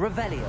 Revelio.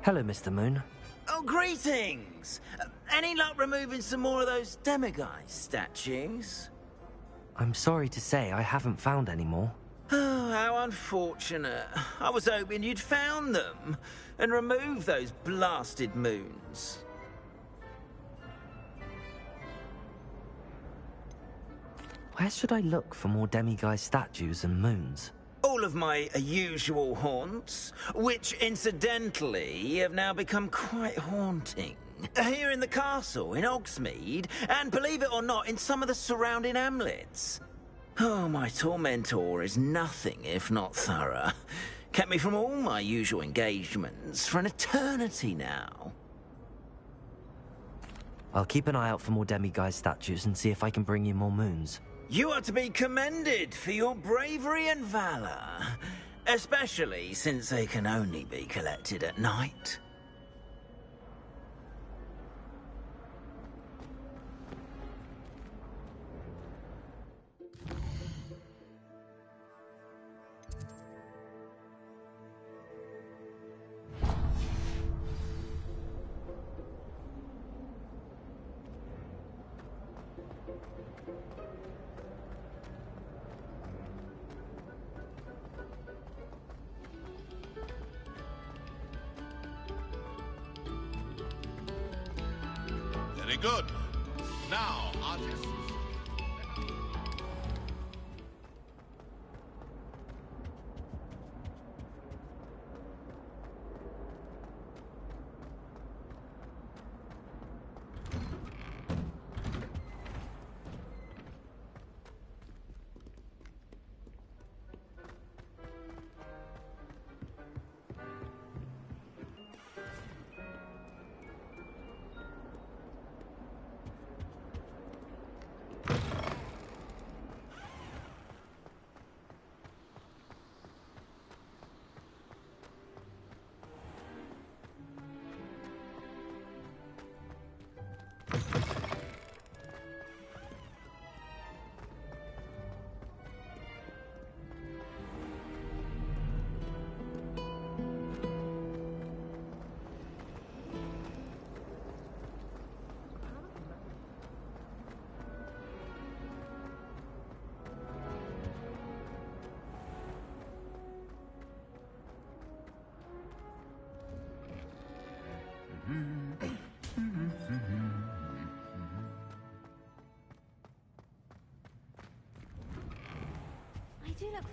Hello, Mr. Moon. Oh, greetings! Any luck removing some more of those demiguise statues? I'm sorry to say I haven't found any more. Oh, how unfortunate. I was hoping you'd found them and removed those blasted moons. Where should I look for more demiguise statues and moons? All of my usual haunts, which incidentally have now become quite haunting. Here in the castle, in Hogsmeade, and believe it or not, in some of the surrounding hamlets. Oh, my tormentor is nothing if not thorough. Kept me from all my usual engagements for an eternity now. I'll keep an eye out for more demiguise statues and see if I can bring you more moons. You are to be commended for your bravery and valor, especially since they can only be collected at night. Very good. Now, artists.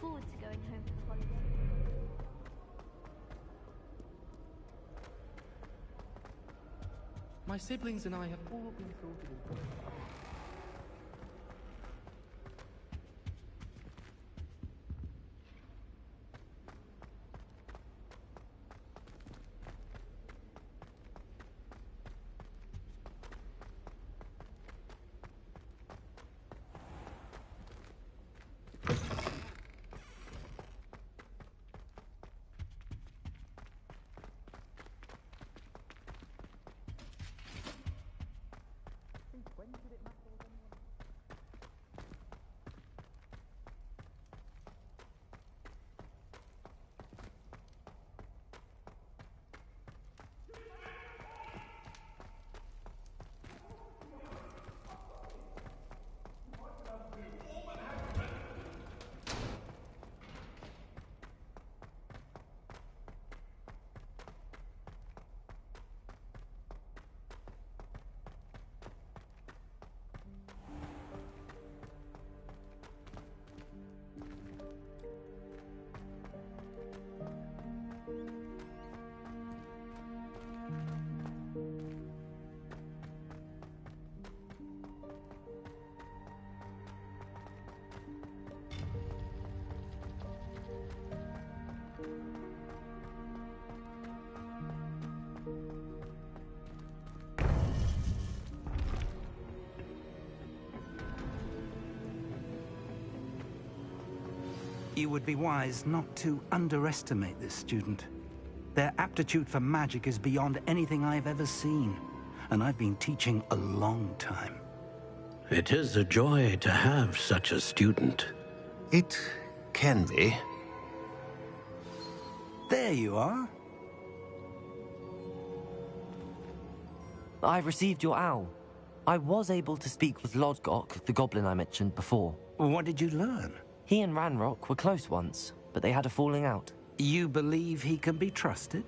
forward to going home for the holiday. My siblings and I have all been sorted in. You would be wise not to underestimate this student. Their aptitude for magic is beyond anything I've ever seen, and I've been teaching a long time. It is a joy to have such a student. It can be. There you are. I received your owl. I was able to speak with Lodgok, the goblin I mentioned before. What did you learn? He and Ranrock were close once, but they had a falling out. You believe he can be trusted?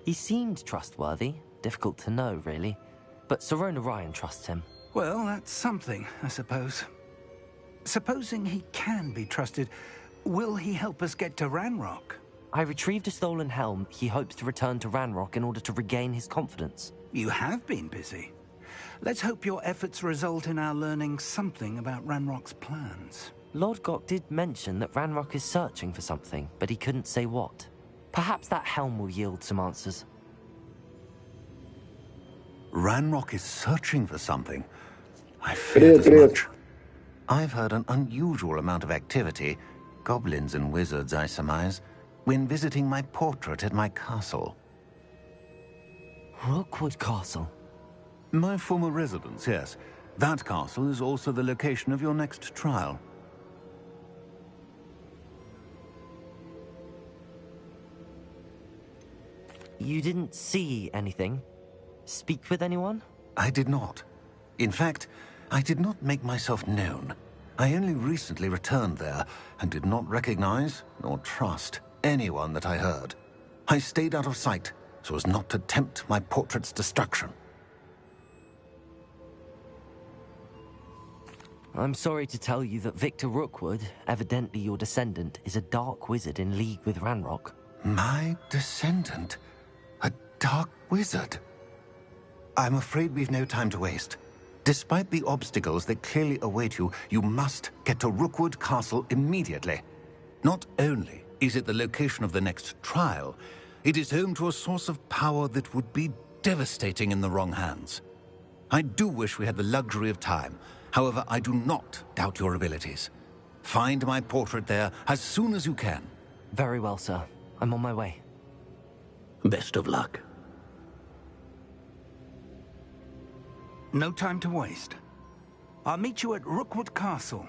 He seemed trustworthy. Difficult to know, really. But Sirona Ryan trusts him. Well, that's something, I suppose. Supposing he can be trusted, will he help us get to Ranrock? I retrieved a stolen helm. He hopes to return to Ranrock in order to regain his confidence. You have been busy. Let's hope your efforts result in our learning something about Ranrock's plans. Lodgok did mention that Ranrock is searching for something, but he couldn't say what. Perhaps that helm will yield some answers. Ranrock is searching for something. I feared as much. I've heard an unusual amount of activity, goblins and wizards, I surmise, when visiting my portrait at my castle. Rookwood Castle? My former residence, yes. That castle is also the location of your next trial. You didn't see anything? Speak with anyone? I did not. In fact, I did not make myself known. I only recently returned there and did not recognize nor trust anyone that I heard. I stayed out of sight so as not to tempt my portrait's destruction. I'm sorry to tell you that Victor Rookwood, evidently your descendant, is a dark wizard in league with Ranrock. My descendant? A dark wizard? I'm afraid we've no time to waste. Despite the obstacles that clearly await you, you must get to Rookwood Castle immediately. Not only is it the location of the next trial, it is home to a source of power that would be devastating in the wrong hands. I do wish we had the luxury of time. However, I do not doubt your abilities. Find my portrait there as soon as you can. Very well, sir. I'm on my way. Best of luck. No time to waste. I'll meet you at Rookwood Castle.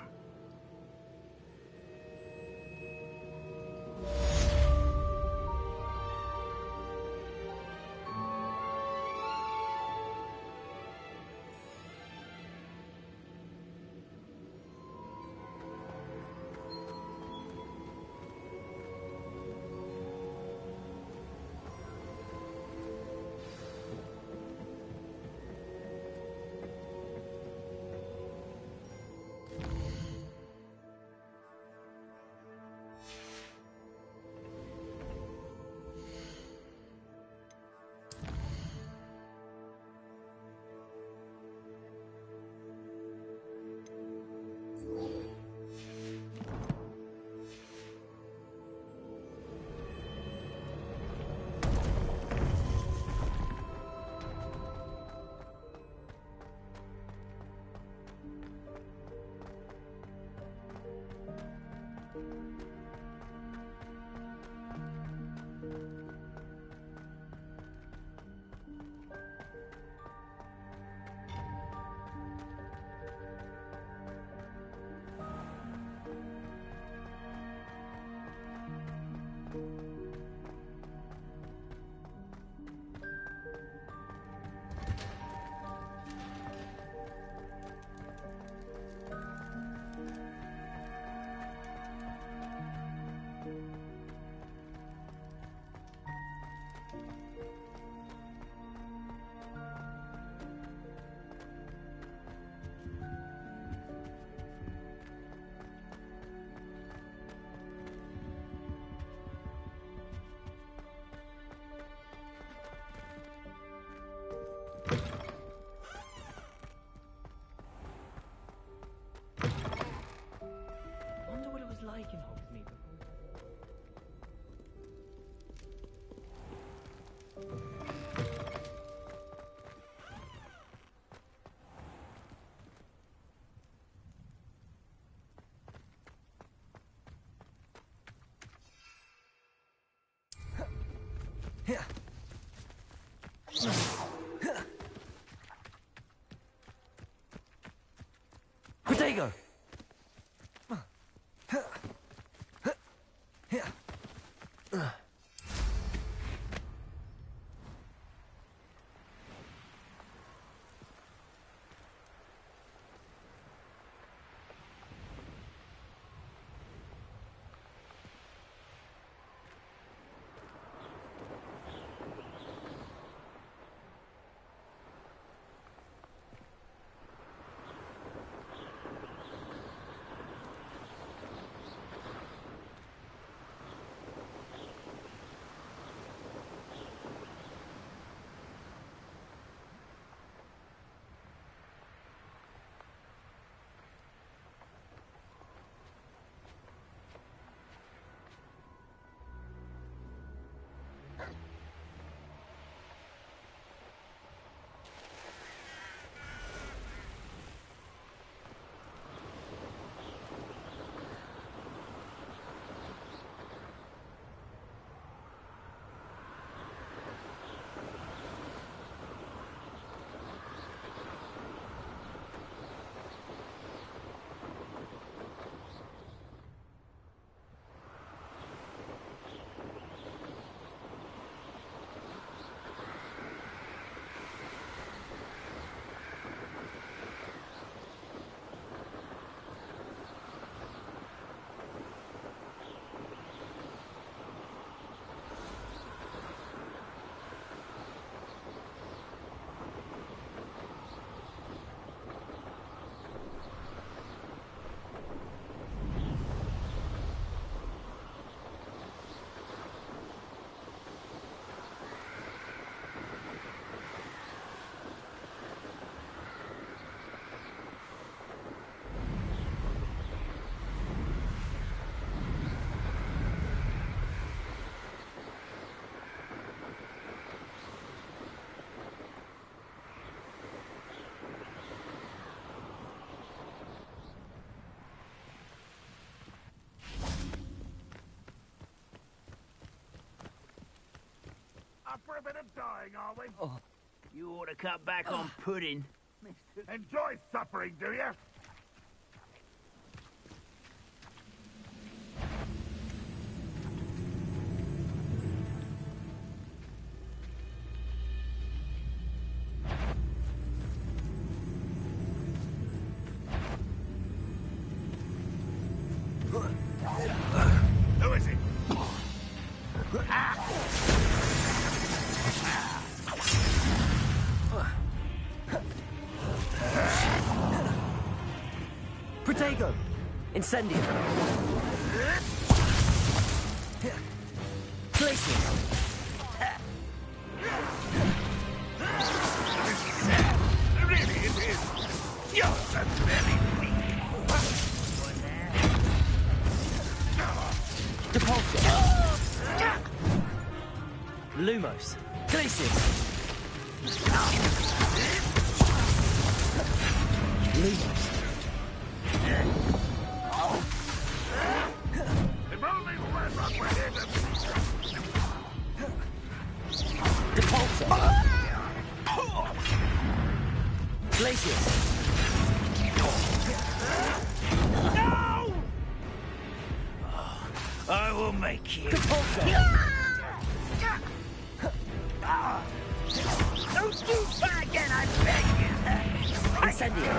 Wonder what it was like in Hogsmeade before. Protego! Up for a bit of dying, are we? Oh, you ought to cut back on pudding. Enjoy suffering, do you? Who is it? Protego! Incendio! Glacius! Really, it is. You're so very weak. Lumos. Glacius. Lumos. If only Ranrock were here to... Depulsor. Glacius. No! I will make you. Depulsor. Don't do that again, I beg you! Incendio.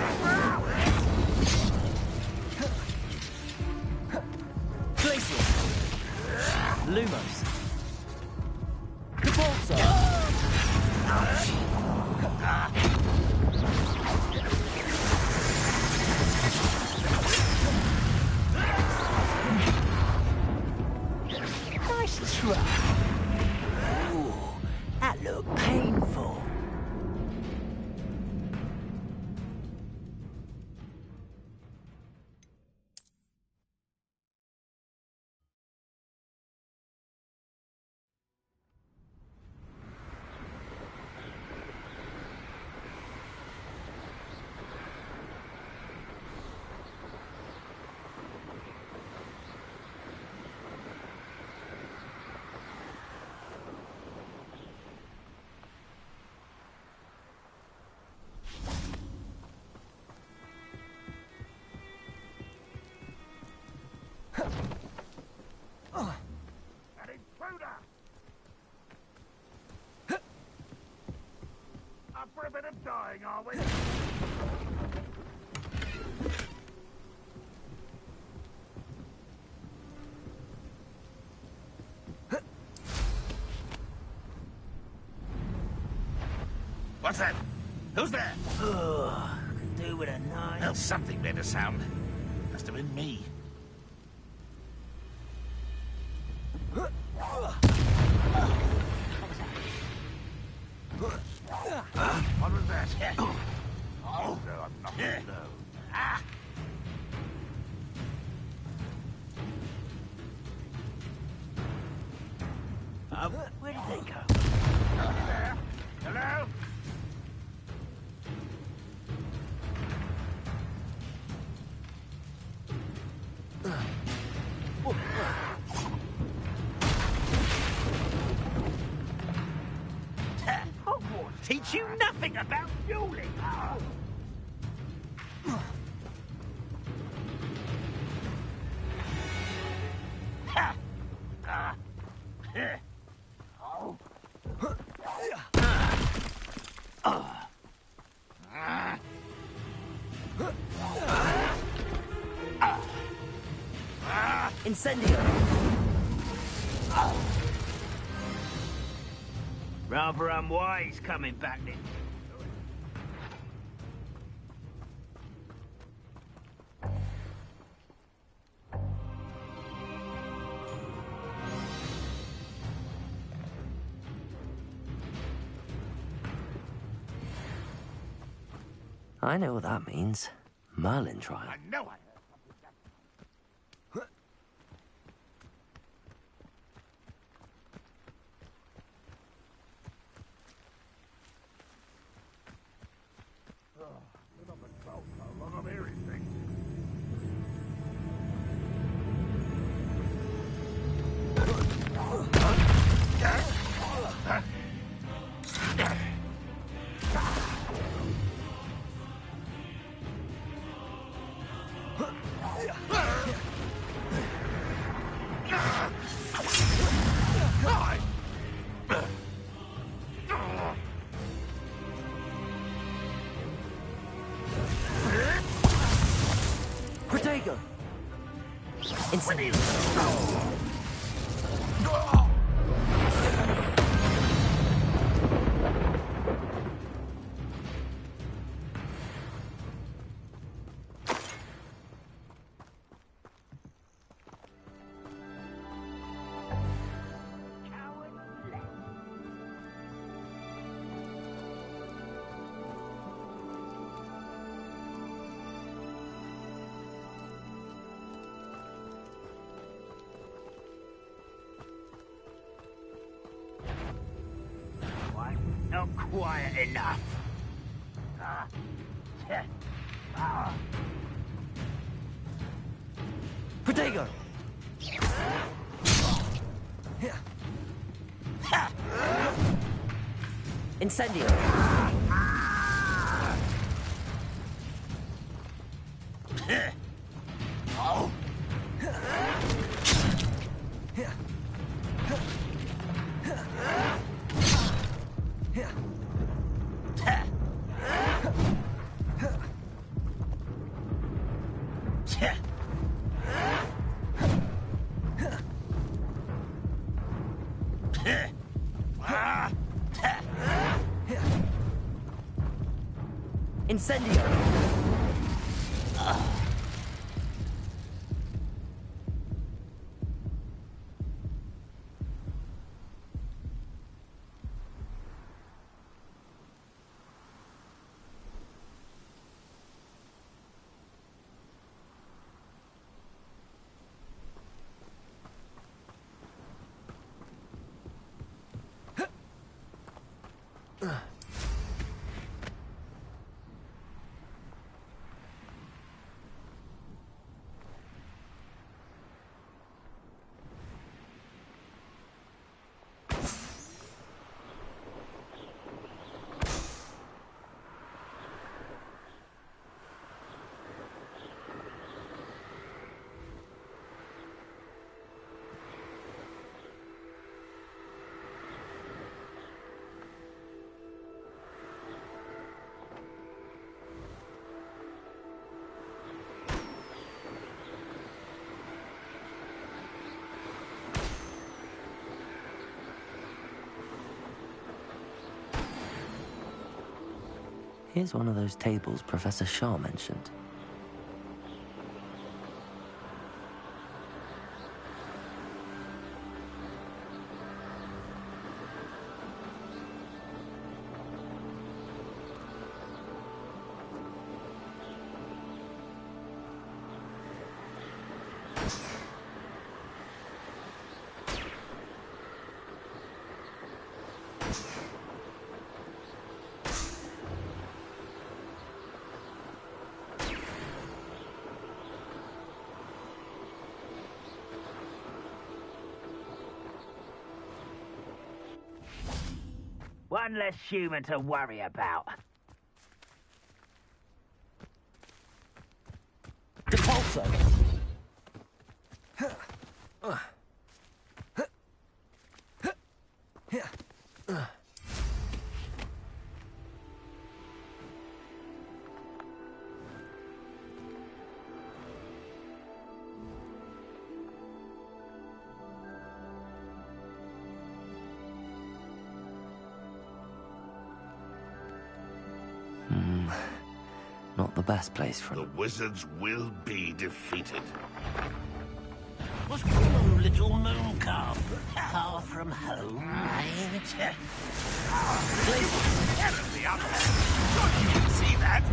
Glacius. Lumos. Depulsor. Nice try. Ooh, that looked painful. An intruder! Up for a bit of dying, are we? What's that? Who's there? Could do with a knife. Well, something made a sound. Must have been me. What was that? Oh, no, I'm not alone. Ah! Where did they go? There? Hello? Hogwarts teach you nothing about dueling. Incendio. Rather unwise coming back then. I know what that means. Merlin trial. I know I I'm hearing things. Protego. Incendio. quiet enough. Protego! Incendio! Incendio! Here's one of those tables Professor Shaw mentioned. One less human to worry about. Depulso! Not the best place for The wizards will be defeated. What's wrong, little moon calf? Far from home, eh? Get at the other. Thought you didn't see that.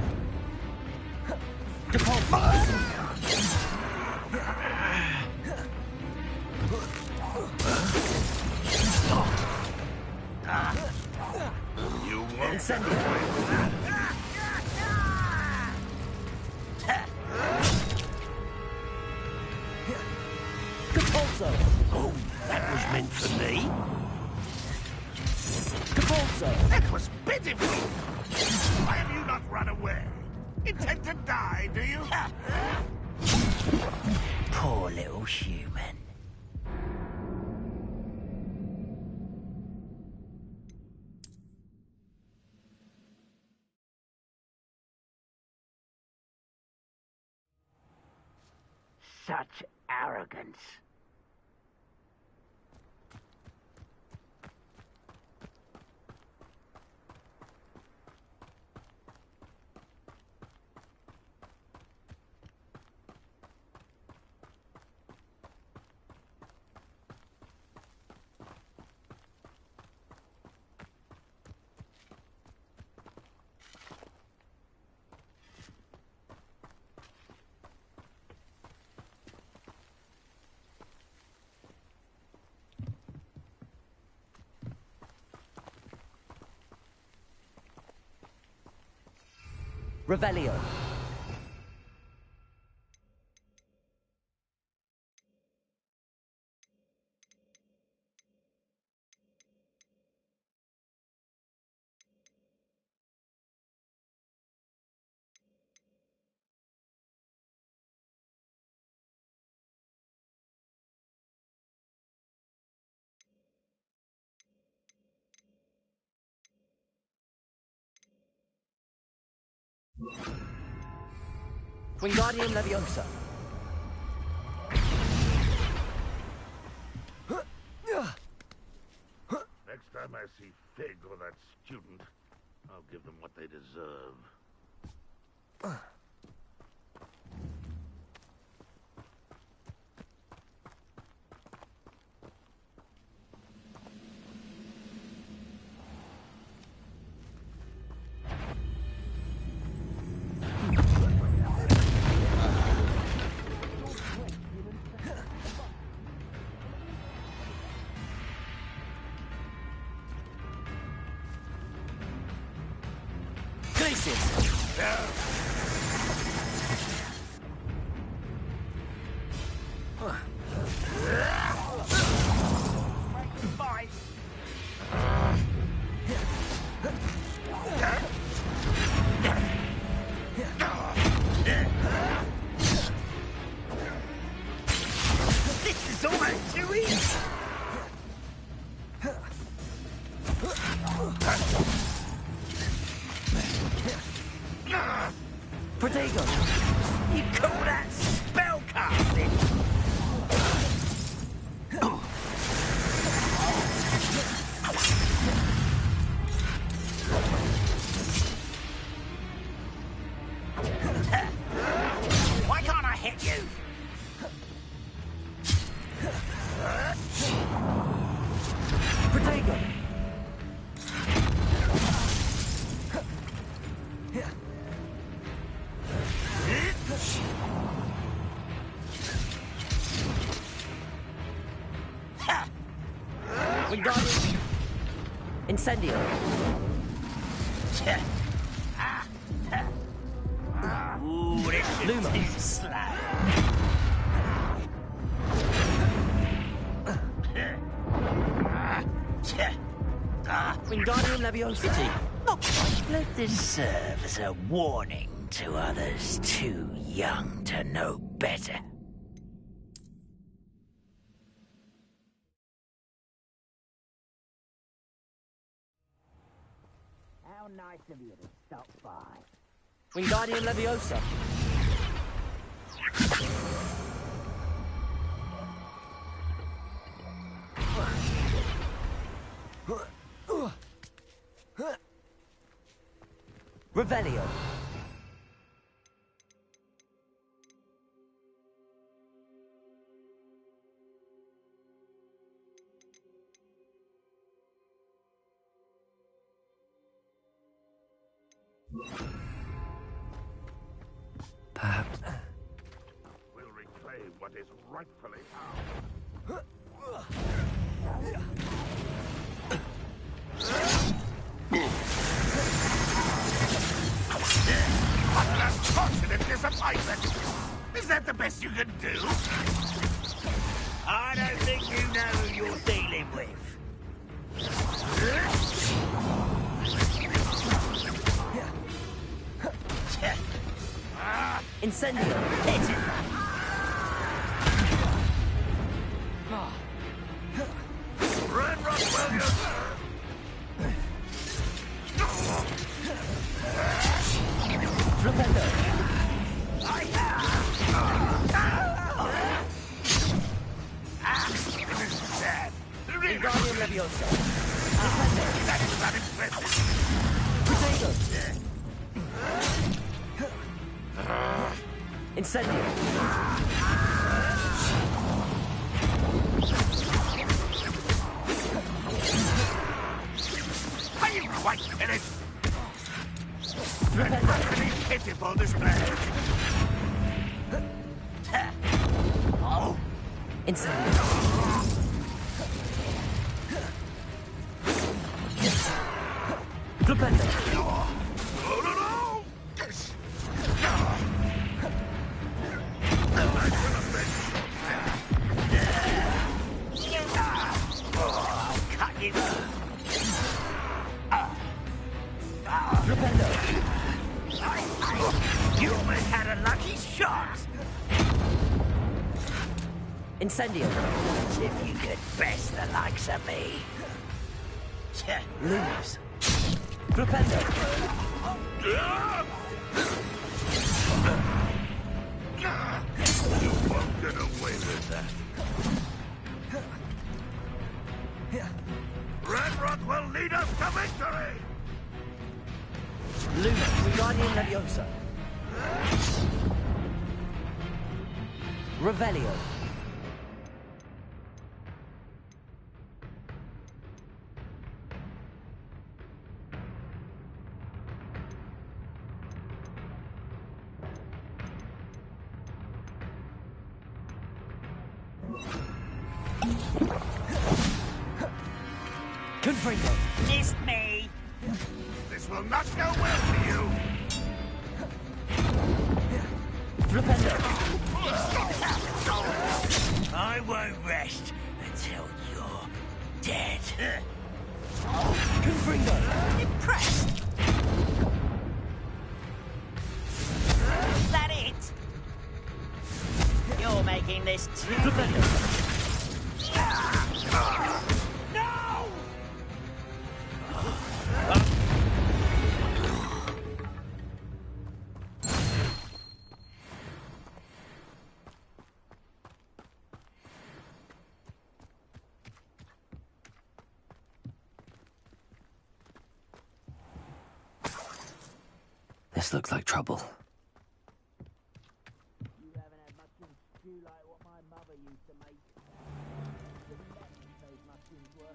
You won't. Incendio! Oh, that was meant for me. That was pitiful. Why have you not run away? Intend to die, do you? Poor little human. Such arrogance. Revelio. Wingardium Leviosa. Next time I see Fig or that student, I'll give them what they deserve. Protego! You call that spellcasting? Why can't I hit you? Protego! Wingardium Incendio. Ooh, this is Luma. too slow. Wingardium Leviosa. Let this serve as a warning to others too young to know better. How nice of you to stop by. Wingardium Leviosa. Revelio. Perhaps. We'll reclaim what is rightfully ours. What an unfortunate disappointment! Is that the best you can do? I don't think you know who you're dealing with. Incendio. Hit it! Run, Williams! Flipendo. Wingardium Leviosa. That is not impressive. Protego. Incendio. Are you quite finished? That utterly pitiful display. Oh, Incendio. Flipendo. No, no, no! Incendio. If you could best the likes of me. Lose. Flipendo. You won't get away with that. Red Rock will lead us to victory! Luna, Wingardium Leviosa. Revelio. Confringo. Missed me! This will not go well for you! Flipendo. I won't rest until you're dead. Confringo. Impressed? Is that it? You're making this too... Flipendo. No! This looks like trouble. You haven't had much stew like what my mother used to make. Those mushrooms were.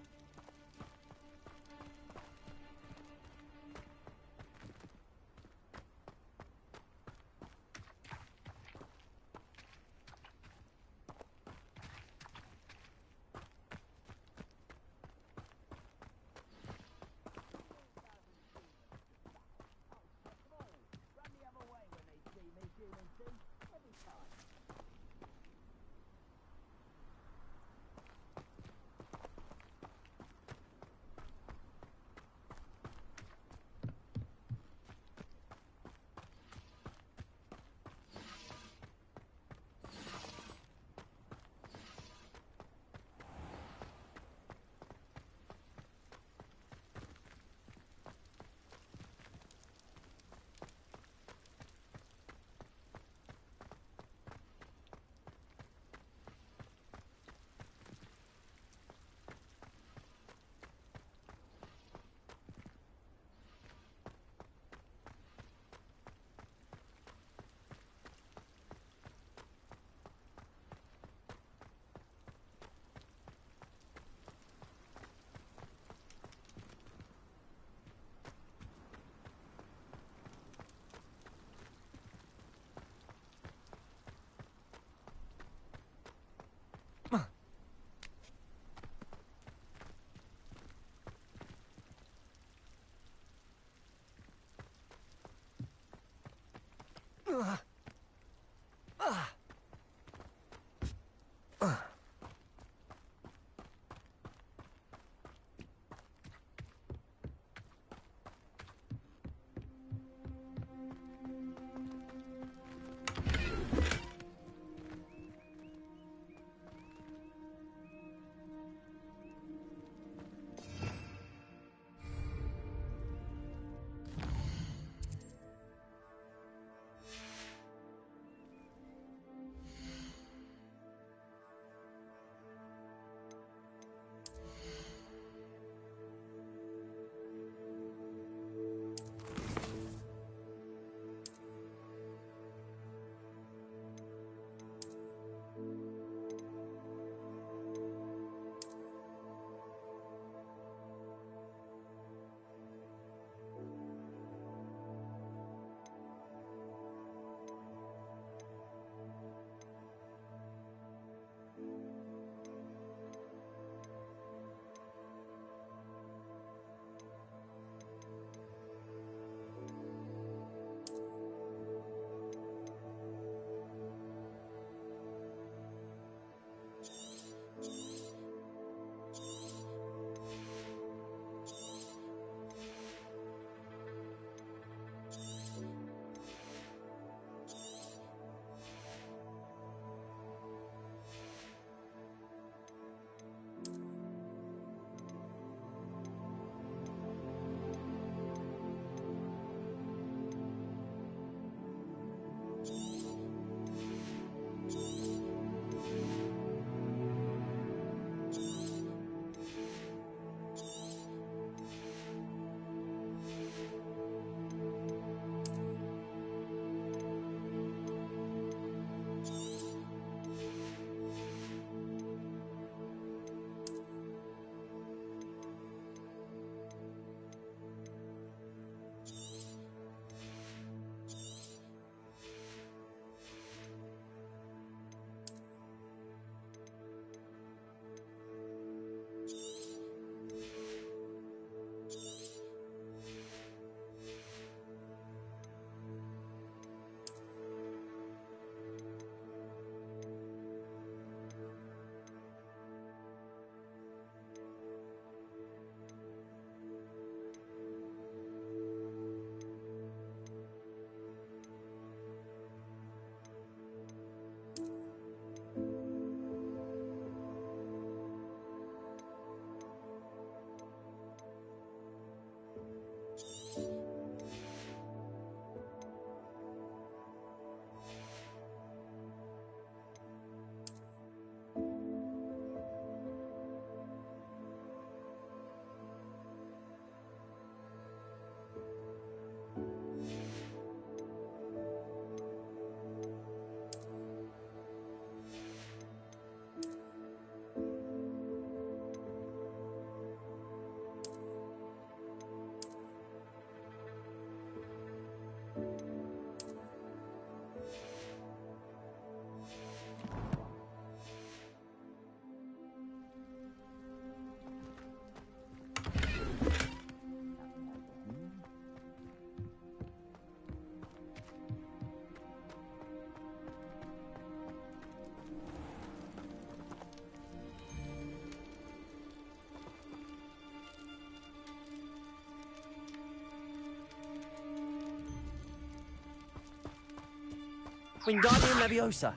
Wingardium Leviosa.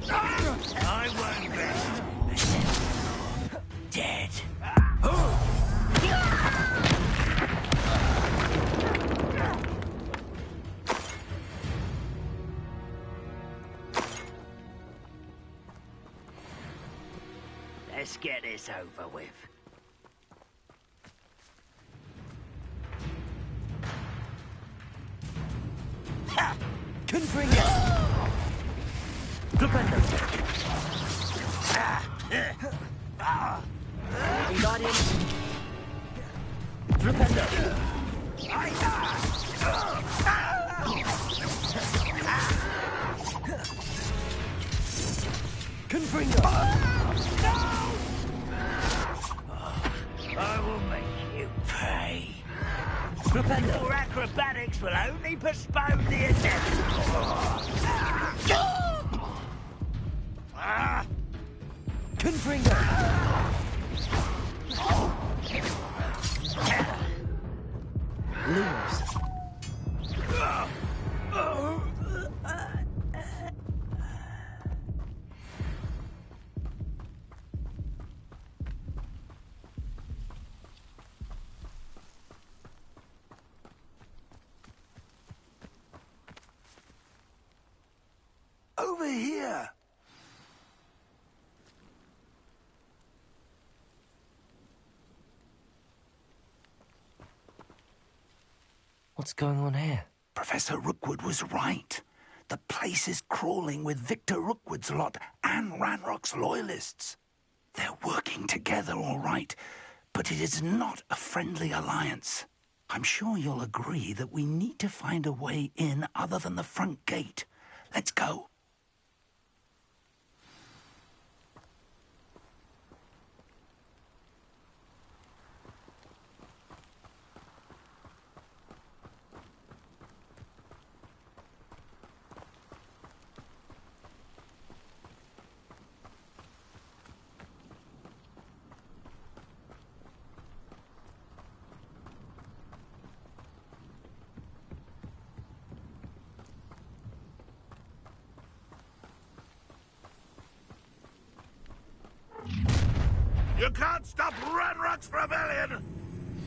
I won't bet. Dead. Let's get this over with. Confringo. Flipendo. Wingardium. Flipendo. Confringo. I will make you pay. Flipendo. Your acrobatics will only postpone the inevitable. Confringo. Lose. Over here. What's going on here? Professor Rookwood was right. The place is crawling with Victor Rookwood's lot and Ranrock's loyalists. They're working together, all right, but it is not a friendly alliance. I'm sure you'll agree that we need to find a way in other than the front gate. Let's go. can't stop Ranrock's rebellion!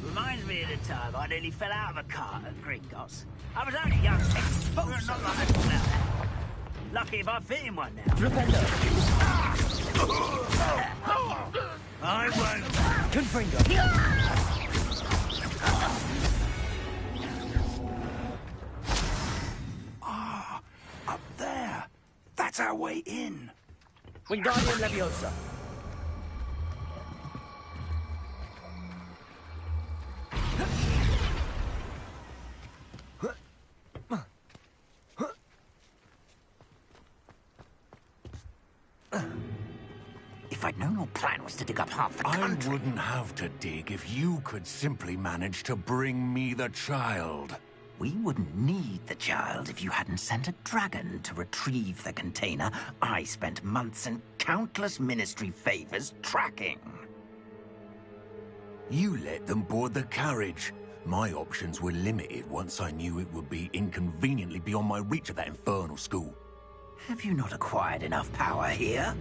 Reminds me of the time I nearly fell out of a cart at Gringotts. I was only young, exposed, not like that. Lucky if I fit in one now. I won't. Confringo. Ah, up there. That's our way in. Wingardium Leviosa. If I'd known your plan was to dig up half the country... I wouldn't have to dig if you could simply manage to bring me the child. We wouldn't need the child if you hadn't sent a dragon to retrieve the container I spent months and countless ministry favors tracking. You let them board the carriage. My options were limited once I knew it would be inconveniently beyond my reach at that infernal school. Have you not acquired enough power here?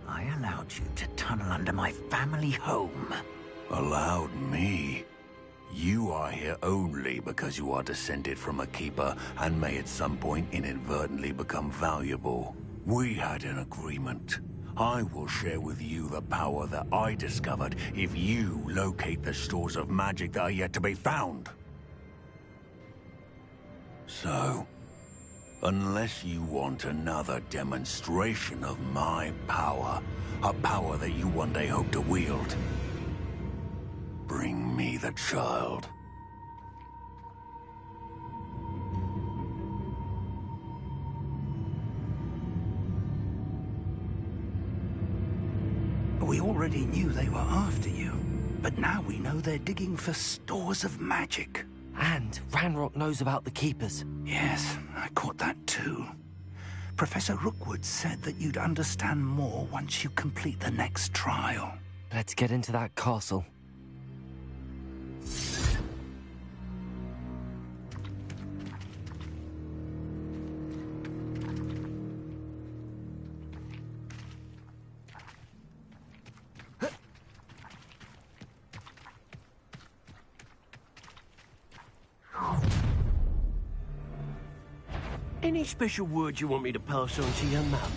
I allowed you to tunnel under my family home. Allowed me? You are here only because you are descended from a keeper and may at some point inadvertently become valuable. We had an agreement. I will share with you the power that I discovered if you locate the stores of magic that are yet to be found. So, unless you want another demonstration of my power, a power that you one day hope to wield, bring me the child. We already knew they were after you, but now we know they're digging for stores of magic. And Ranrock knows about the Keepers. Yes, I caught that too. Professor Rookwood said that you'd understand more once you complete the next trial. Let's get into that castle. Any special words you want me to pass on to your mum?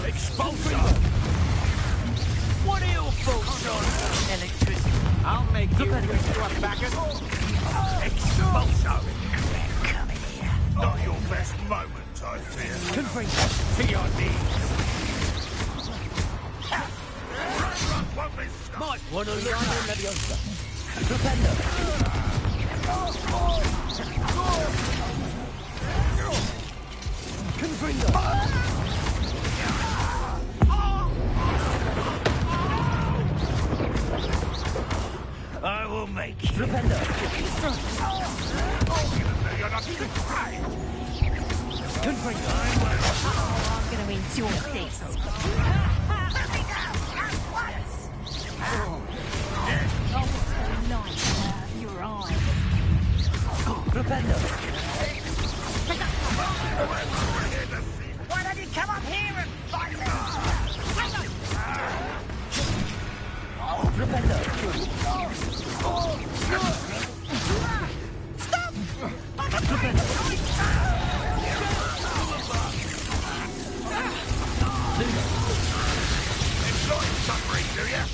Expulso! What are your thoughts on electricity? I'll make you into a faggot. Expulso! Come here. Not your best moment, I fear. Confringo, to your knees. Ranrock won't be stopped. Might want to look at Leviosa. I will make you. You're not even trying. I'm gonna enjoy this. Your eyes. Why don't you come up here and fight me? Enjoy suffering, do you?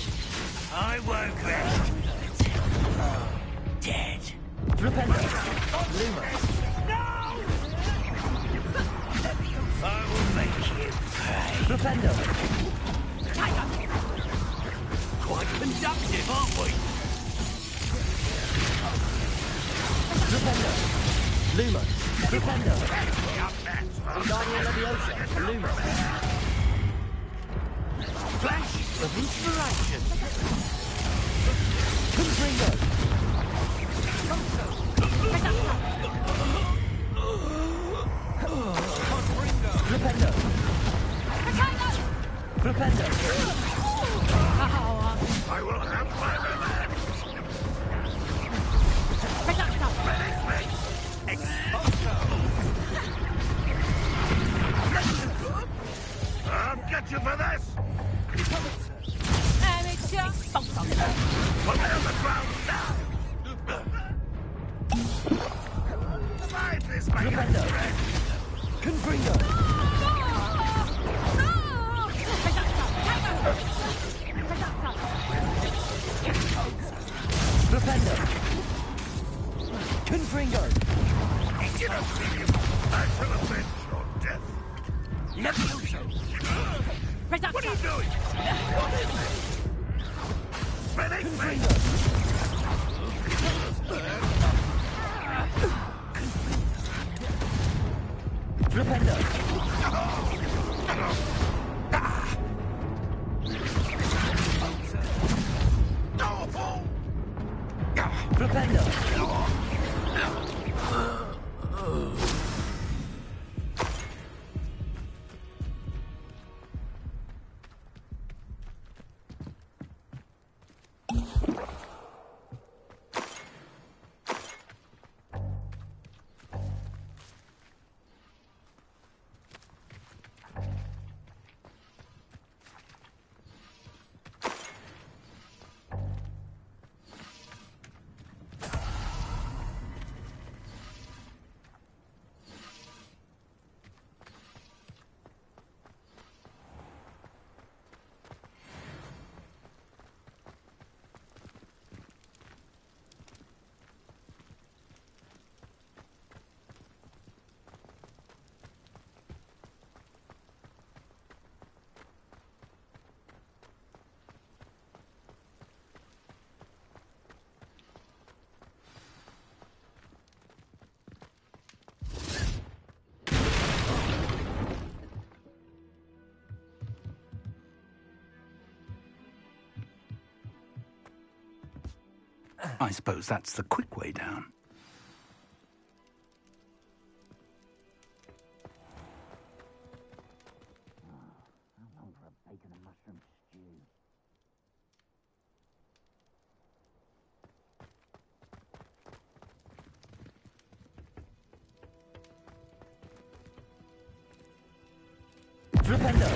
I won't let you dead. I will make you pay. Quite conductive, aren't we? Flash of inspiration. I will have my revenge. I'll get you for this. ground now! Find this, my young friend! Confringo! Defender! Confringo! Get up, William! I shall avenge your death! Levioso! What are you doing? What is this? Medic, Confringo! Defender! Defender! I suppose that's the quick way down. Flipendo!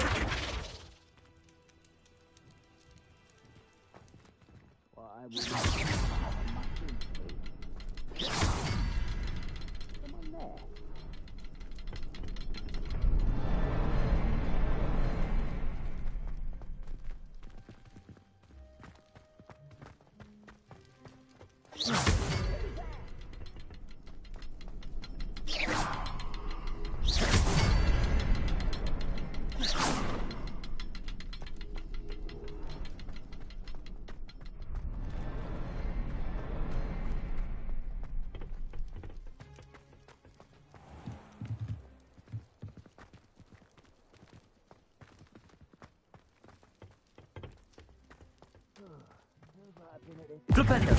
Flipendo!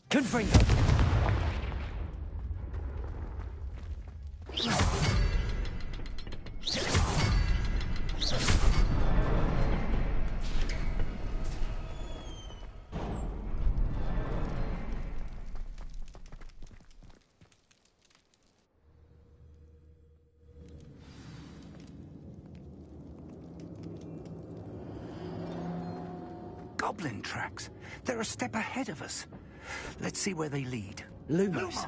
Confringo! Goblin tracks. They're a step ahead of us. Let's see where they lead. Lumos.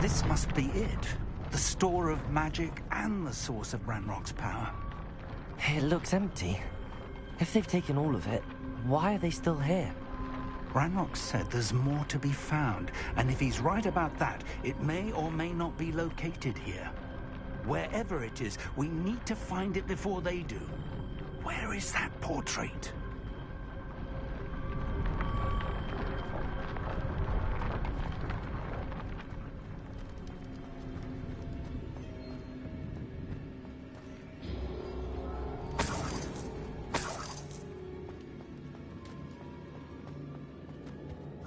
This must be it. The store of magic and the source of Ranrock's power. It looks empty. If they've taken all of it, why are they still here? Ranrock said there's more to be found, and if he's right about that, it may or may not be located here. Wherever it is, we need to find it before they do. Where is that portrait?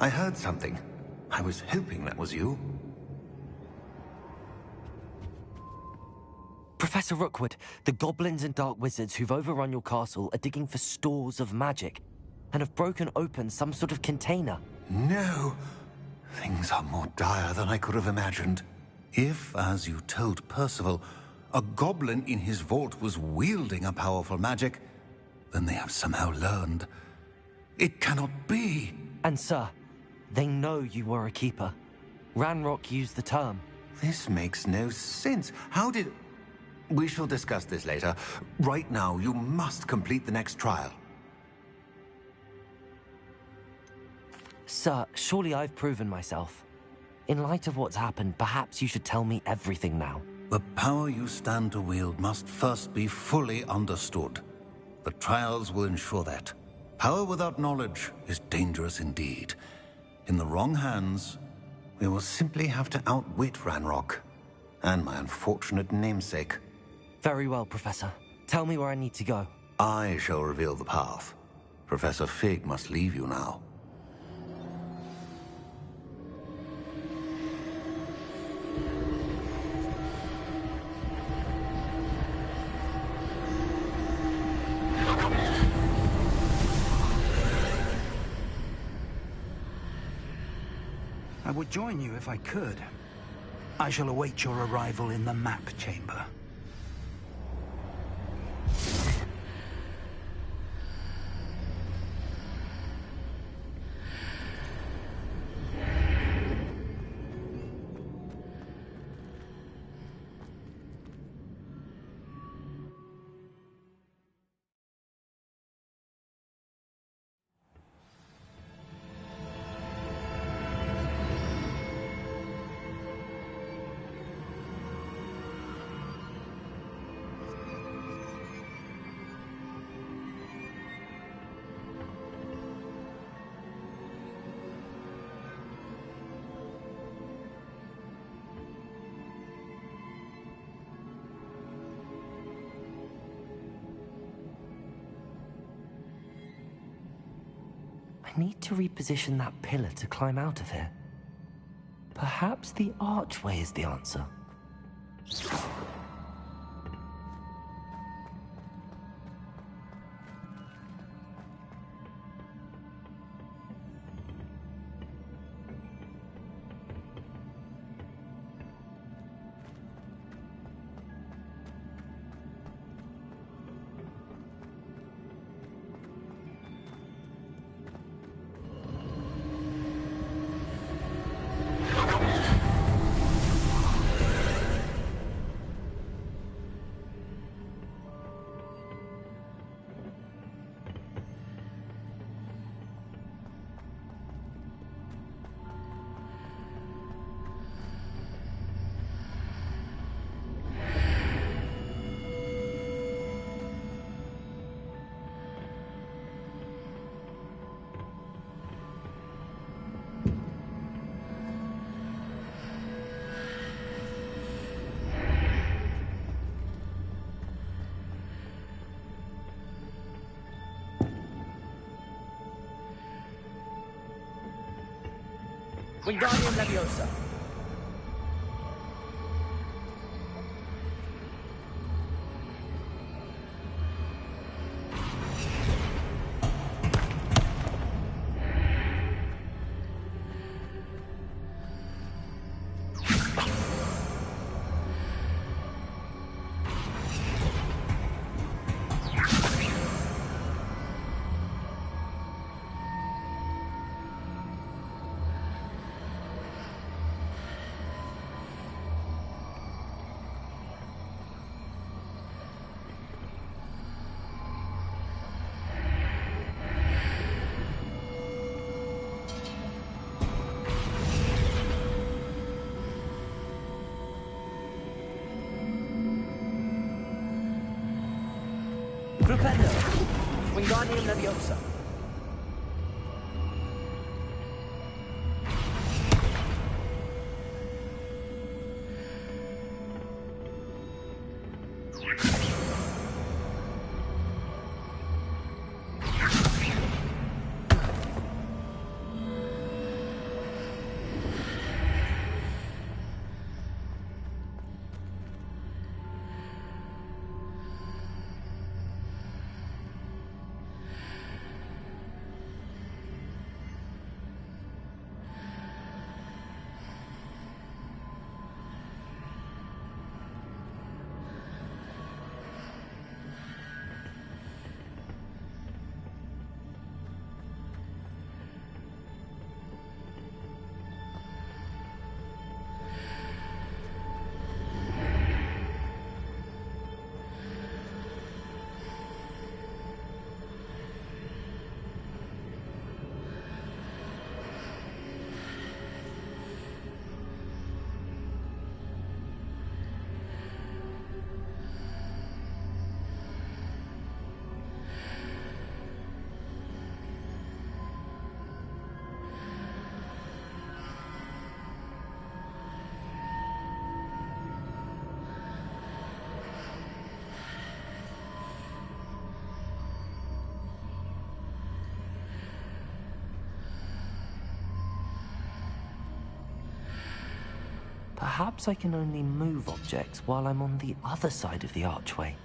I heard something. I was hoping that was you. Professor Professor Rookwood, the goblins and dark wizards who've overrun your castle are digging for stores of magic and have broken open some sort of container. No! Things are more dire than I could have imagined. If, as you told Percival, a goblin in his vault was wielding a powerful magic, then they have somehow learned. It cannot be! And sir, they know you were a keeper. Ranrock used the term. This makes no sense. How did... We shall discuss this later. Right now, you must complete the next trial. Sir, surely I've proven myself. In light of what's happened, perhaps you should tell me everything now. The power you stand to wield must first be fully understood. The trials will ensure that. Power without knowledge is dangerous indeed. In the wrong hands, we will simply have to outwit Ranrock and my unfortunate namesake. Very well, Professor. Tell me where I need to go. I shall reveal the path. Professor Fig must leave you now. I would join you if I could. I shall await your arrival in the map chamber. I need to reposition that pillar to climb out of here. Perhaps the archway is the answer. Wingardium Leviosa. Flipendo. Wingardium Leviosa. perhaps I can only move objects while I'm on the other side of the archway.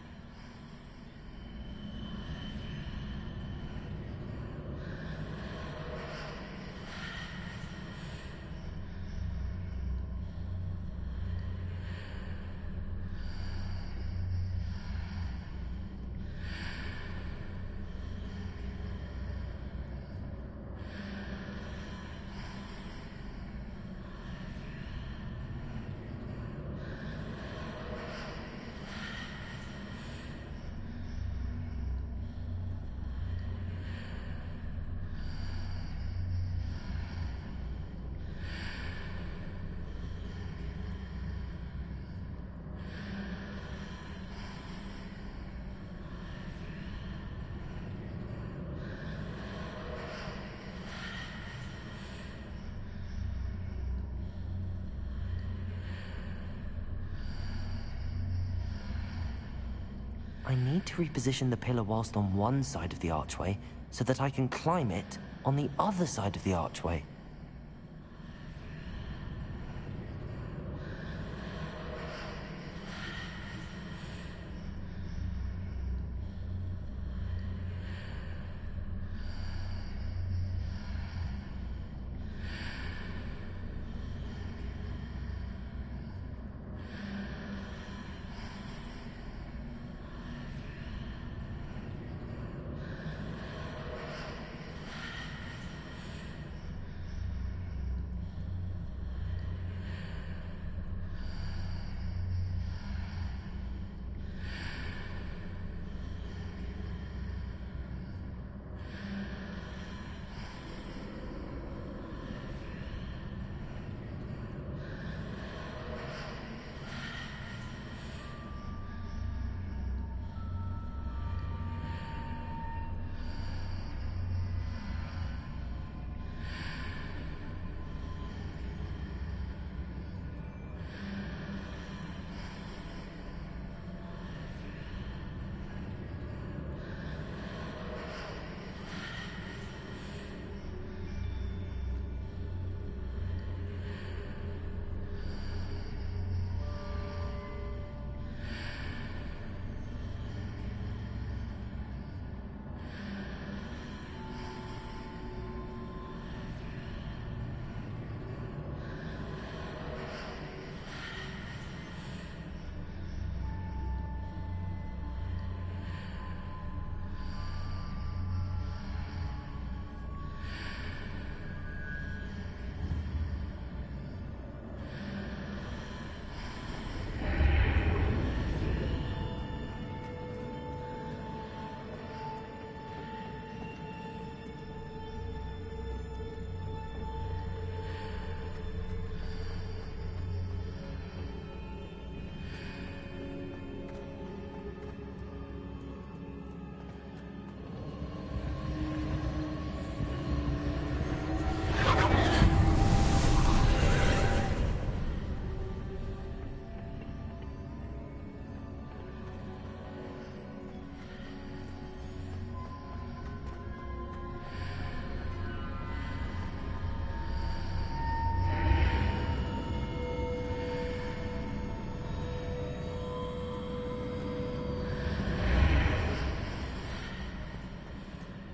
I need to reposition the pillar whilst on one side of the archway so that I can climb it on the other side of the archway.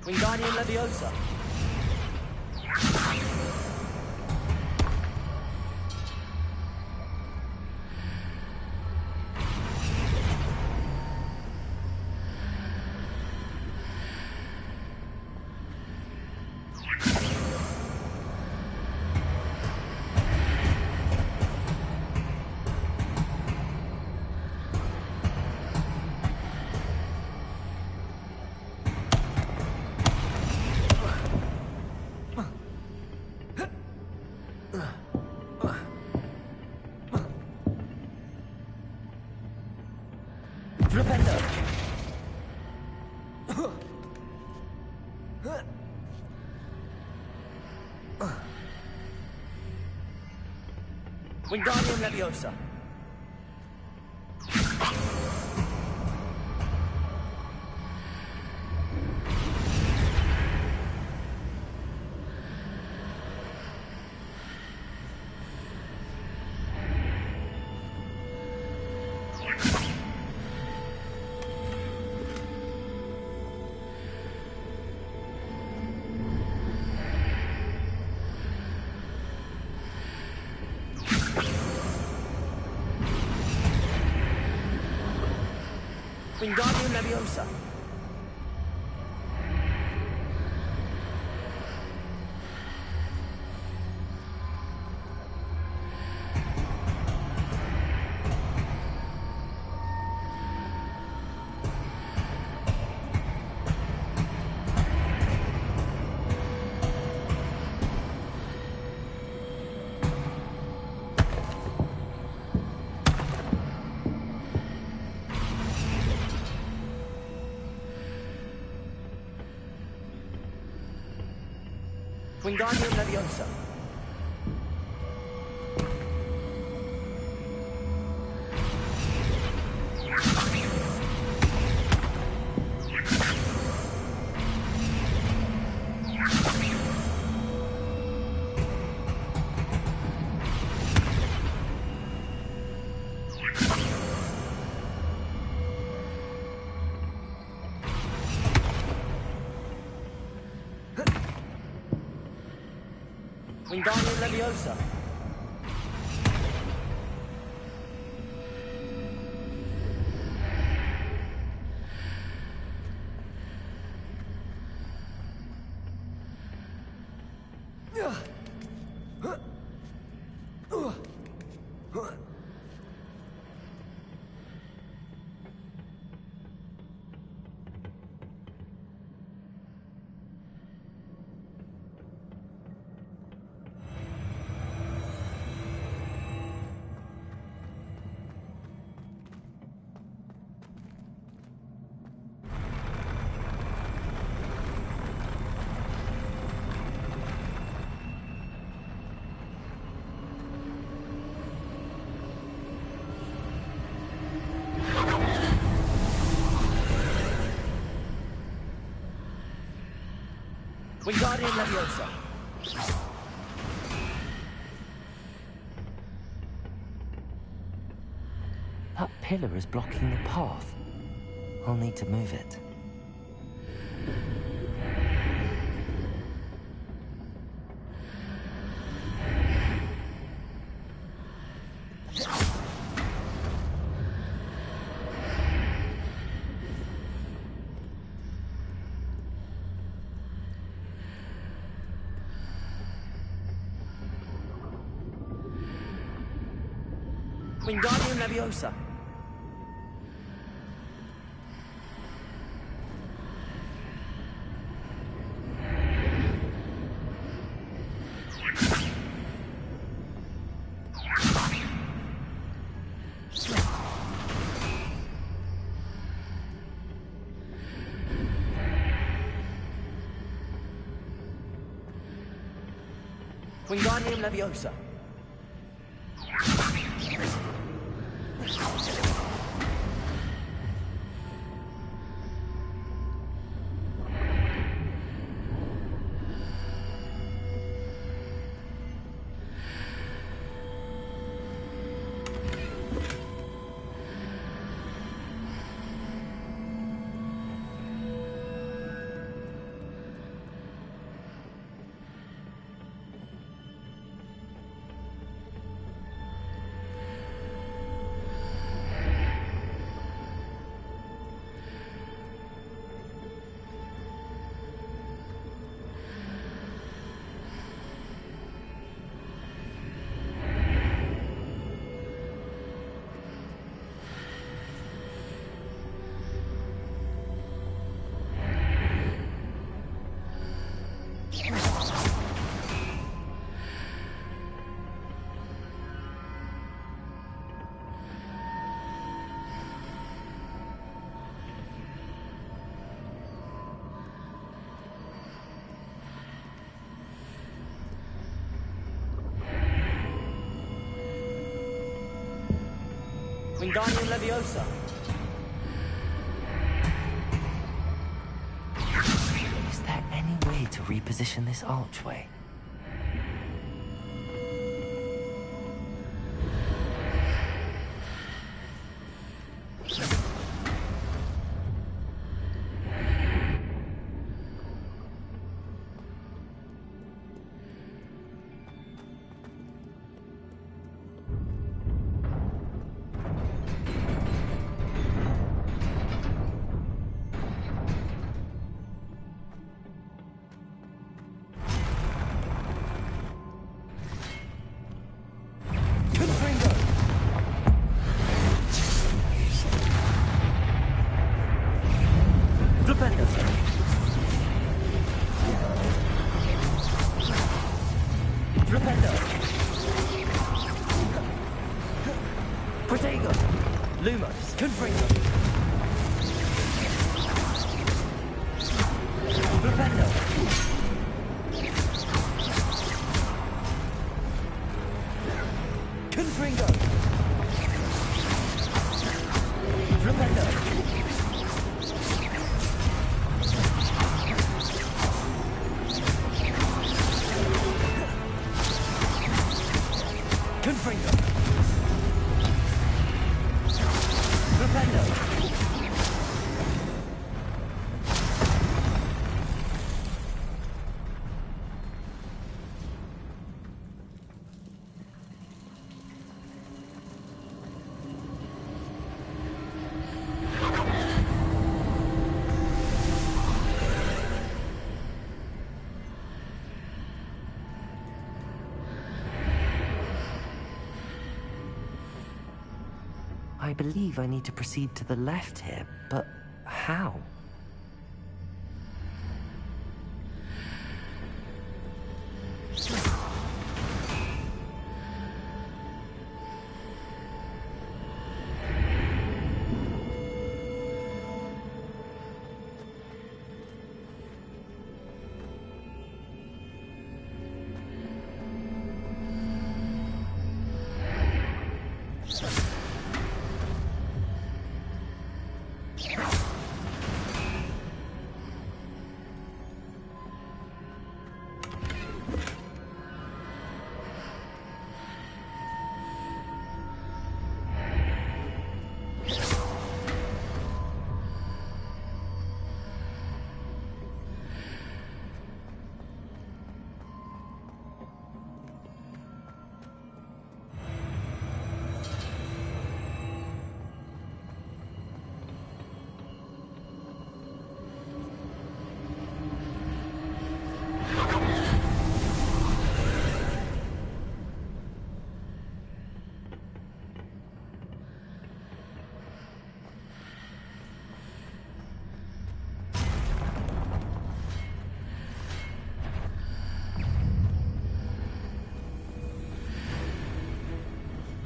Wingardium Leviosa. Wingardium Leviosa. Wingardium Leviosa. Wingardium Leviosa. Wingardium Leviosa. Wingardium Leviosa. That pillar is blocking the path. I'll need to move it. Wingardium Leviosa. Wingardium Leviosa. Wingardium Leviosa. Is there any way to reposition this archway? Flipendo. Flipendo. Protego. Lumos. Confringo. Flipendo. Confringo. Flipendo. Confringo. Flipendo. I believe I need to proceed to the left here, but how?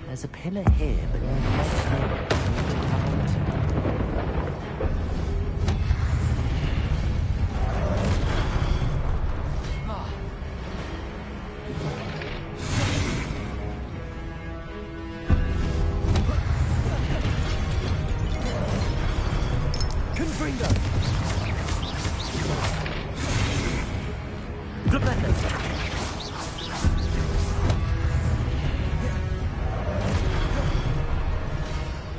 There's a pillar here, but no mechanism to hold onto. Confringo. Flipendo.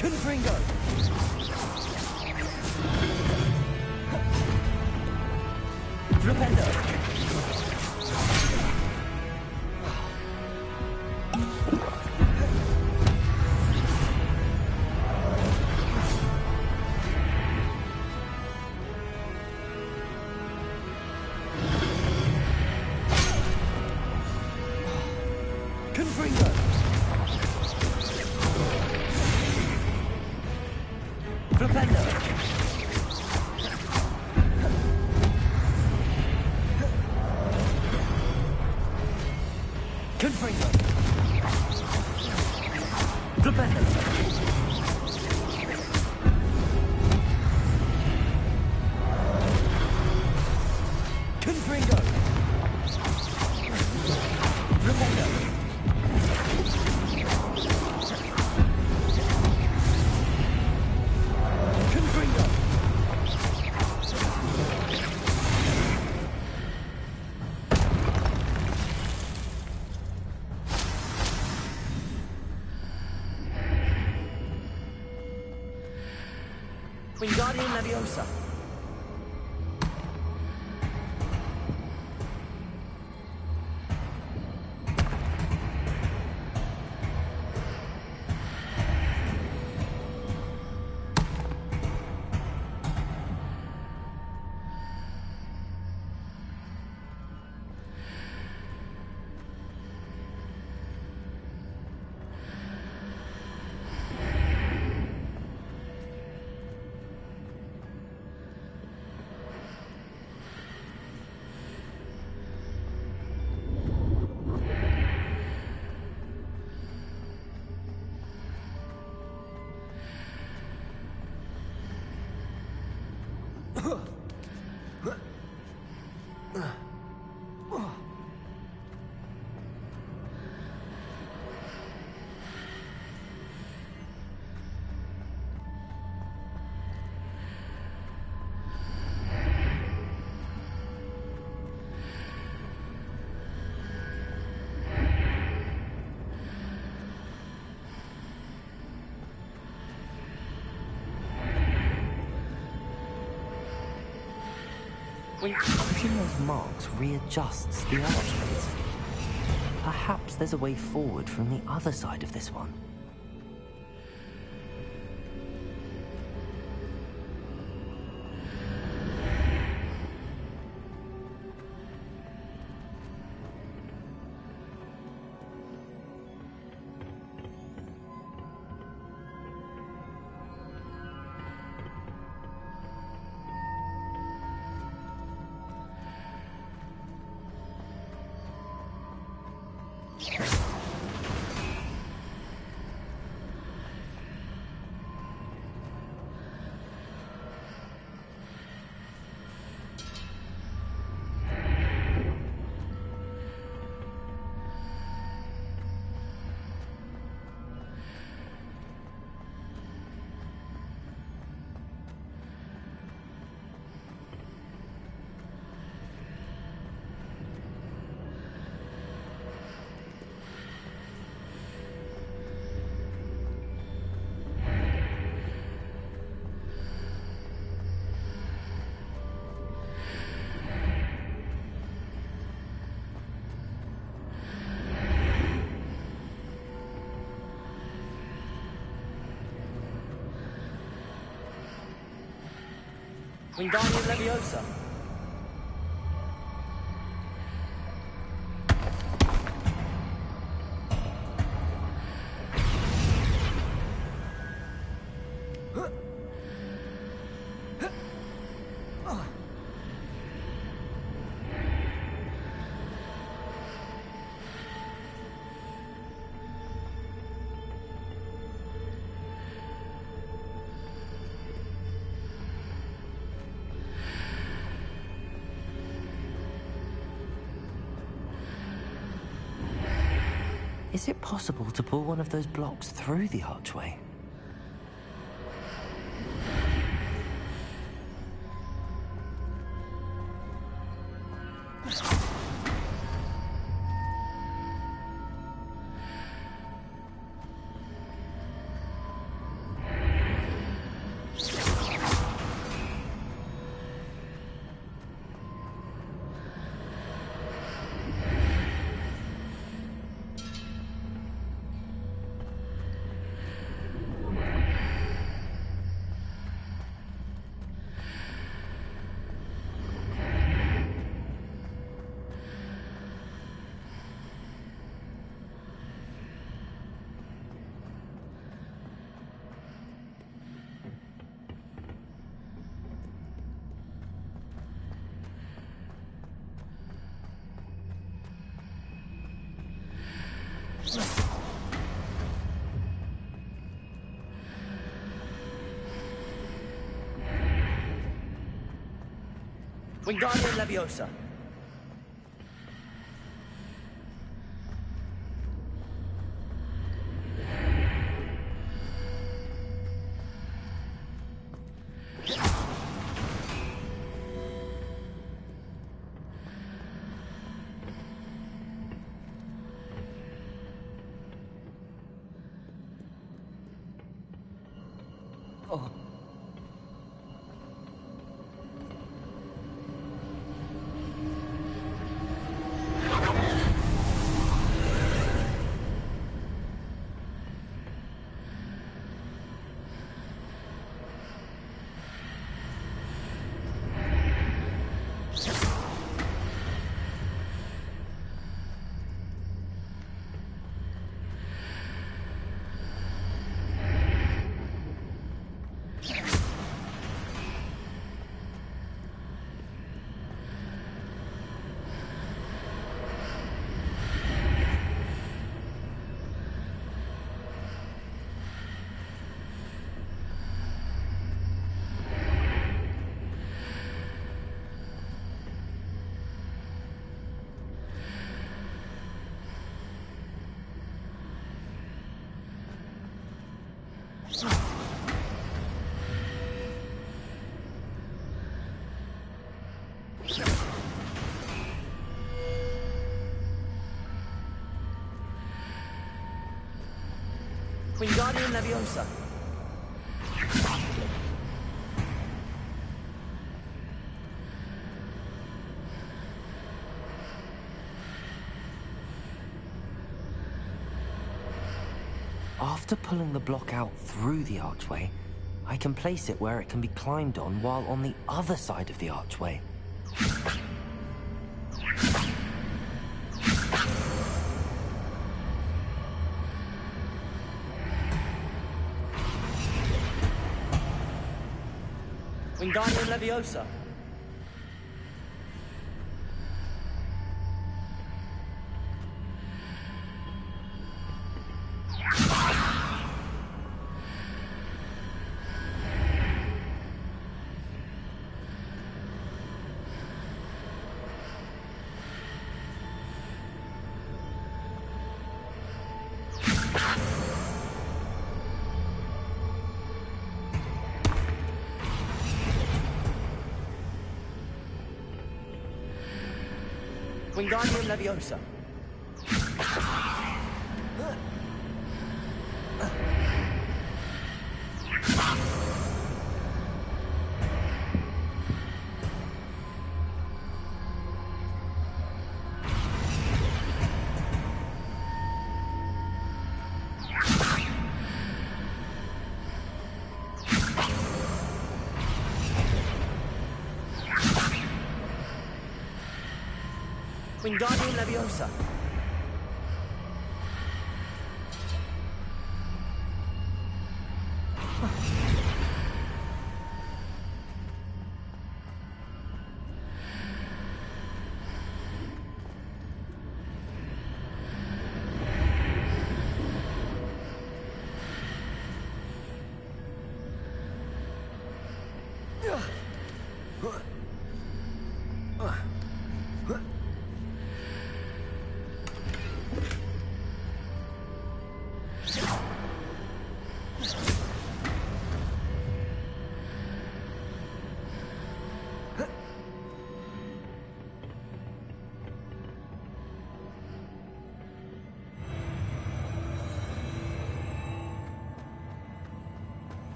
Confringo. Flipendo. Confringo. Flipendo. Confringo. Flipendo. Confringo. Flipendo. Confringo. Wingardium Leviosa. Putting those marks readjusts the archways. Perhaps there's a way forward from the other side of this one. Wingardium Leviosa. Is it possible to pull one of those blocks through the archway? Wingardium Leviosa. Oh. Wingardium Leviosa. After pulling the block out through the archway, I can place it where it can be climbed on while on the other side of the archway. Wingardium Leviosa. Wingardium Leviosa. Wingardium Leviosa.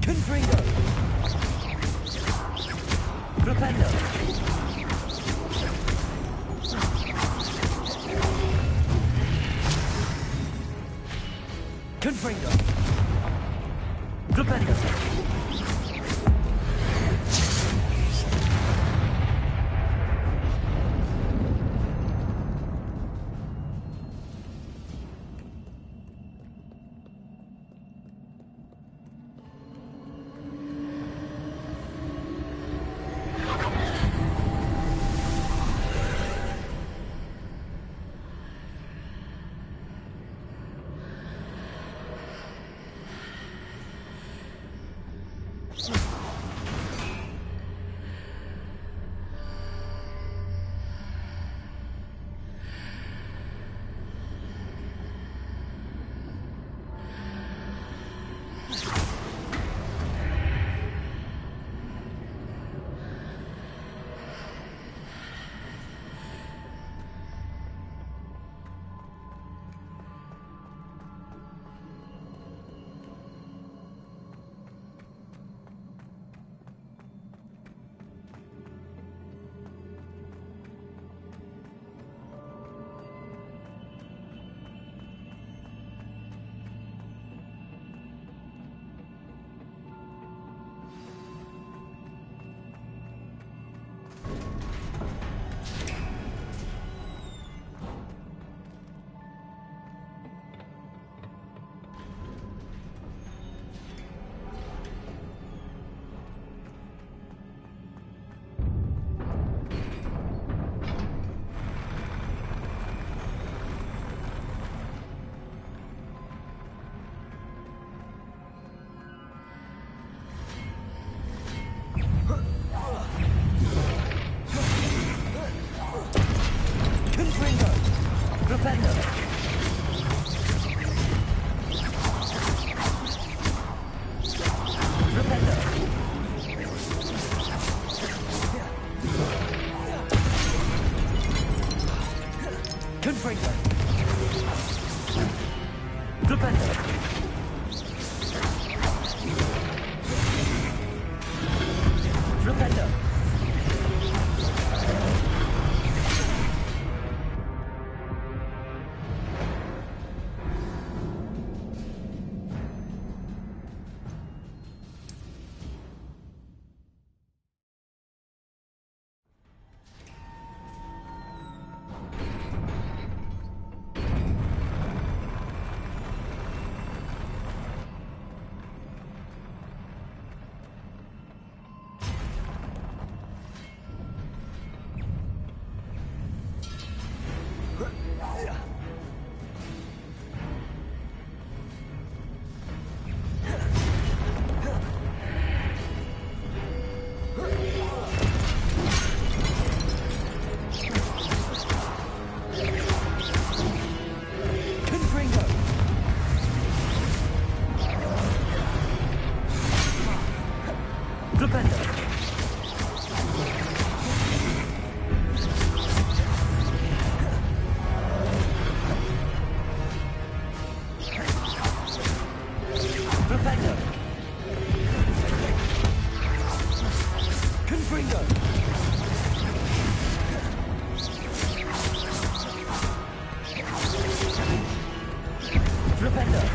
Confringo. Flipendo. Confringo. Flipendo. Confringo. Flipendo.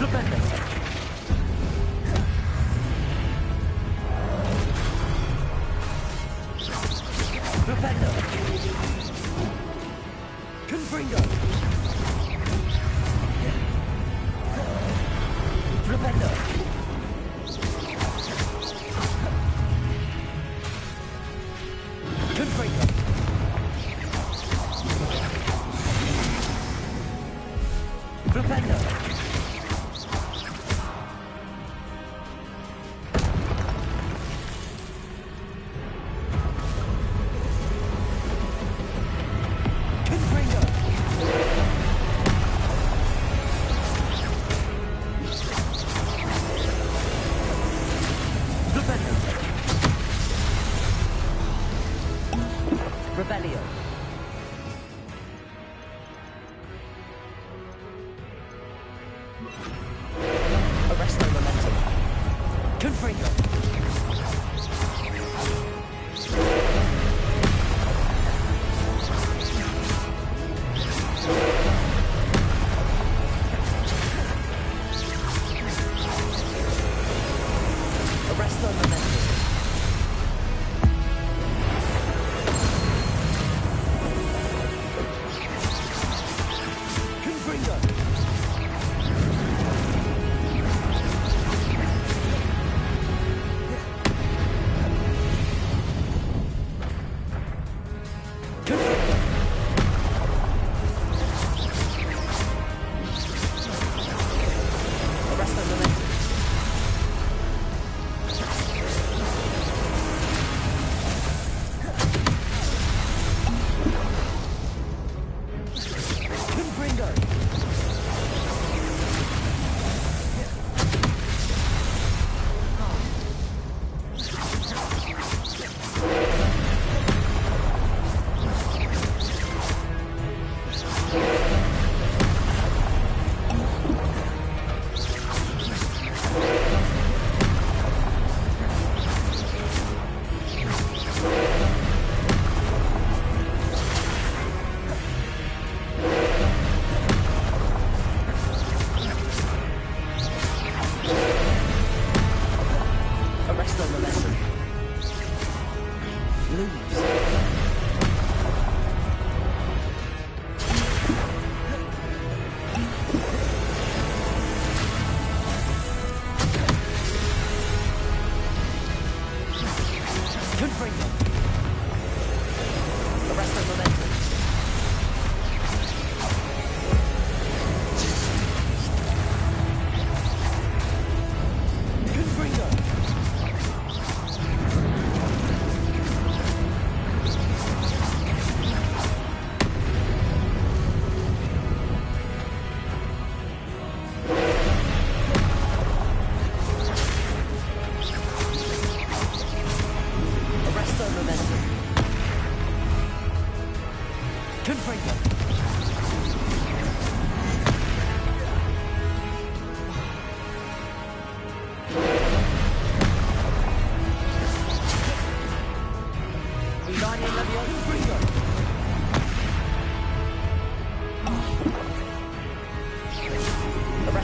Flipendo.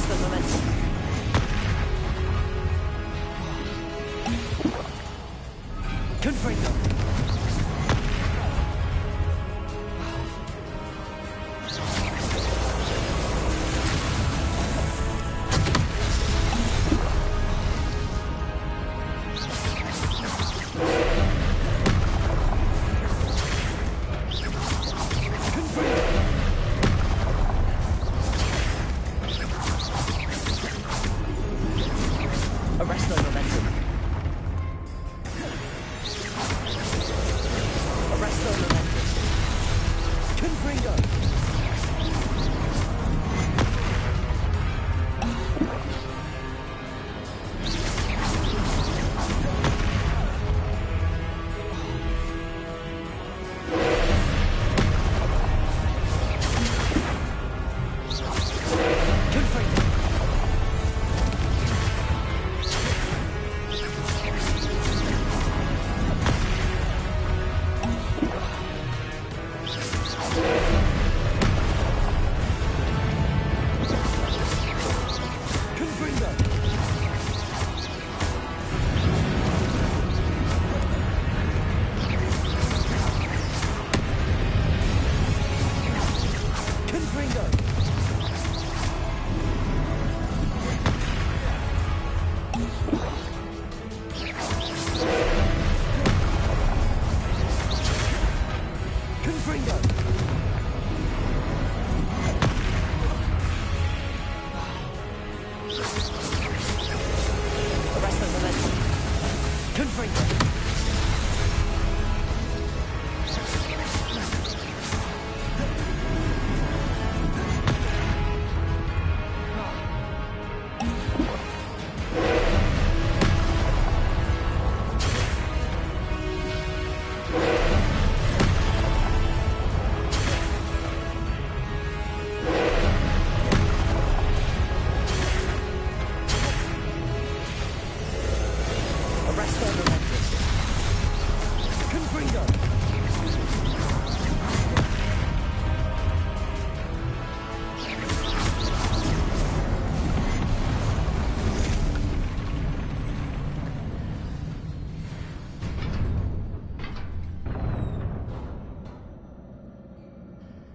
Arrest the momentum. Confringo. Arrest the momentum. Arrest the momentum. Confringo.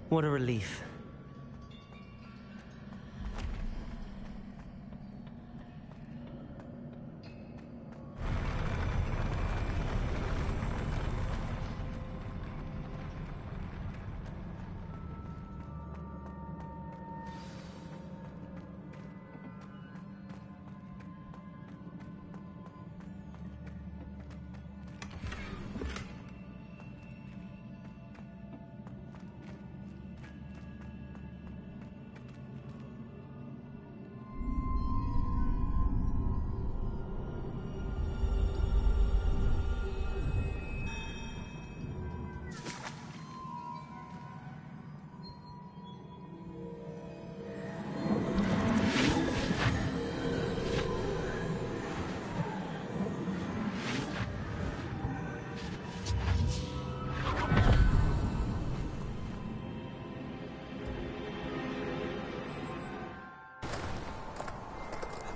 What a relief.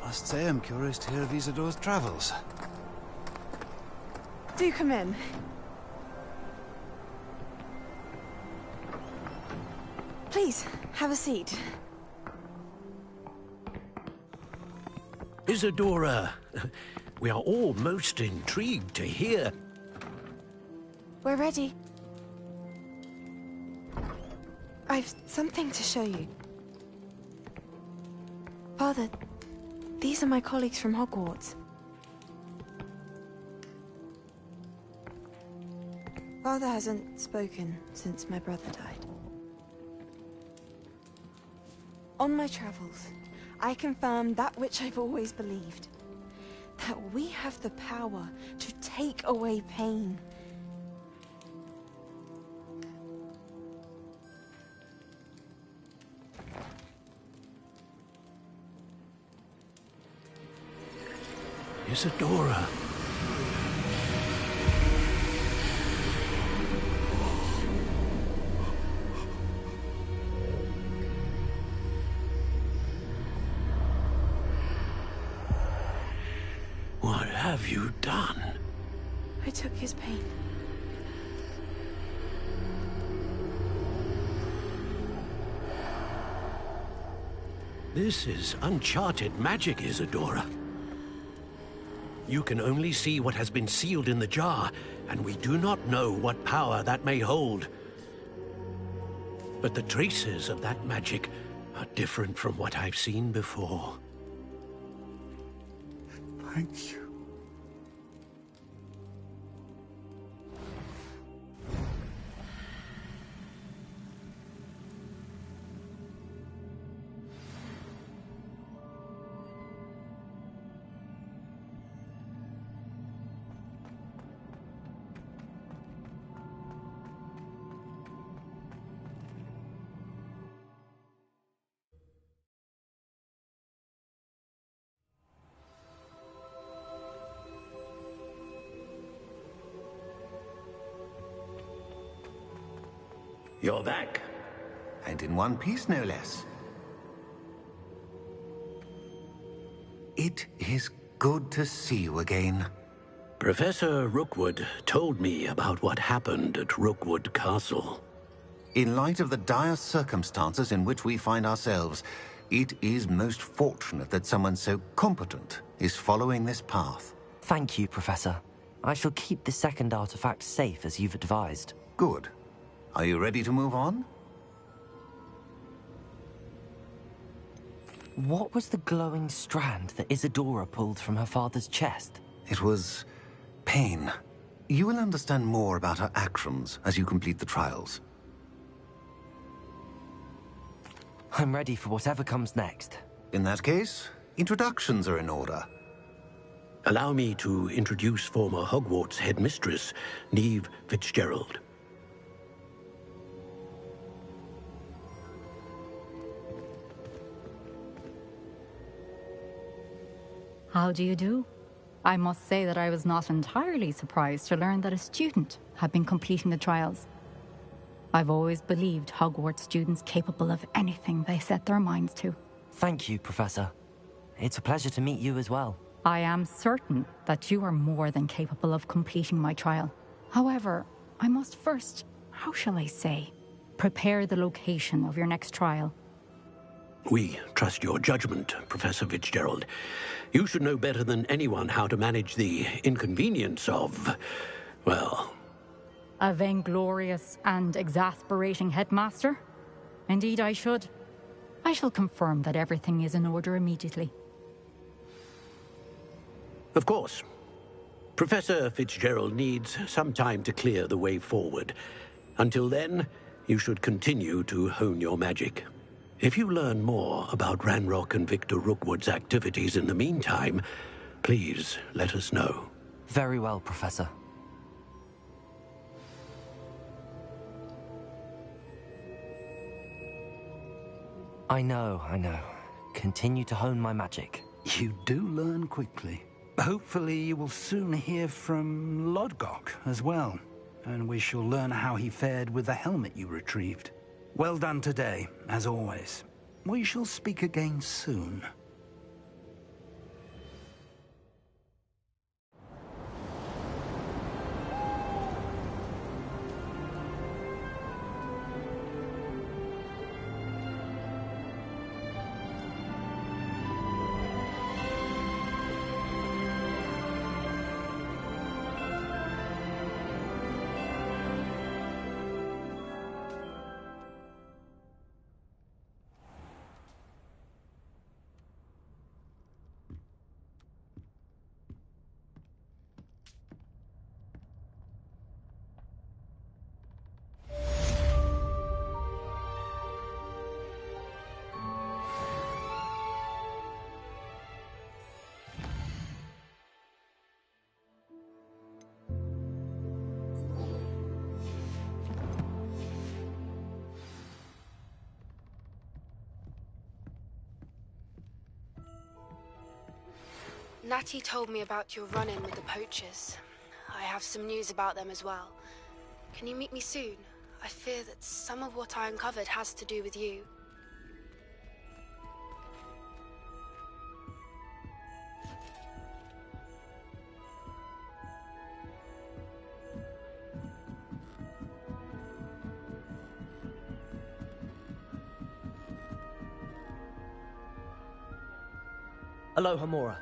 I must say I'm curious to hear of Isadore's travels. Do come in. Please, have a seat. Isadora, we are all most intrigued to hear. We're ready. I've something to show you. Father, these are my colleagues from Hogwarts. Father hasn't spoken since my brother died. On my travels, I confirmed that which I've always believed. That we have the power to take away pain. Isadora. have you done? I took his pain. This is uncharted magic, Isadora. You can only see what has been sealed in the jar, and we do not know what power that may hold. But the traces of that magic are different from what I've seen before. Thank you. You're back. And in one piece, no less. It is good to see you again. Professor Rookwood told me about what happened at Rookwood Castle. In light of the dire circumstances in which we find ourselves, it is most fortunate that someone so competent is following this path. Thank you, Professor. I shall keep the second artifact safe as you've advised. Good. Are you ready to move on? What was the glowing strand that Isadora pulled from her father's chest? It was pain. You will understand more about her actions as you complete the trials. I'm ready for whatever comes next. In that case, introductions are in order. Allow me to introduce former Hogwarts headmistress, Neve Fitzgerald. How do you do? I must say that I was not entirely surprised to learn that a student had been completing the trials. I've always believed Hogwarts students capable of anything they set their minds to. Thank you, Professor. It's a pleasure to meet you as well. I am certain that you are more than capable of completing my trial. However, I must first, how shall I say, prepare the location of your next trial. We trust your judgment, Professor Fitzgerald. You should know better than anyone how to manage the inconvenience of, well... A vainglorious and exasperating headmaster? Indeed I should. I shall confirm that everything is in order immediately. Of course. Professor Fitzgerald needs some time to clear the way forward. Until then, you should continue to hone your magic. If you learn more about Ranrock and Victor Rookwood's activities in the meantime, please let us know. Very well, Professor. I know. Continue to hone my magic. You do learn quickly. Hopefully you will soon hear from Lodgok as well, and we shall learn how he fared with the helmet you retrieved. Well done today, as always. We shall speak again soon. Natty told me about your run-in with the poachers. I have some news about them as well. Can you meet me soon? I fear that some of what I uncovered has to do with you. Aloha Mora.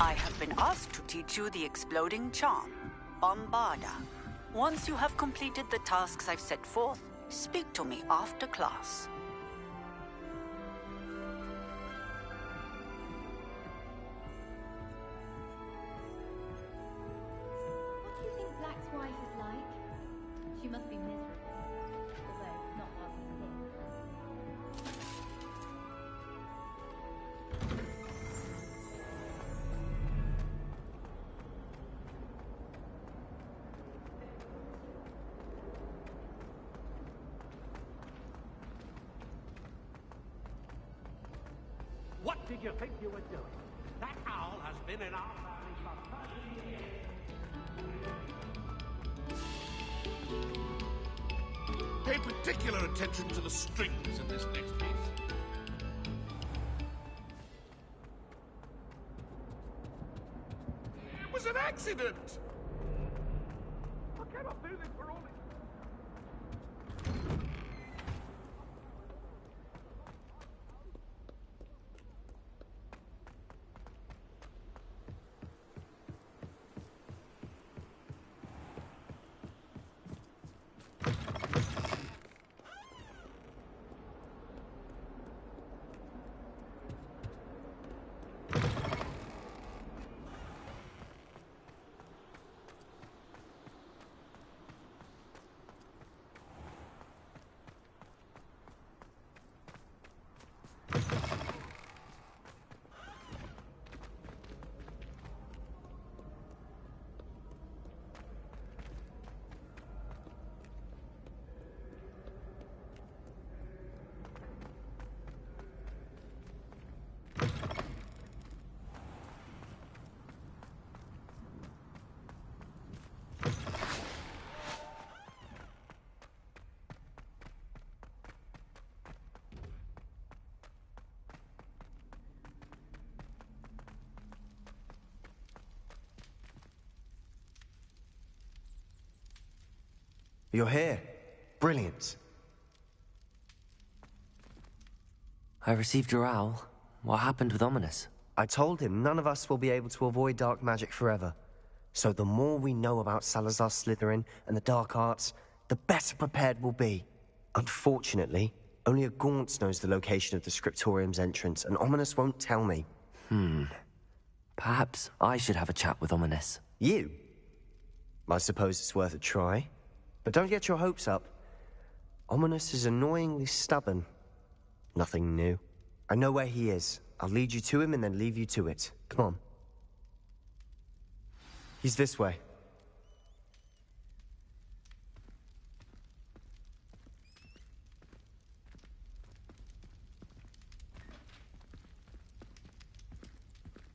I have been asked to teach you the exploding charm, Bombarda. Once you have completed the tasks I've set forth, speak to me after class. What do you think Black's wife is like? She must be miserable, although not what we think. What did you think you were doing? That owl has been in our family for 30 years. Pay particular attention to the strings in this next piece. It was an accident! I cannot do this for all this. You're here. Brilliant. I received your owl. What happened with Ominous? I told him none of us will be able to avoid dark magic forever. So the more we know about Salazar Slytherin and the dark arts, the better prepared we'll be. Unfortunately, only a Gaunt knows the location of the Scriptorium's entrance, and Ominous won't tell me. Perhaps I should have a chat with Ominous. You? I suppose it's worth a try. But don't get your hopes up. Ominous is annoyingly stubborn. Nothing new. I know where he is. I'll lead you to him and then leave you to it. Come on. He's this way.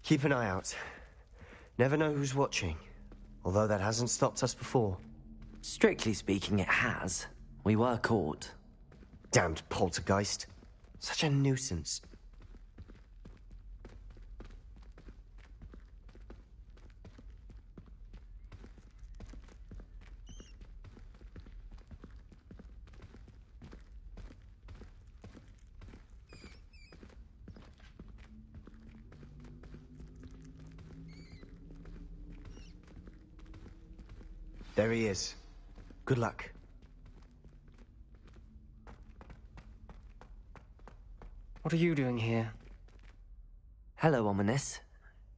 Keep an eye out. Never know who's watching. Although that hasn't stopped us before. Strictly speaking, it has. We were caught. Damned poltergeist. Such a nuisance. There he is. Good luck. What are you doing here? Hello, Ominous.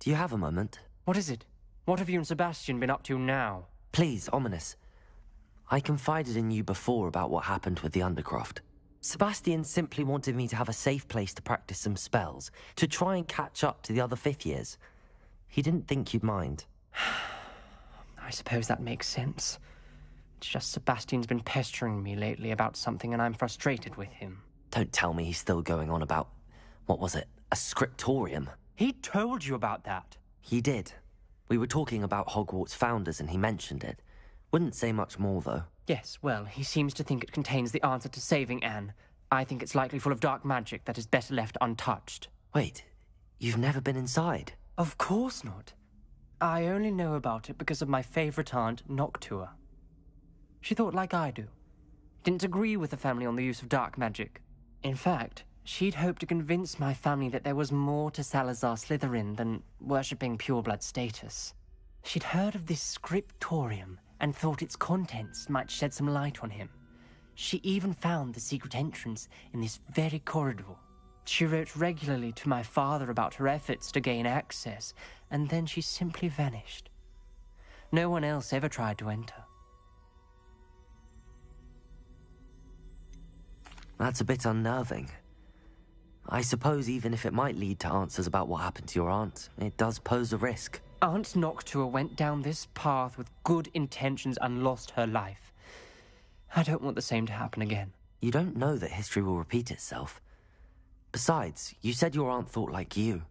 Do you have a moment? What is it? What have you and Sebastian been up to now? Please, Ominous. I confided in you before about what happened with the Undercroft. Sebastian simply wanted me to have a safe place to practice some spells, to try and catch up to the other fifth years. He didn't think you'd mind. I suppose that makes sense. It's just Sebastian's been pestering me lately about something and I'm frustrated with him. Don't tell me he's still going on about, what was it, a scriptorium? He told you about that. He did. We were talking about Hogwarts founders and he mentioned it. Wouldn't say much more, though. Yes, well, he seems to think it contains the answer to saving Anne. I think it's likely full of dark magic that is better left untouched. Wait, you've never been inside? Of course not. I only know about it because of my favorite aunt, Noctua. She thought like I do. Didn't agree with the family on the use of dark magic. In fact, she'd hoped to convince my family that there was more to Salazar Slytherin than worshipping pureblood status. She'd heard of this scriptorium and thought its contents might shed some light on him. She even found the secret entrance in this very corridor. She wrote regularly to my father about her efforts to gain access, and then she simply vanished. No one else ever tried to enter. That's a bit unnerving. I suppose even if it might lead to answers about what happened to your aunt, it does pose a risk. Aunt Noctua went down this path with good intentions and lost her life. I don't want the same to happen again. You don't know that history will repeat itself. Besides, you said your aunt thought like you.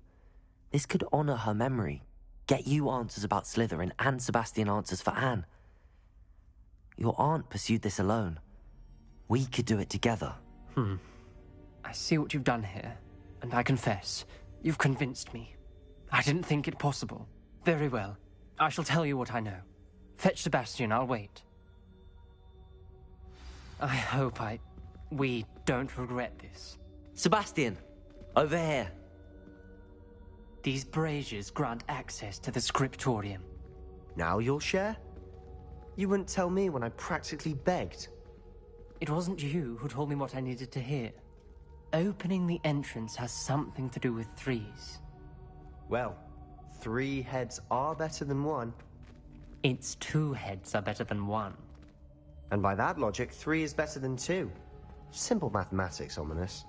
This could honor her memory, get you answers about Slytherin and Sebastian answers for Anne. Your aunt pursued this alone. We could do it together. I see what you've done here, and I confess, you've convinced me. I didn't think it possible. Very well. I shall tell you what I know. Fetch Sebastian, I'll wait. I hope we don't regret this. Sebastian, over here. These braziers grant access to the scriptorium. Now you'll share? You wouldn't tell me when I practically begged. It wasn't you who told me what I needed to hear. Opening the entrance has something to do with threes. Well, 3 heads are better than 1. It's 2 heads are better than 1. And by that logic, 3 is better than 2. Simple mathematics, Ominous.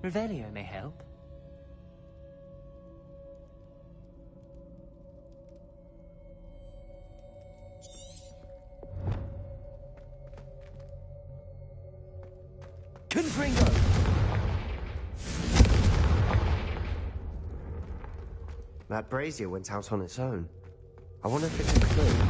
Revelio may help. Confringo! That brazier went out on its own. I wonder if it's a clue.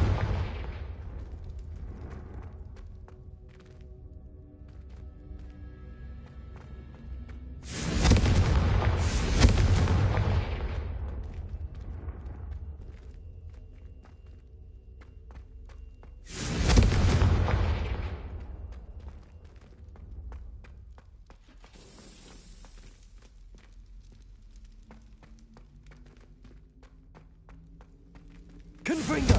Confringo!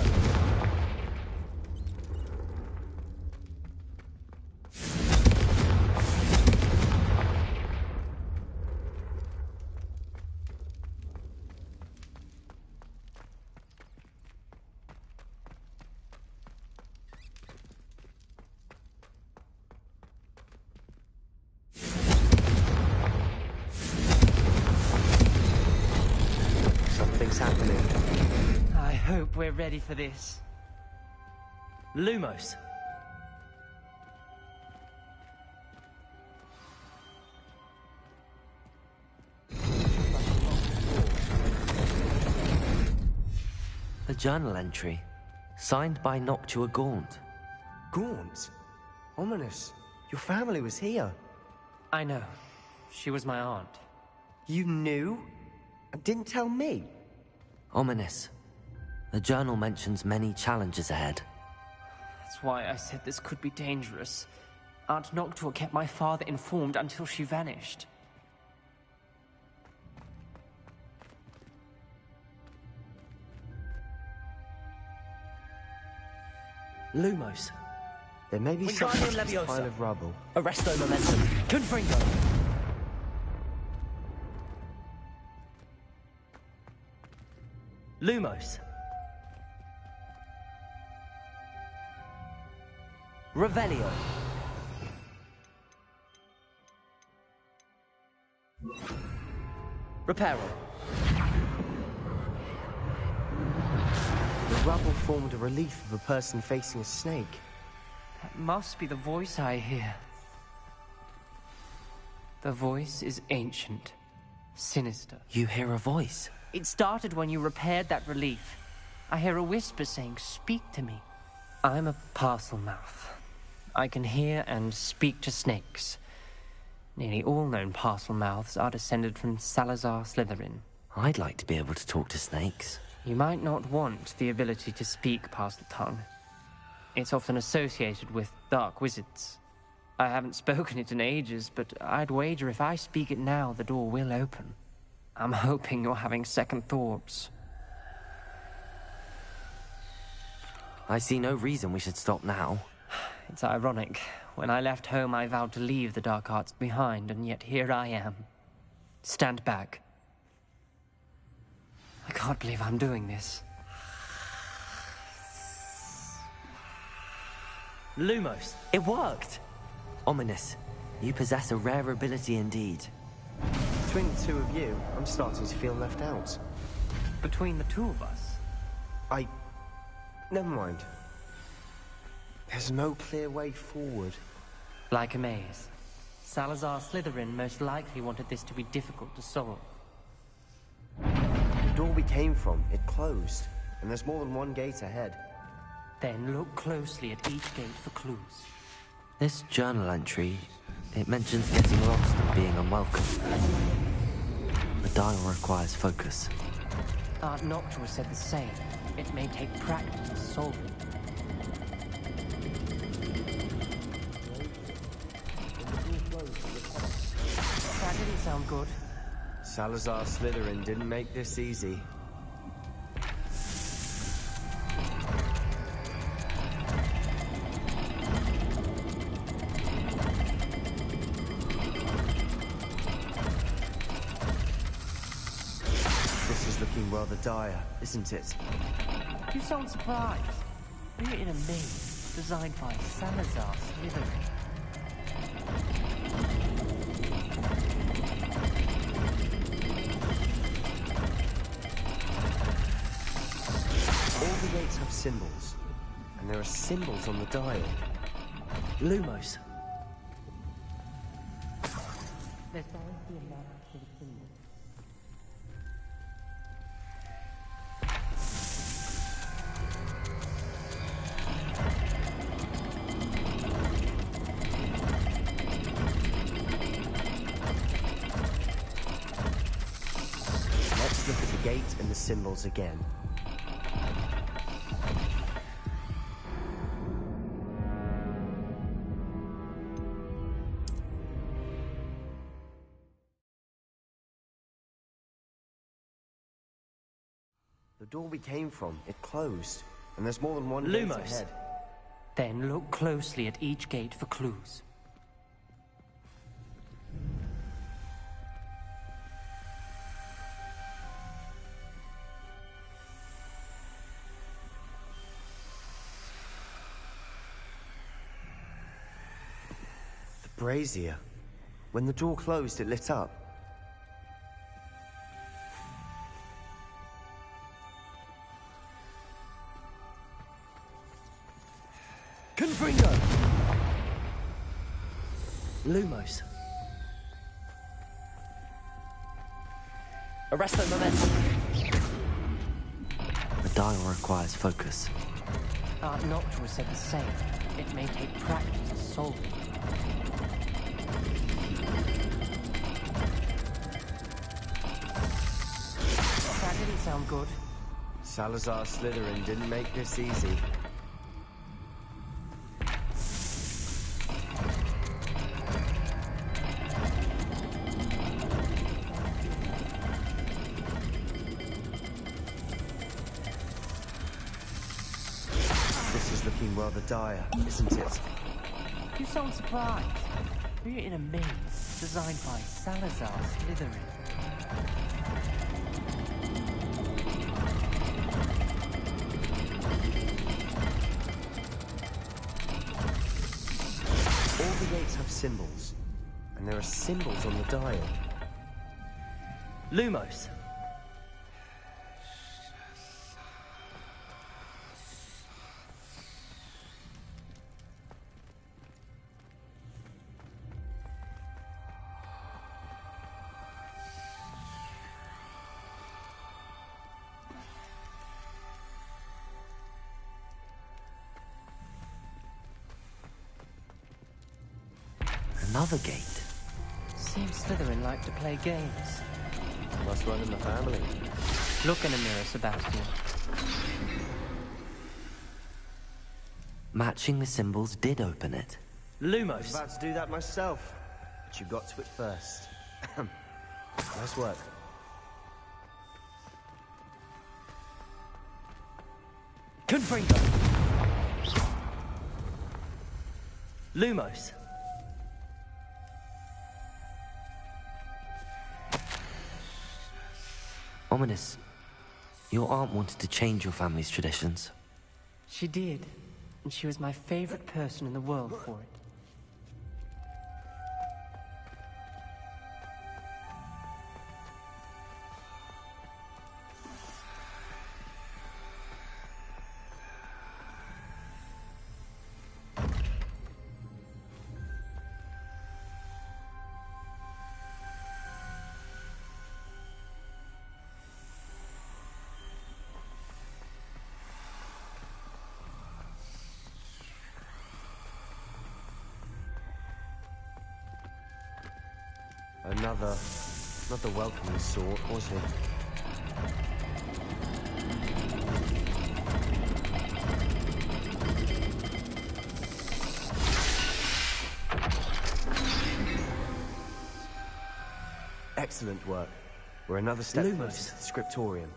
Something's happening. I hope we're ready for this. Lumos. A journal entry, signed by Noctua Gaunt. Gaunt? Ominous. Your family was here. I know. She was my aunt. You knew? And didn't tell me? Ominous. The journal mentions many challenges ahead. That's why I said this could be dangerous. Aunt Noctua kept my father informed until she vanished. Lumos. There may be Wingardium something in this Leviosa. pile of rubble. Arresto momentum. Confringo. Lumos. Revelio. Reparo. The rubble formed a relief of a person facing a snake. That must be the voice I hear. The voice is ancient, sinister. You hear a voice? It started when you repaired that relief. I hear a whisper saying, "Speak to me." I'm a parcel mouth. I can hear and speak to snakes. Nearly all known parcel mouths are descended from Salazar Slytherin. I'd like to be able to talk to snakes. You might not want the ability to speak parcel tongue. It's often associated with dark wizards. I haven't spoken it in ages, but I'd wager if I speak it now, the door will open. I'm hoping you're having second thoughts. I see no reason we should stop now. It's ironic. When I left home, I vowed to leave the dark arts behind, and yet here I am. Stand back. I can't believe I'm doing this. Lumos. It worked! Ominous. You possess a rare ability indeed. Between the two of you, I'm starting to feel left out. Between the two of us? Never mind. There's no clear way forward. Like a maze. Salazar Slytherin most likely wanted this to be difficult to solve. The door we came from, it closed, and there's more than one gate ahead. Then look closely at each gate for clues. This journal entry, it mentions getting lost and being unwelcome. The dial requires focus. Art Noctua said the same. It may take practice to solve it. That didn't sound good. Salazar Slytherin didn't make this easy. This is looking rather dire, isn't it? You sound surprised. We're in a maze designed by Salazar Slytherin. All the gates have symbols, and there are symbols on the dial. Lumos. There's bound to be a map to the symbol. Let's look at the gate and the symbols again. The door we came from, it closed, and there's more than one gate Lumos. ahead. Then look closely at each gate for clues. The brazier. When the door closed, it lit up. Confringo. Lumos. Arresto momentum. The dial requires focus. Art Noctua said the same. It may take practice to solve it. That didn't sound good. Salazar Slytherin didn't make this easy. Looking rather dire, isn't it? You sound surprised. We're in a maze designed by Salazar Slytherin. symbols. And there are symbols on the dial. Lumos. Another gate. Seems Slytherin like to play games. Must run in the family. Look in the mirror, Sebastian. Matching the symbols did open it. I was Lumos. about to do that myself, but you got to it first. Nice work. Confringo. Lumos. Ominous. Your aunt wanted to change your family's traditions. She did, and she was my favorite person in the world for it. Another, not the welcoming sort, was he? Excellent work. We're another step closer to the scriptorium.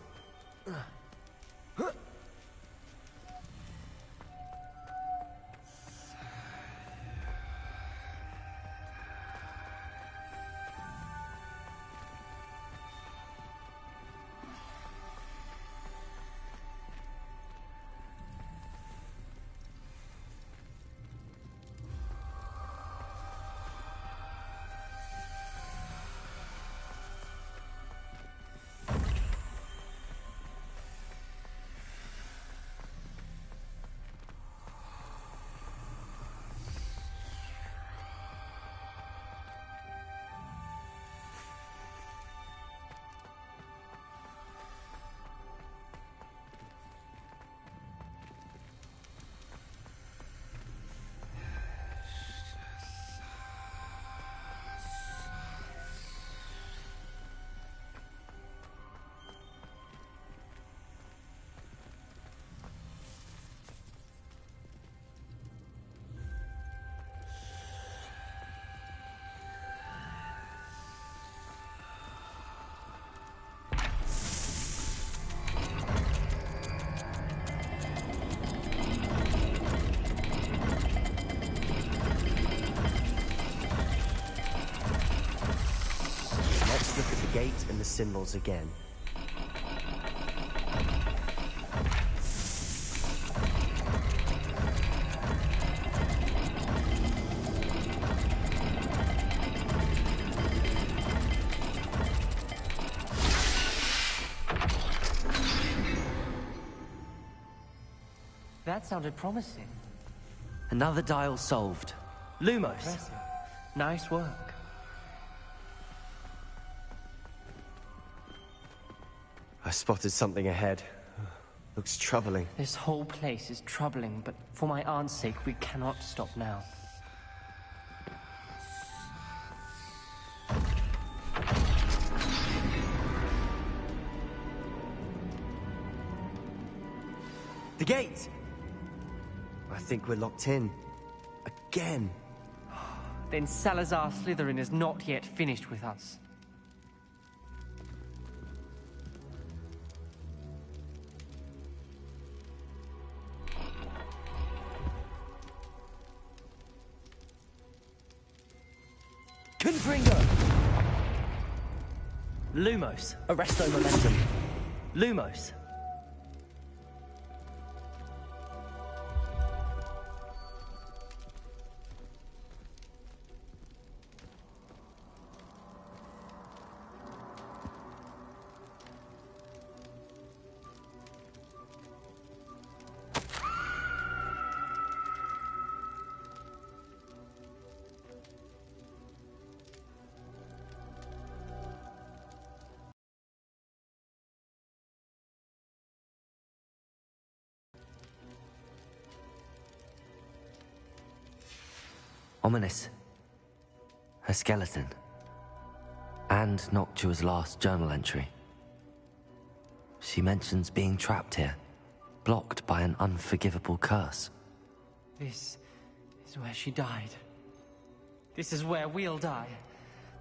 Look at the gate and the symbols again. That sounded promising. Another dial solved. Lumos. Impressive. Nice work. I spotted something ahead. Looks troubling. This whole place is troubling, but for my aunt's sake, we cannot stop now. The gate! I think we're locked in. Again. Then Salazar Slytherin is not yet finished with us. Confringo. Lumos. Arresto momentum. Lumos. Ominous. A skeleton. And Noctua's last journal entry. She mentions being trapped here, blocked by an unforgivable curse. This is where she died. This is where we'll die.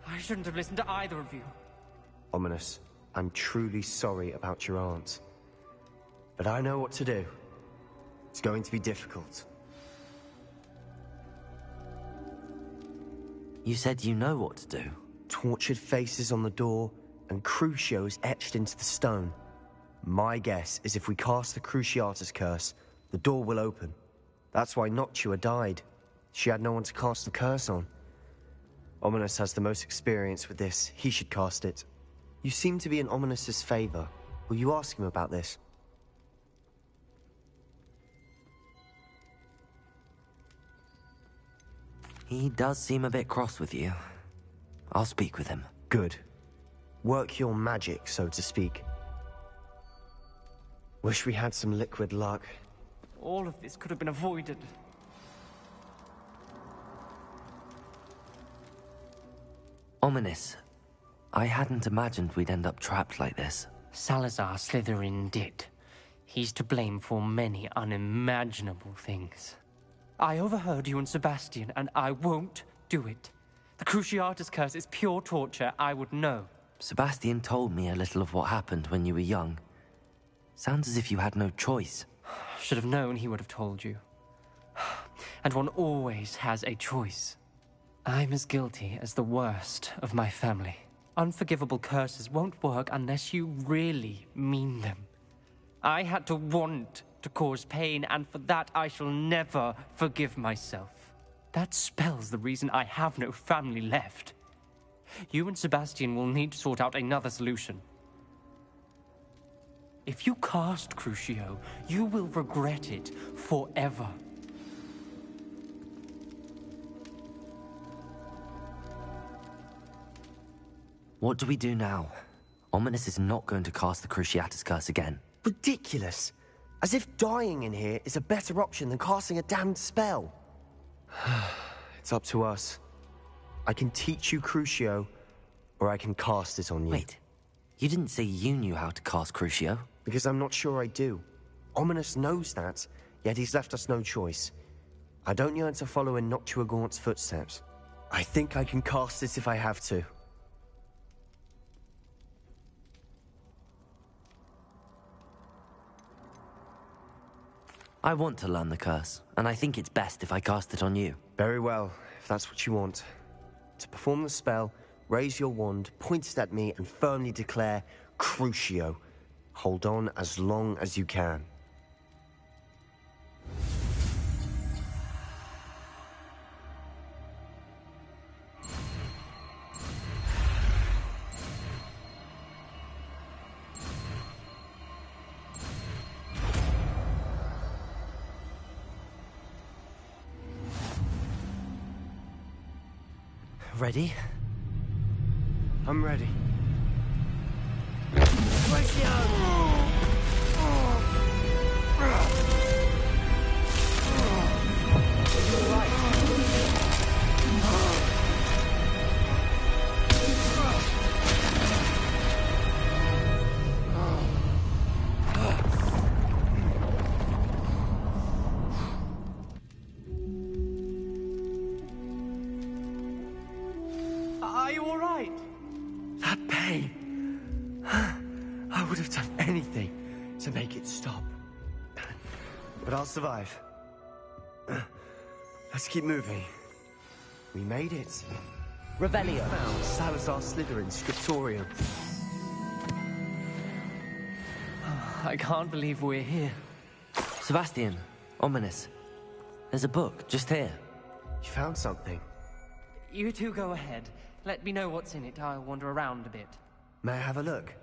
I shouldn't have listened to either of you. Ominous, I'm truly sorry about your aunt. But I know what to do. It's going to be difficult. You said you know what to do. Tortured faces on the door, and Crucios etched into the stone. My guess is if we cast the Cruciatus curse, the door will open. That's why Noctua died. She had no one to cast the curse on. Ominous has the most experience with this. He should cast it. You seem to be in Ominous's favor. Will you ask him about this? He does seem a bit cross with you. I'll speak with him. Good. Work your magic, so to speak. Wish we had some liquid luck. All of this could have been avoided. Ominous. I hadn't imagined we'd end up trapped like this. Salazar Slytherin did. He's to blame for many unimaginable things. I overheard you and Sebastian, and I won't do it. The Cruciatus curse is pure torture. I would know. Sebastian told me a little of what happened when you were young. Sounds as if you had no choice. Should have known he would have told you. And one always has a choice. I'm as guilty as the worst of my family. Unforgivable curses won't work unless you really mean them. I had to want to cause pain, and for that I shall never forgive myself. That spell's the reason I have no family left. You and Sebastian will need to sort out another solution. If you cast Crucio, you will regret it forever. What do we do now? Ominous is not going to cast the Cruciatus curse again. Ridiculous! As if dying in here is a better option than casting a damned spell. It's up to us. I can teach you Crucio, or I can cast it on you. Wait, you didn't say you knew how to cast Crucio? Because I'm not sure I do. Ominous knows that, yet he's left us no choice. I don't yearn to follow in Noctua Gaunt's footsteps. I think I can cast it if I have to. I want to learn the curse, and I think it's best if I cast it on you. Very well, if that's what you want. To perform the spell, raise your wand, point it at me, and firmly declare, Crucio. Hold on as long as you can. Ready? I'm ready. Are you all right? That pain. I would have done anything to make it stop. But I'll survive. Let's keep moving. We made it. Revelio. Found Salazar Slytherin's scriptorium. I can't believe we're here. Sebastian, Ominous. There's a book just here. You found something. You two go ahead. Let me know what's in it. I'll wander around a bit. May I have a look?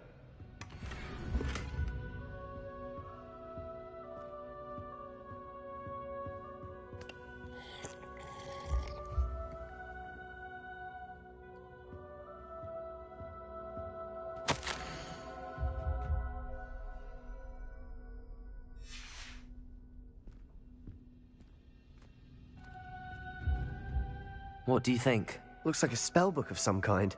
What do you think? Looks like a spellbook of some kind.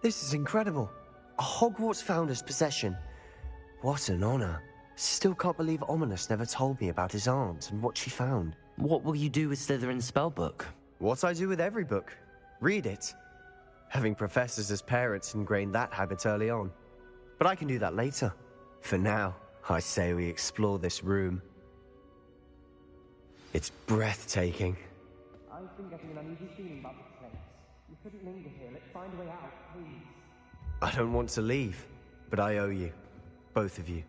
This is incredible. A Hogwarts founder's possession. What an honor. Still can't believe Ominous never told me about his aunt and what she found. What will you do with Slytherin's spellbook? What I do with every book. Read it. Having professors as parents ingrained that habit early on. But I can do that later. For now, I say we explore this room. It's breathtaking. I've been getting an uneasy feeling about this place. You couldn't linger here. Let's find a way out, please. I don't want to leave, but I owe you. Both of you.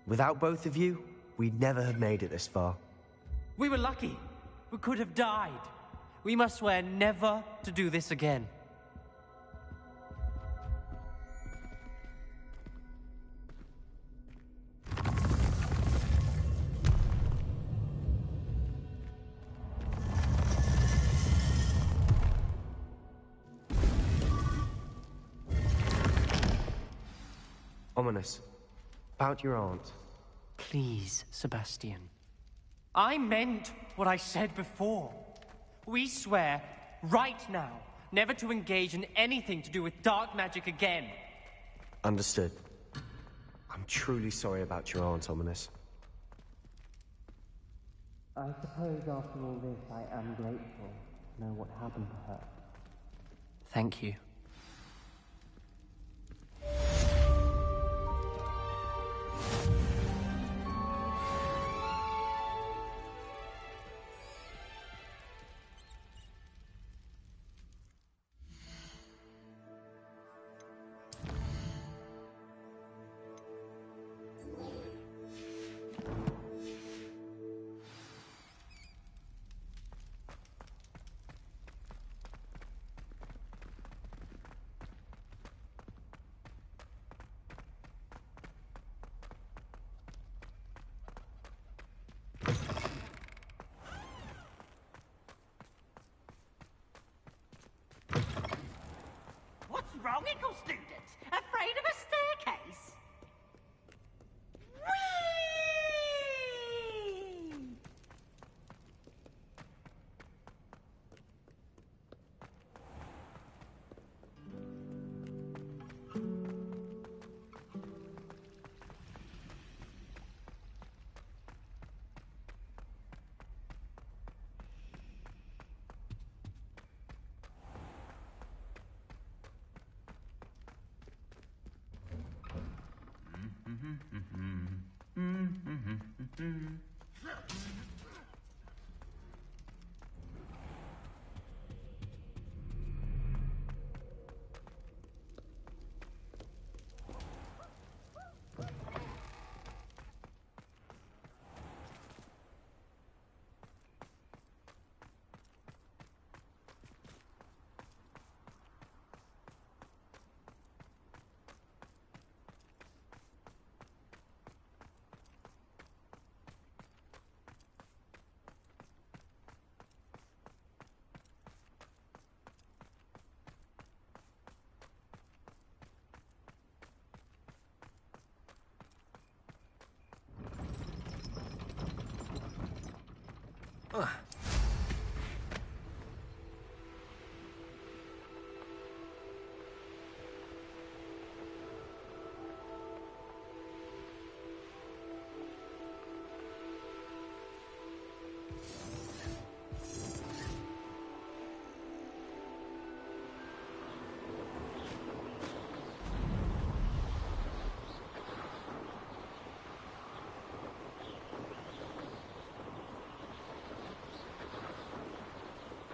Without both of you, we'd never have made it this far. We were lucky. We could have died. We must swear never to do this again. Ominous. About your aunt. Please, Sebastian. I meant what I said before. We swear, right now, never to engage in anything to do with dark magic again. Understood. I'm truly sorry about your aunt, Ominous. I suppose after all this, I am grateful to know what happened to her. Thank you. What's wrong, Eagle students? Afraid of a staircase? Whee!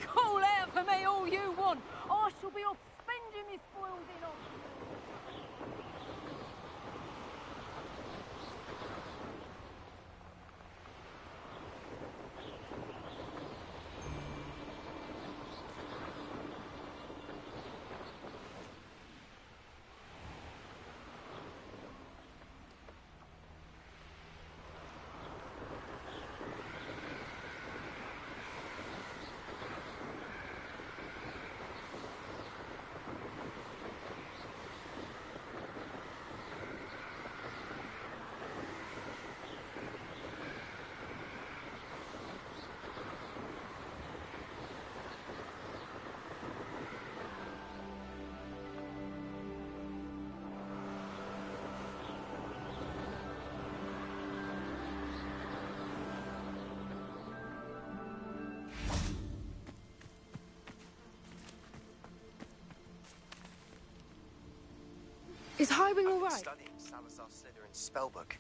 Call out for me all you want. I shall be off spending my spoils in on. Is Highwing all right? Studying Salazar Slytherin's spellbook.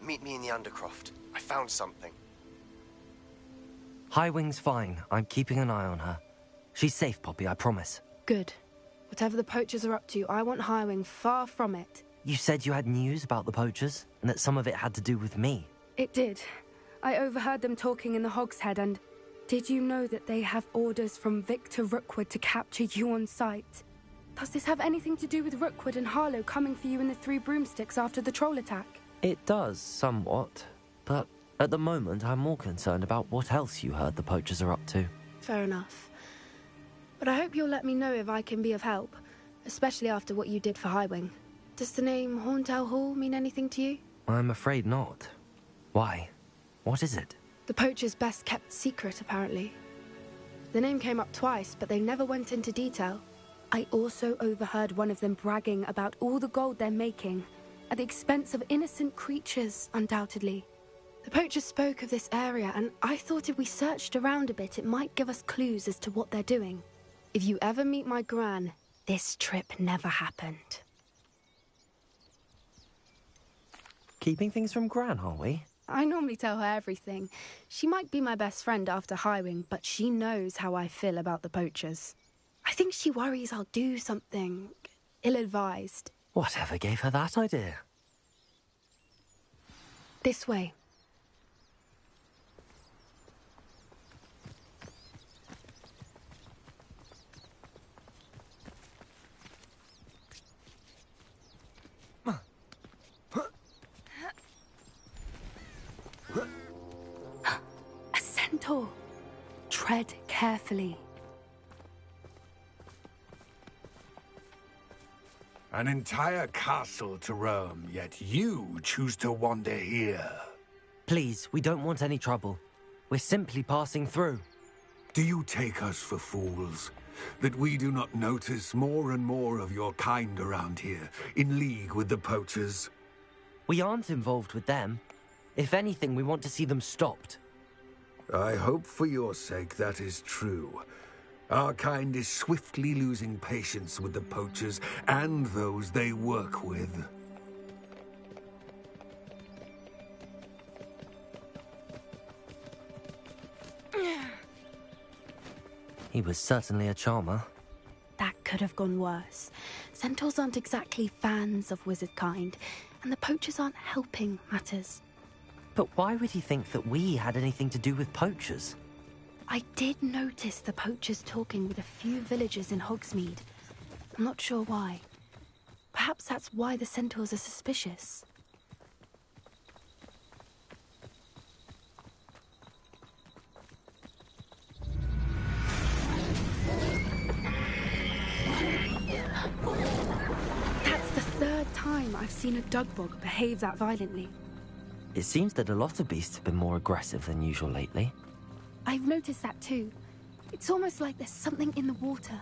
Meet me in the Undercroft. I found something. Highwing's fine. I'm keeping an eye on her. She's safe, Poppy, I promise. Good. Whatever the poachers are up to, I want Highwing far from it. You said you had news about the poachers, and that some of it had to do with me. It did. I overheard them talking in the Hogshead, and did you know that they have orders from Victor Rookwood to capture you on sight? Does this have anything to do with Rookwood and Harlow coming for you in the Three Broomsticks after the troll attack? It does, somewhat. But at the moment, I'm more concerned about what else you heard the poachers are up to. Fair enough. But I hope you'll let me know if I can be of help, especially after what you did for Highwing. Does the name Horntail Hall mean anything to you? I'm afraid not. Why? What is it? The poachers' best kept secret, apparently. The name came up twice, but they never went into detail. I also overheard one of them bragging about all the gold they're making, at the expense of innocent creatures, undoubtedly. The poachers spoke of this area, and I thought if we searched around a bit, it might give us clues as to what they're doing. If you ever meet my Gran, this trip never happened. Keeping things from Gran, are we? I normally tell her everything. She might be my best friend after Highwing, but she knows how I feel about the poachers. I think she worries I'll do something ill-advised. Whatever gave her that idea? This way. A centaur. Tread carefully. An entire castle to roam, yet you choose to wander here. Please, we don't want any trouble. We're simply passing through. Do you take us for fools? That we do not notice more and more of your kind around here, in league with the poachers? We aren't involved with them. If anything, we want to see them stopped. I hope for your sake that is true. Our kind is swiftly losing patience with the poachers and those they work with. He was certainly a charmer. That could have gone worse. Centaurs aren't exactly fans of wizard kind, and the poachers aren't helping matters. But why would he think that we had anything to do with poachers? I did notice the poachers talking with a few villagers in Hogsmeade. I'm not sure why. Perhaps that's why the centaurs are suspicious. That's the third time I've seen a dugbog behave that violently. It seems that a lot of beasts have been more aggressive than usual lately. I've noticed that too. It's almost like there's something in the water.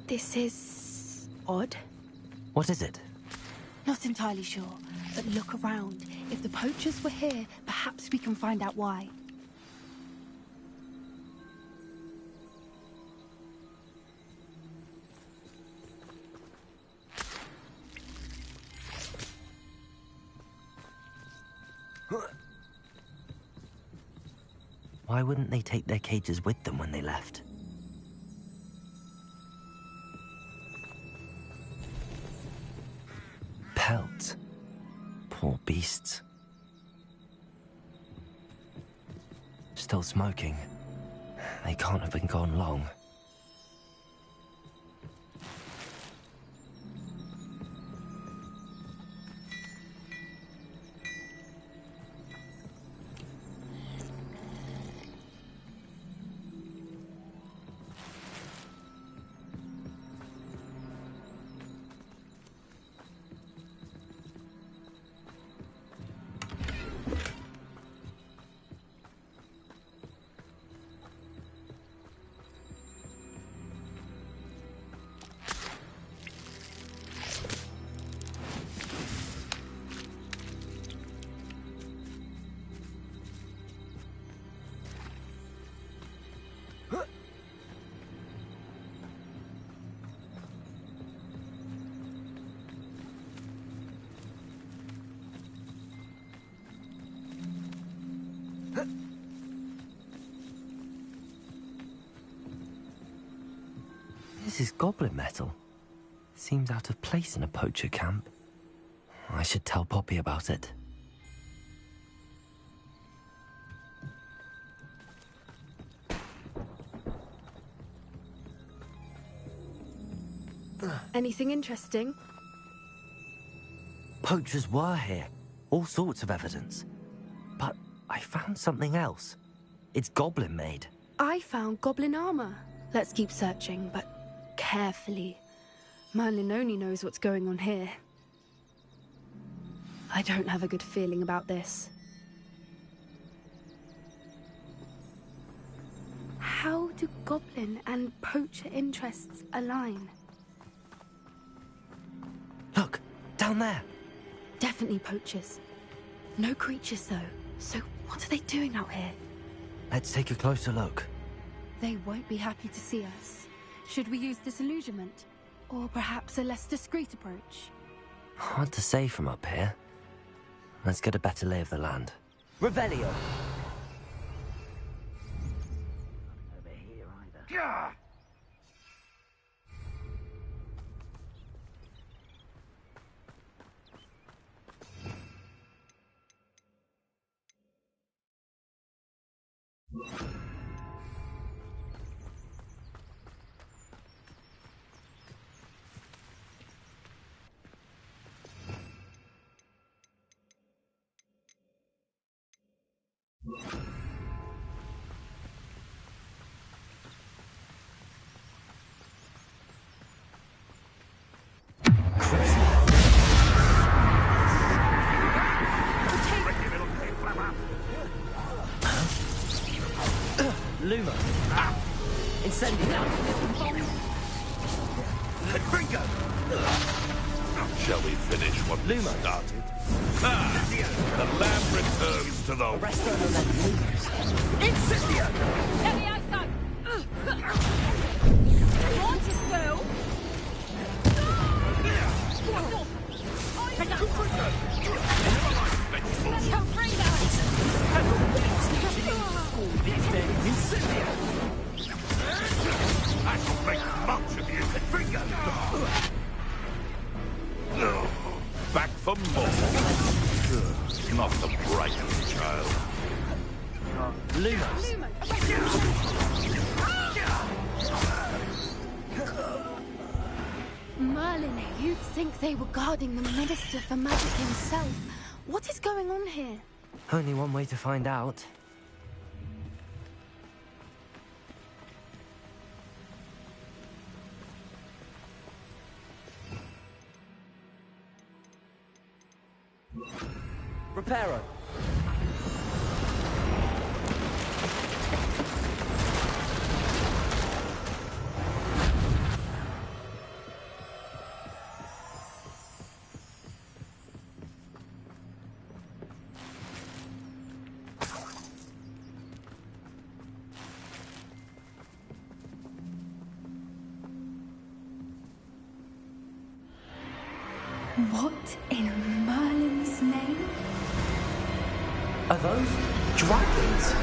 This is odd. What is it? Not entirely sure, but look around. If the poachers were here, perhaps we can find out why. Why wouldn't they take their cages with them when they left? Pelt. Poor beasts. Still smoking. They can't have been gone long. This is goblin metal. Seems out of place in a poacher camp. I should tell Poppy about it. Anything interesting? Poachers were here. All sorts of evidence. But I found something else. It's goblin made. I found goblin armor. Let's keep searching, but carefully. Merlin only knows what's going on here. I don't have a good feeling about this. How do goblin and poacher interests align? Look, down there. Definitely poachers. No creatures, though. So what are they doing out here? Let's take a closer look. They won't be happy to see us. Should we use disillusionment? Or perhaps a less discreet approach? Hard to say from up here. Let's get a better lay of the land. Revelio! Yeah. Lumo! Incendio! Confringo! Shall we finish what we started? The lamb returns to the... Arresto Momentum! Incendio! Levioso! Want to do? I shall make much of you, Confringo! Back for more. Not the brightest child. Lumos! Merlin, you'd think they were guarding the Minister for Magic himself. What is going on here? Only one way to find out. Reparo! What in Merlin's name? Are those dragons?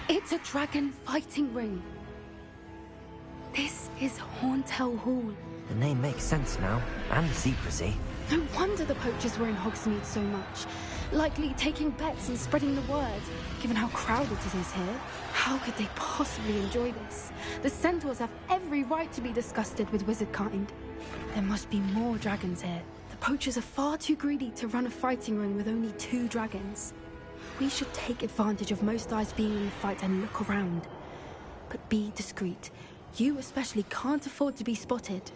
It's a dragon fighting ring. This is Hauntel Hall. The name makes sense now, and the secrecy. No wonder the poachers were in Hogsmeade so much. Likely taking bets and spreading the word, given how crowded it is here. How could they possibly enjoy this? The centaurs have every right to be disgusted with wizard kind. There must be more dragons here. The poachers are far too greedy to run a fighting ring with only 2 dragons. We should take advantage of most eyes being in the fight and look around. But be discreet. You especially can't afford to be spotted.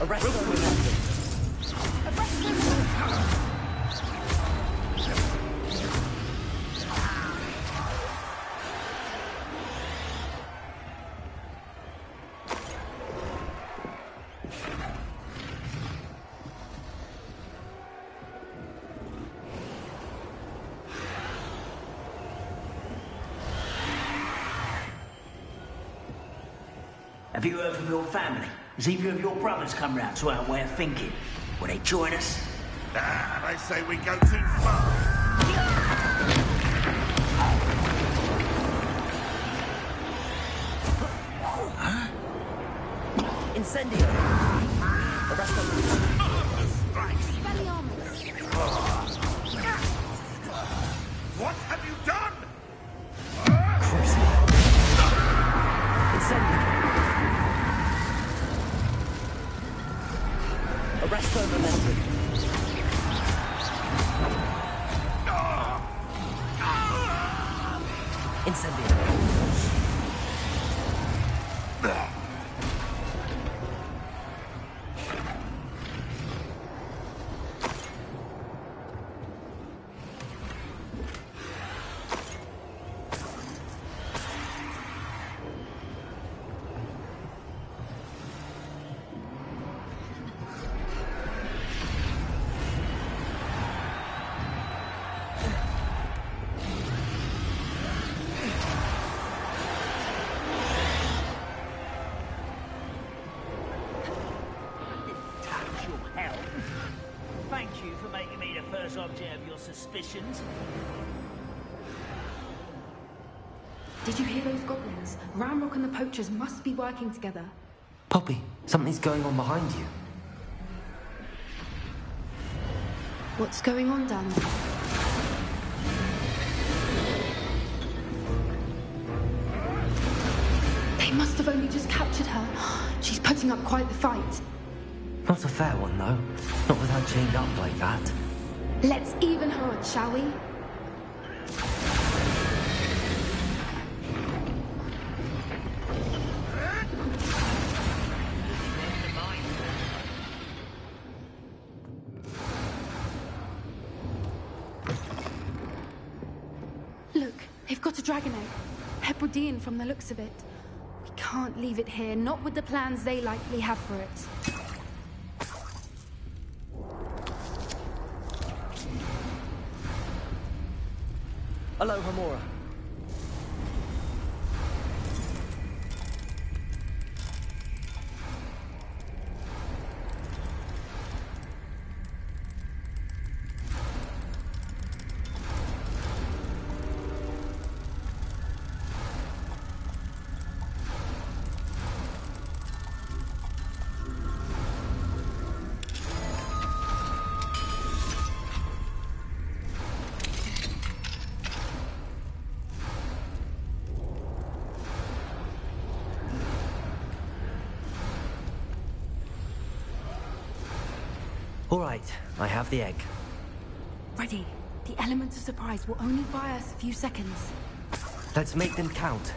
Arrest momentum. Have you heard from your family? Has either of your brothers come round to our way of thinking? Will they join us? Ah, they say we go too far. Incendio. Arrest them. What have you done? Incendio. Arresto momentum. Incendio. Thank you for making me the first object of your suspicions. Did you hear those goblins? Ramrock and the poachers must be working together. Poppy, something's going on behind you. What's going on down there? They must have only just captured her. She's putting up quite the fight. Not a fair one, though. Not with her chained up like that. Let's even her odds, shall we? Look, they've got a dragon egg. Hebridean from the looks of it. We can't leave it here, not with the plans they likely have for it. Hello, Hamura. All right, I have the egg. Ready. The element of surprise will only buy us a few seconds. Let's make them count.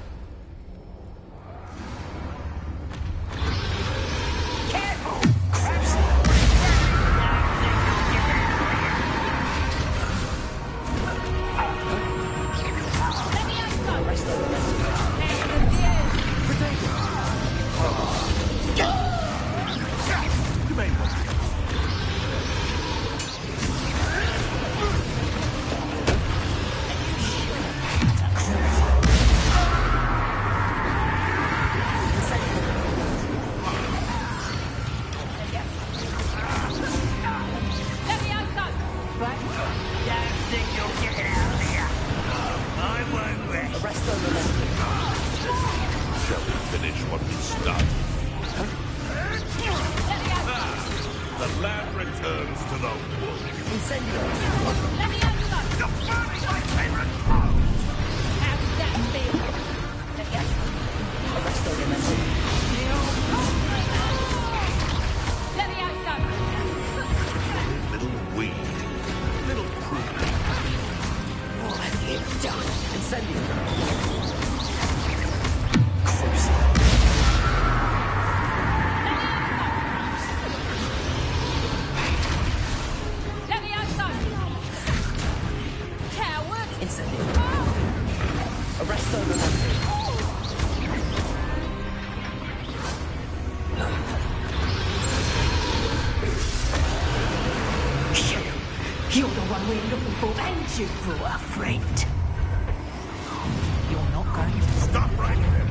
You're the one we're looking for, and you brought a friend. You're not going to... Stop right there!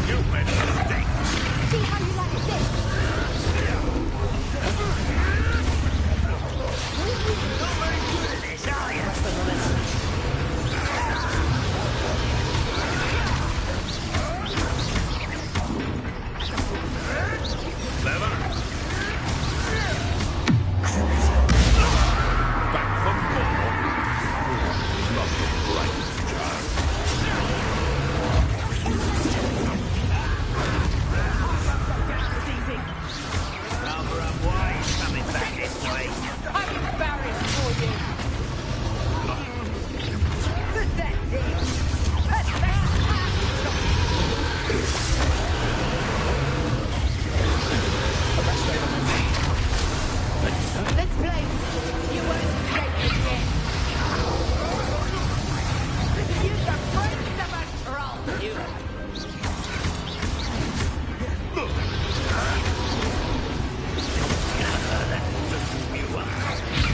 You made a mistake! See how you like this? Not very good at this, are you? Clever! Back for more! Not the brightest child. Rather unwise coming back this way. I'm embarrassed for you. Pathetic. Let's play. You won't escape again. You're the prince of a troll. You.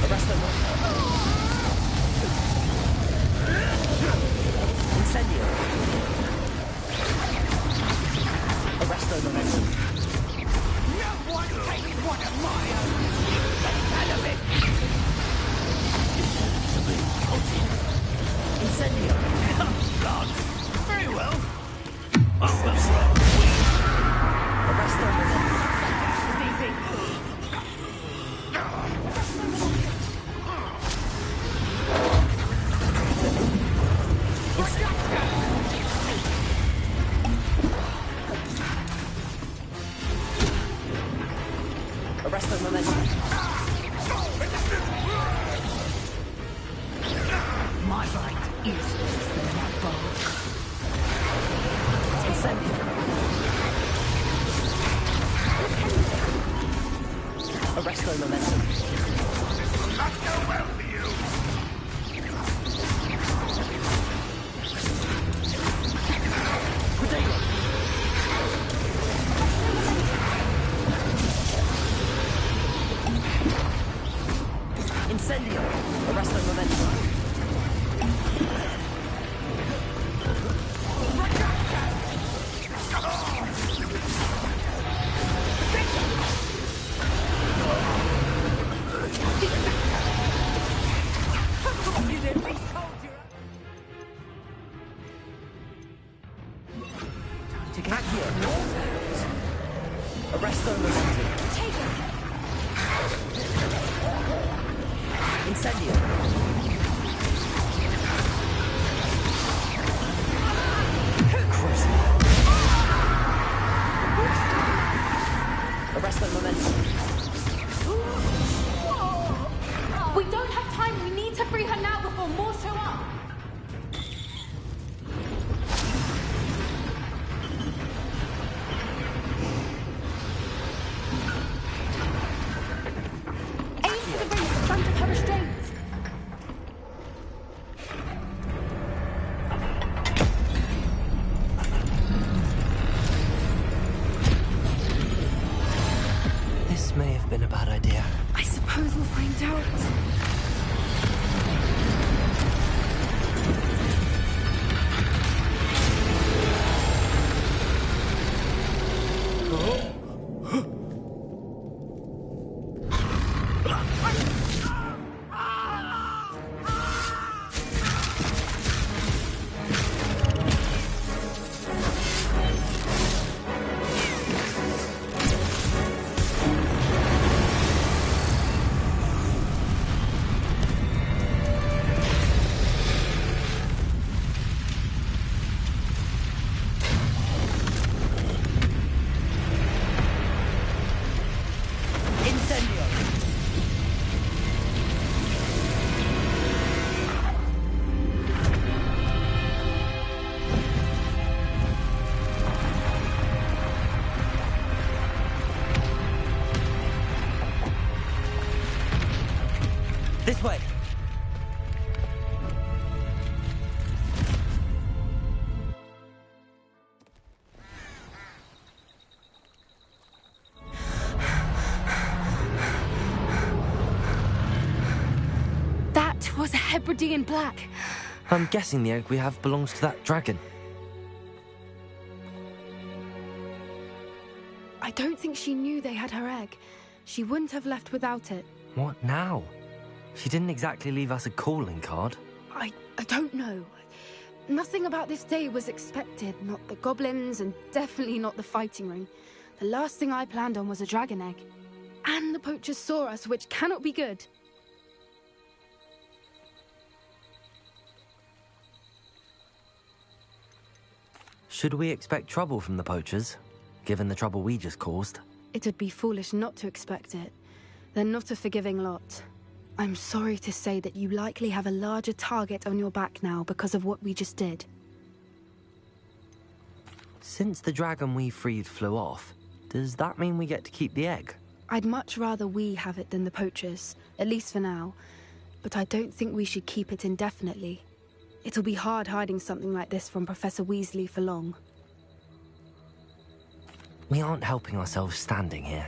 Arrest them. Incendio. Arrest them. No one takes one of my own. Get out of it. Incendio. God. Very well. Arrest them. Easy. Arrest them, momentum. My right is my bow. Incendio. Arrest them, momentum. Not go well for you! Protego. Incendio. Arrest them, momentum. To get here. Arrest them, momentum. Take it. Incendio. Cruising. Arrest them, momentum. We don't have time. We need to free her now before more show up. Aim for the ring in front of her restraints. This may have been a bad idea. I suppose we'll find out. was a Hebridean black. I'm guessing the egg we have belongs to that dragon. I don't think she knew they had her egg. She wouldn't have left without it. What now? She didn't exactly leave us a calling card. I don't know. Nothing about this day was expected. Not the goblins, and definitely not the fighting ring. The last thing I planned on was a dragon egg. And the poachers saw us, which cannot be good. Should we expect trouble from the poachers, given the trouble we just caused? It'd be foolish not to expect it. They're not a forgiving lot. I'm sorry to say that you likely have a larger target on your back now because of what we just did. Since the dragon we freed flew off, does that mean we get to keep the egg? I'd much rather we have it than the poachers, at least for now. But I don't think we should keep it indefinitely. It'll be hard hiding something like this from Professor Weasley for long. We aren't helping ourselves standing here.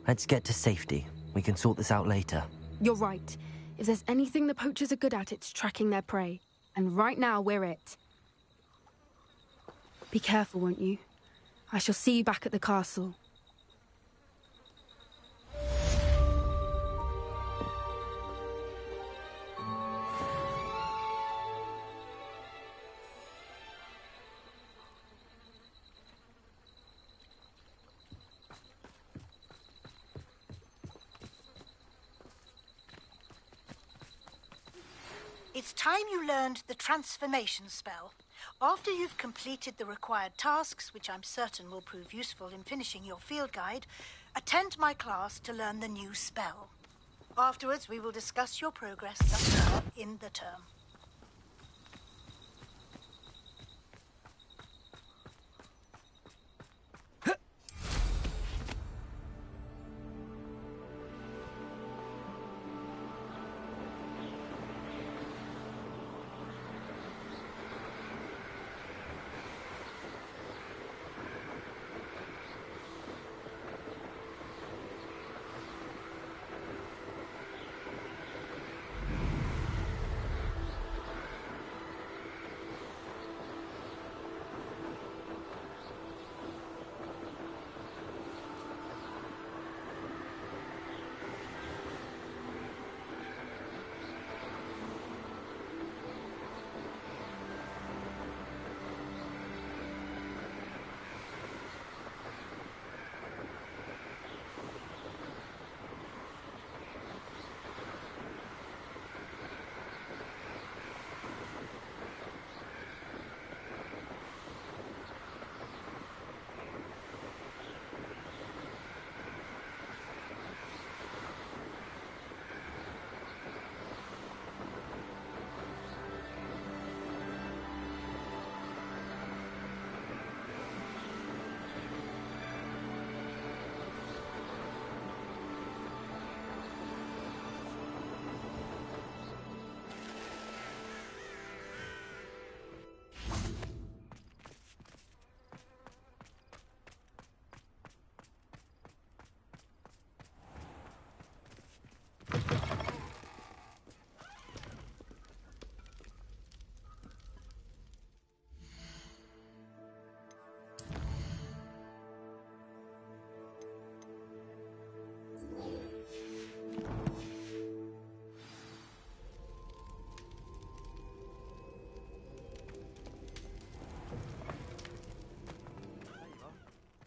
Let's get to safety. We can sort this out later. You're right. If there's anything the poachers are good at, it's tracking their prey. And right now, we're it. Be careful, won't you? I shall see you back at the castle. It's time you learned the transformation spell. After you've completed the required tasks, which I'm certain will prove useful in finishing your field guide, attend my class to learn the new spell. Afterwards, we will discuss your progress thus far in the term.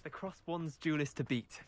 The Crosswands duelist to beat.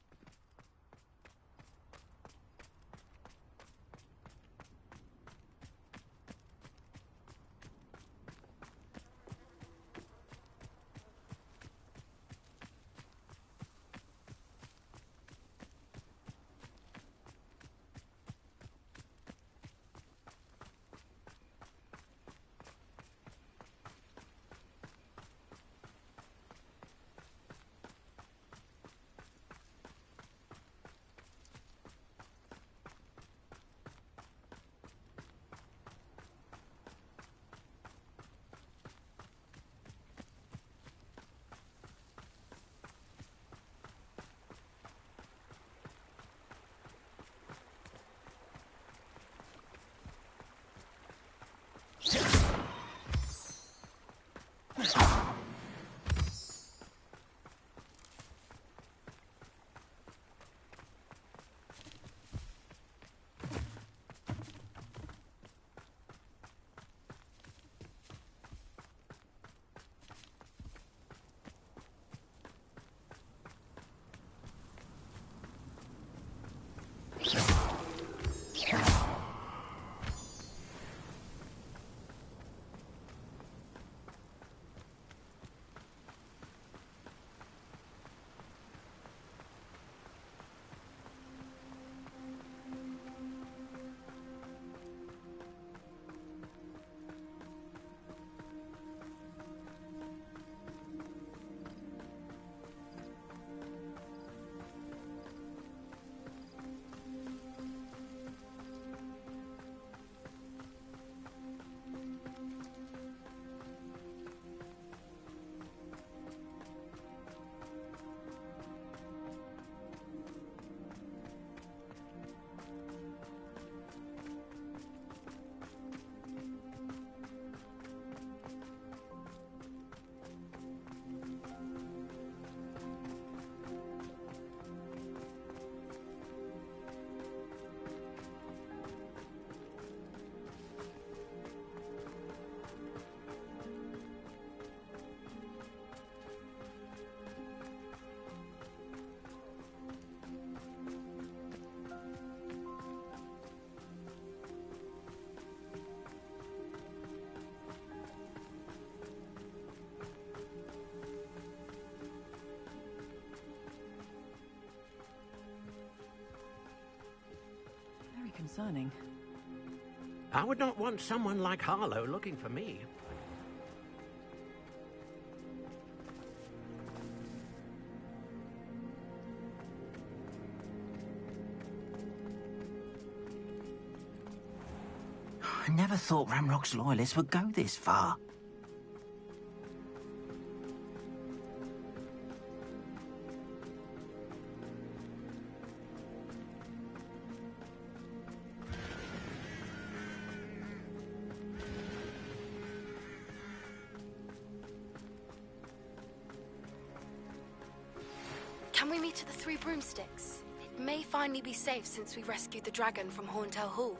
Concerning. I would not want someone like Harlow looking for me. I never thought Ramrock's loyalists would go this far. Can we meet at the Three Broomsticks? It may finally be safe since we rescued the dragon from Horntail Hall.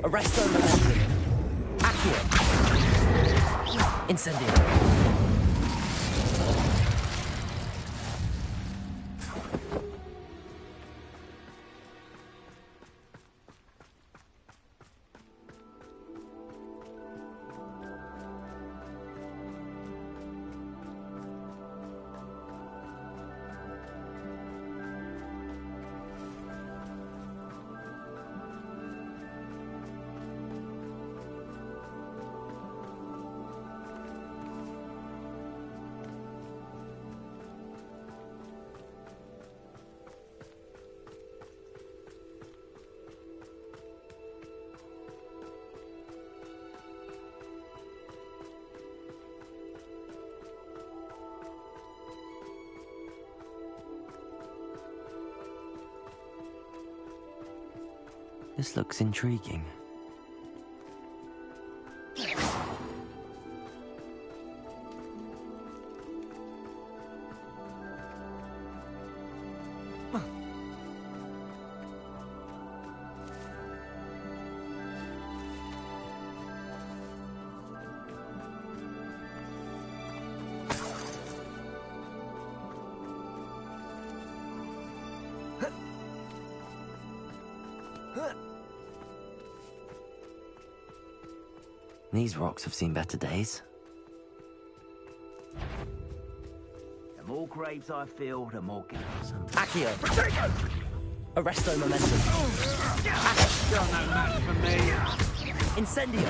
Arresto momentum. Accio. Incendio. This looks intriguing. These rocks have seen better days. The more graves I fill, the more guilt. Accio! Arresto momentum. You're no match for me. Incendio!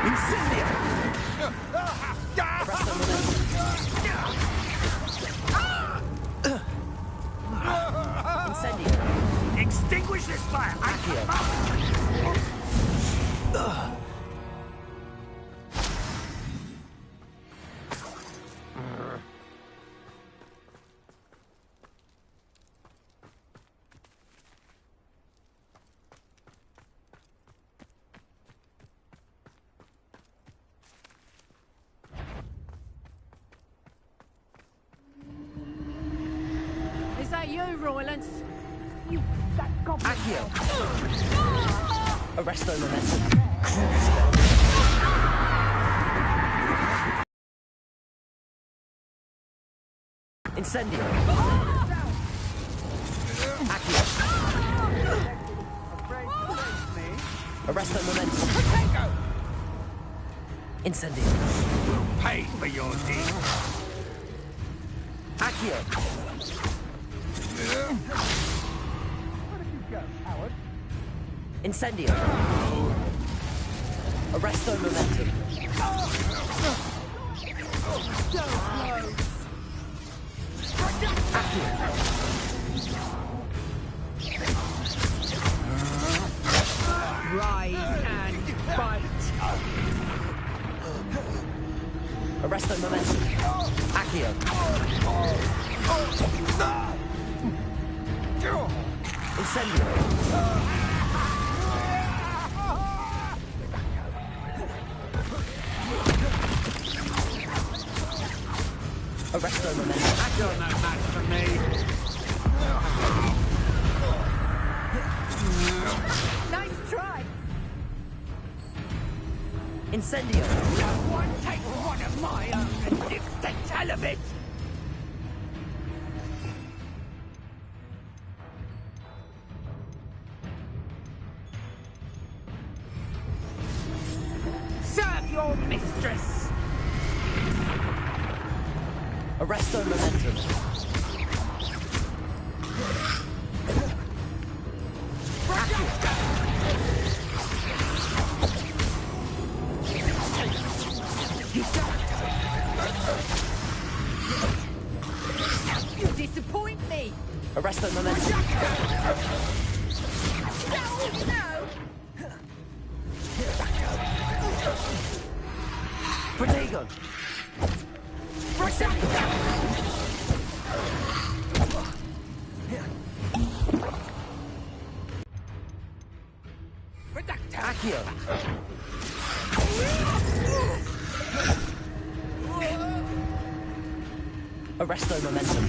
Incendio! Arresto momentum. Incendio! Extinguish this fire! Is that you, Roylance? You that goblin. Accio! Arresto momentum. Incendio! Accio! Arresto momentum. Incendio! Pay for your deed. Accio! Incendio! Arresto momentum. Rise and fight. Arresto momentum. Accio! Incendio! Arresto momentum. You're no match for me. Nice try. Incendio! No one takes one of my own and lives to tell of it. Serve your mistress. Arresto momentum. You disappoint me. Arresto momentum. Protego! Accio! Arresto momentum.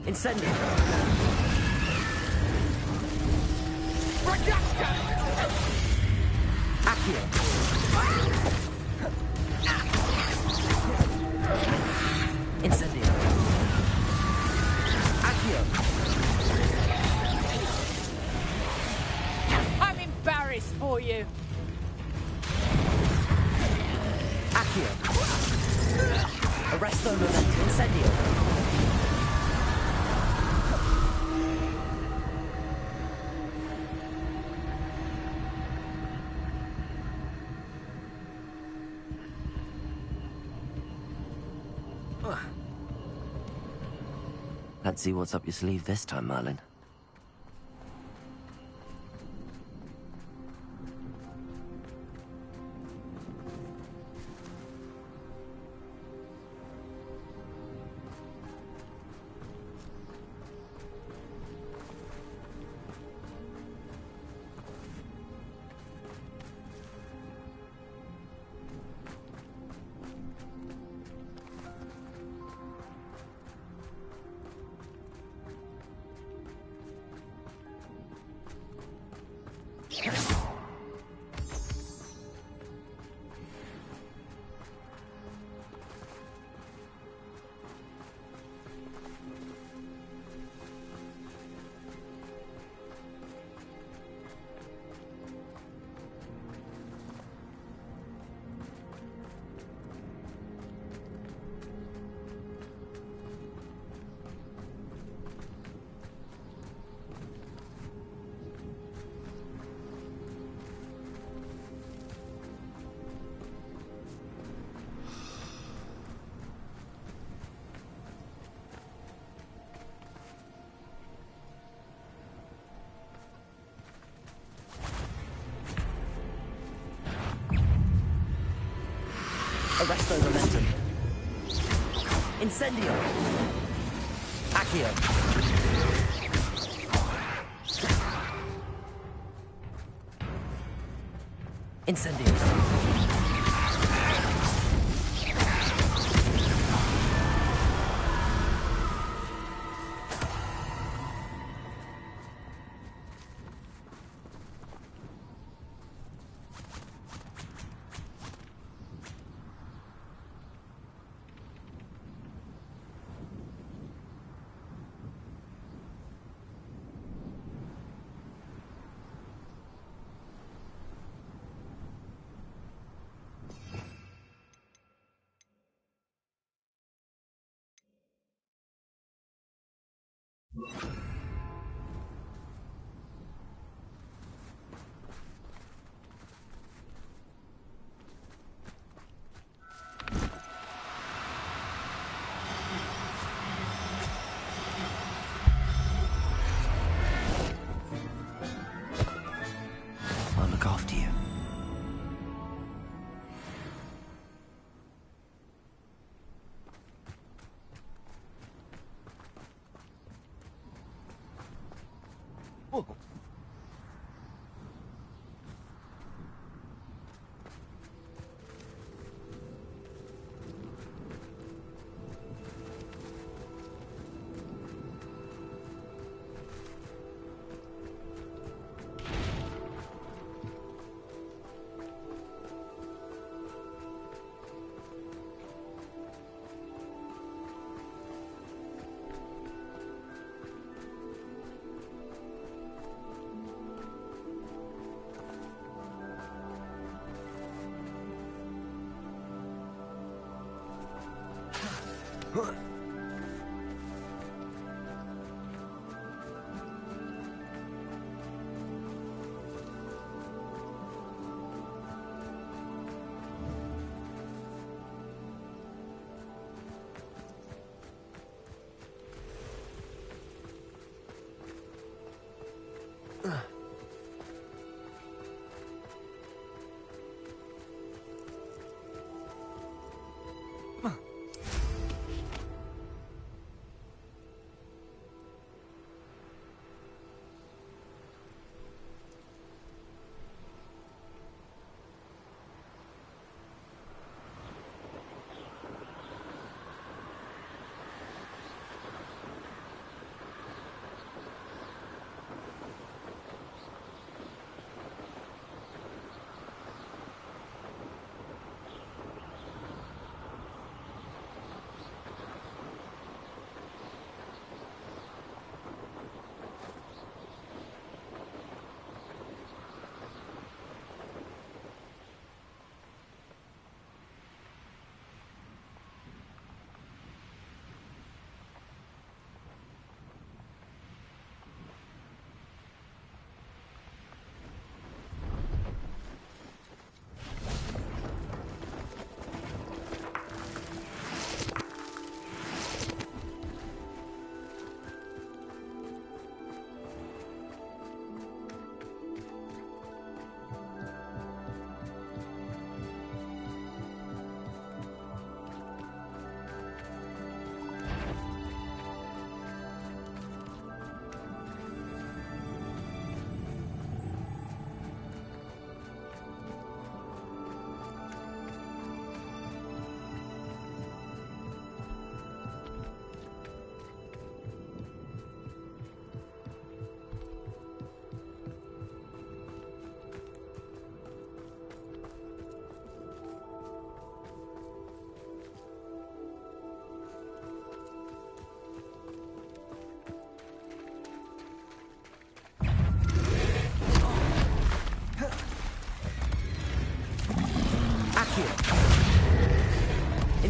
Incendio! Accio! Incendio! Accio! I'm embarrassed for you. Accio! Arresto momentum. Incendio! Let's see what's up your sleeve this time, Merlin. Incendio. Accio. Incendio. I'll look after you.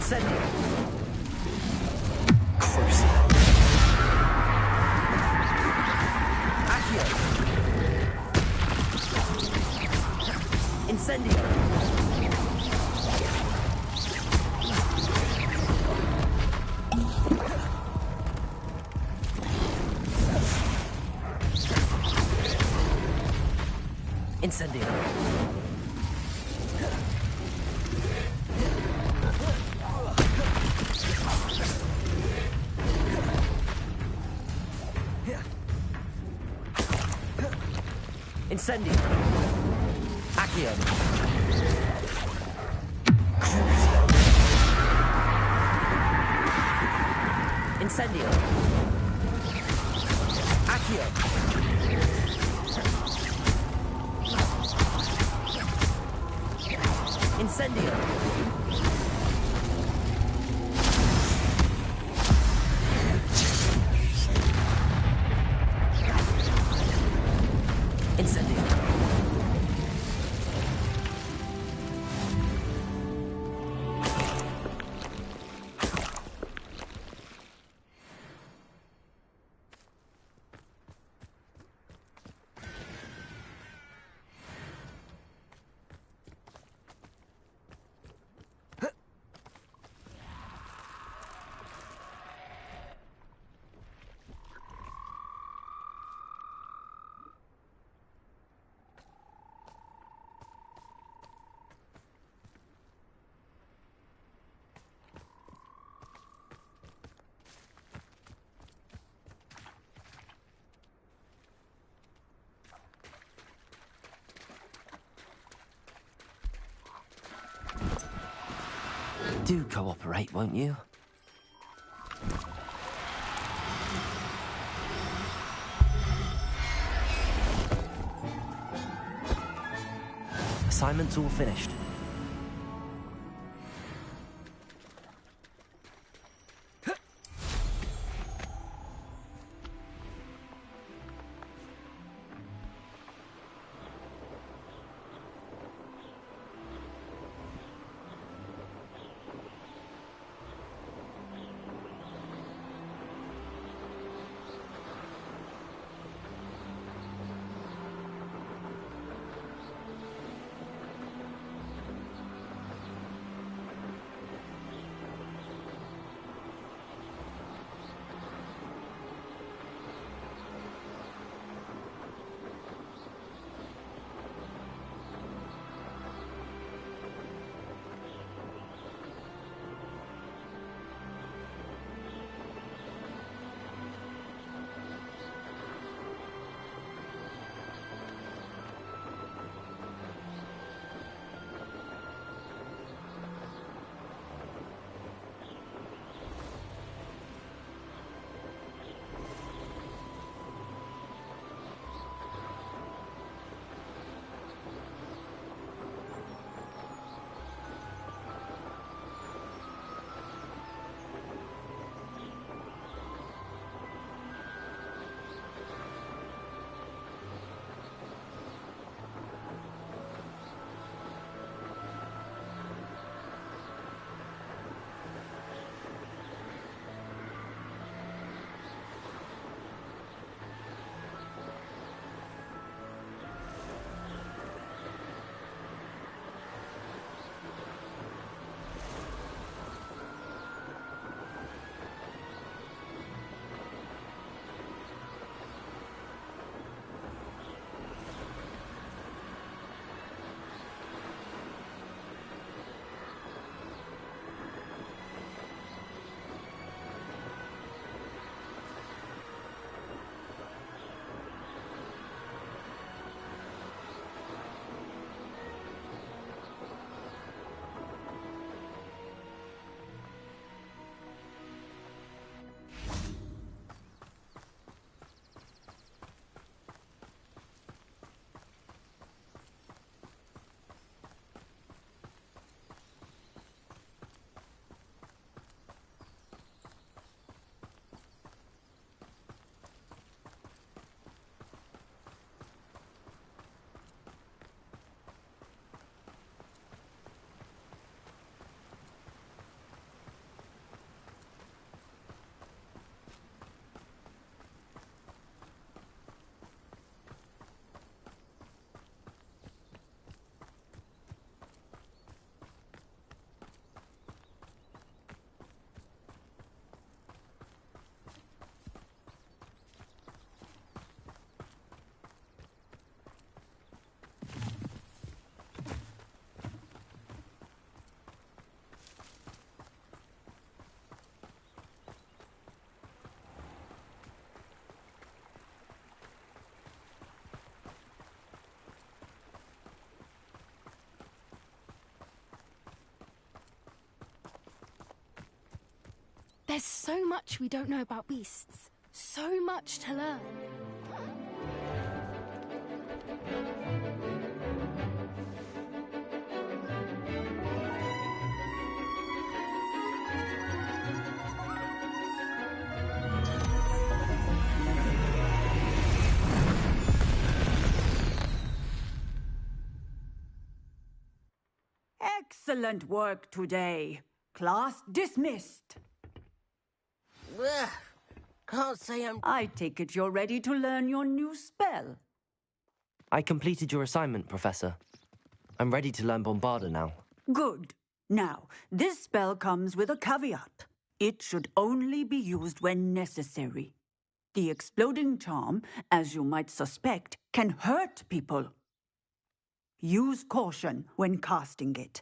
Incendio. Crucial. Accio. Incendio. Incendio. Incendio. Accio. Incendio. Accio. Incendio. Incendio. Do cooperate, won't you? Assignment's all finished. There's so much we don't know about beasts. So much to learn. Excellent work today. Class dismissed. Ugh, can't say I'm... I take it you're ready to learn your new spell. I completed your assignment, Professor. I'm ready to learn Bombarda now. Good. Now, this spell comes with a caveat. It should only be used when necessary. The exploding charm, as you might suspect, can hurt people. Use caution when casting it.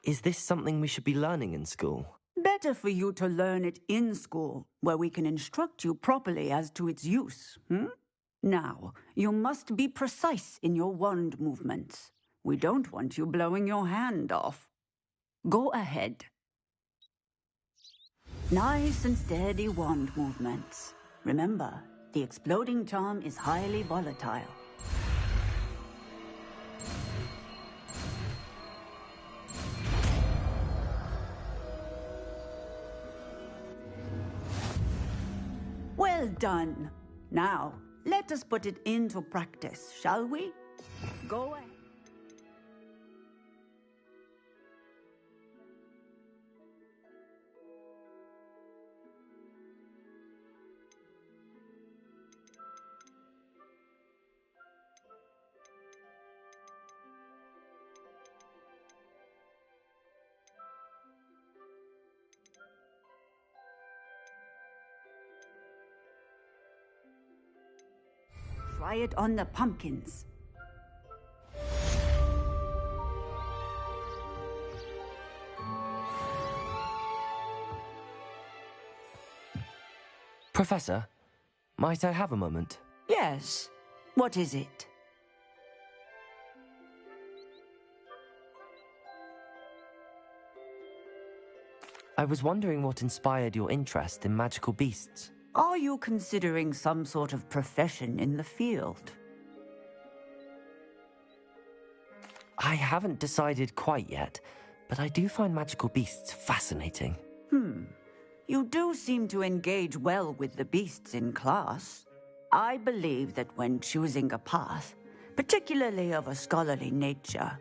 Is this something we should be learning in school? Better for you to learn it in school, where we can instruct you properly as to its use. Now, you must be precise in your wand movements. We don't want you blowing your hand off. Go ahead. Nice and steady wand movements. Remember, the exploding charm is highly volatile. Well done. Now, let us put it into practice, shall we? Go ahead. Try it on the pumpkins. Professor, might I have a moment? Yes. What is it? I was wondering what inspired your interest in magical beasts. Are you considering some sort of profession in the field? I haven't decided quite yet, but I do find magical beasts fascinating. You do seem to engage well with the beasts in class. I believe that when choosing a path, particularly of a scholarly nature,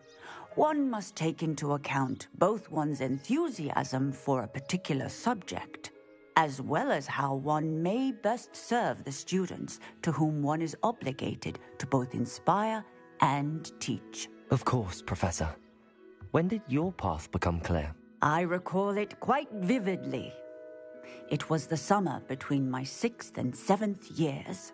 one must take into account both one's enthusiasm for a particular subject, as well as how one may best serve the students to whom one is obligated to both inspire and teach. Of course, Professor. When did your path become clear? I recall it quite vividly. It was the summer between my 6th and 7th years.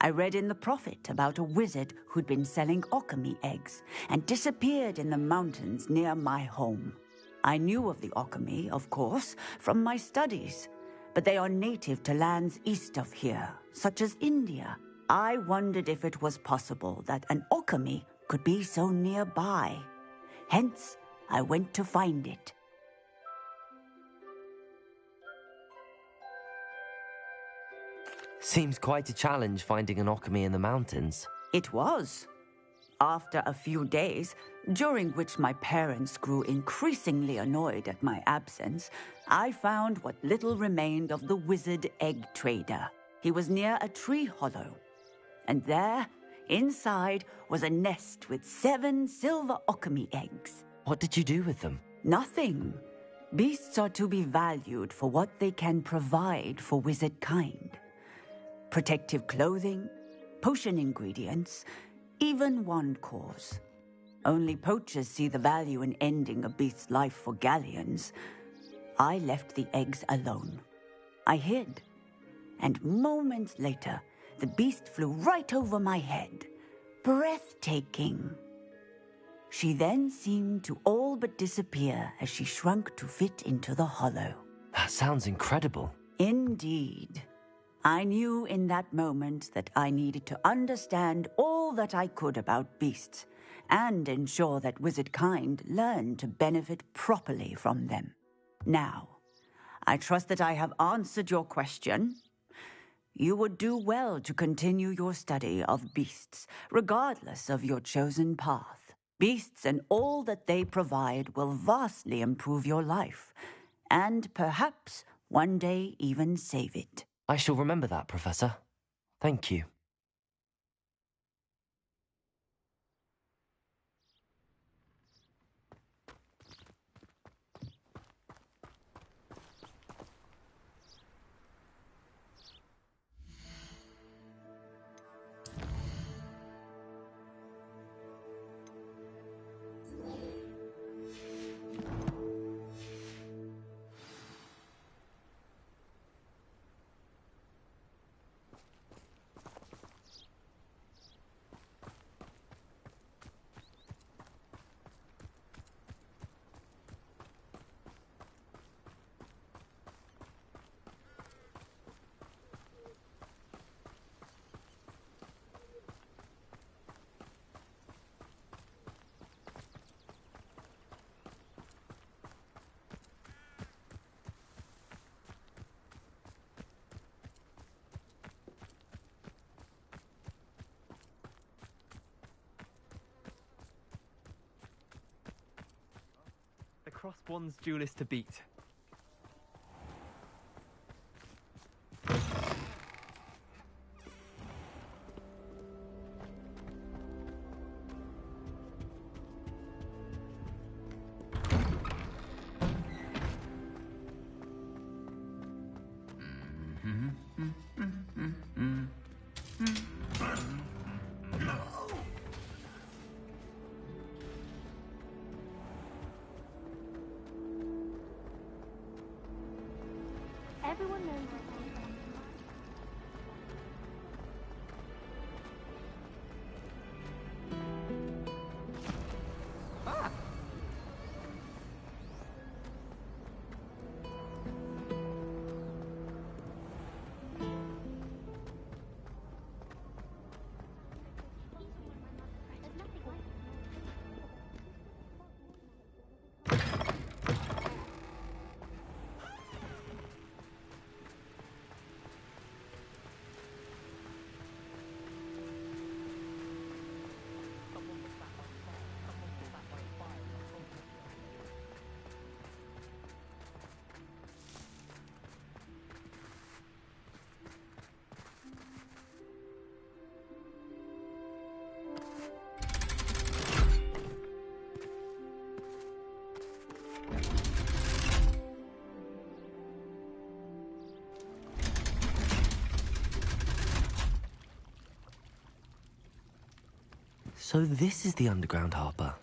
I read in the Prophet about a wizard who'd been selling alchemy eggs and disappeared in the mountains near my home. I knew of the alchemy, of course, from my studies, but they are native to lands east of here, such as India. I wondered if it was possible that an alchemy could be so nearby. Hence, I went to find it. Seems quite a challenge finding an alchemy in the mountains. It was. After a few days, during which my parents grew increasingly annoyed at my absence, I found what little remained of the wizard egg trader. He was near a tree hollow. And there, inside, was a nest with 7 silver alchemy eggs. What did you do with them? Nothing. Beasts are to be valued for what they can provide for wizard kind. Protective clothing, potion ingredients, even wand cores. Only poachers see the value in ending a beast's life for galleons. I left the eggs alone. I hid, and moments later, the beast flew right over my head. Breathtaking. She then seemed to all but disappear as she shrunk to fit into the hollow. That sounds incredible. Indeed. I knew in that moment that I needed to understand all that I could about beasts and ensure that wizard kind learned to benefit properly from them. Now, I trust that I have answered your question. You would do well to continue your study of beasts, regardless of your chosen path. Beasts and all that they provide will vastly improve your life, and perhaps one day even save it. I shall remember that, Professor. Thank you. The crossed one's duelist to beat. Everyone knows. So this is the underground harbour.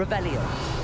Revelio.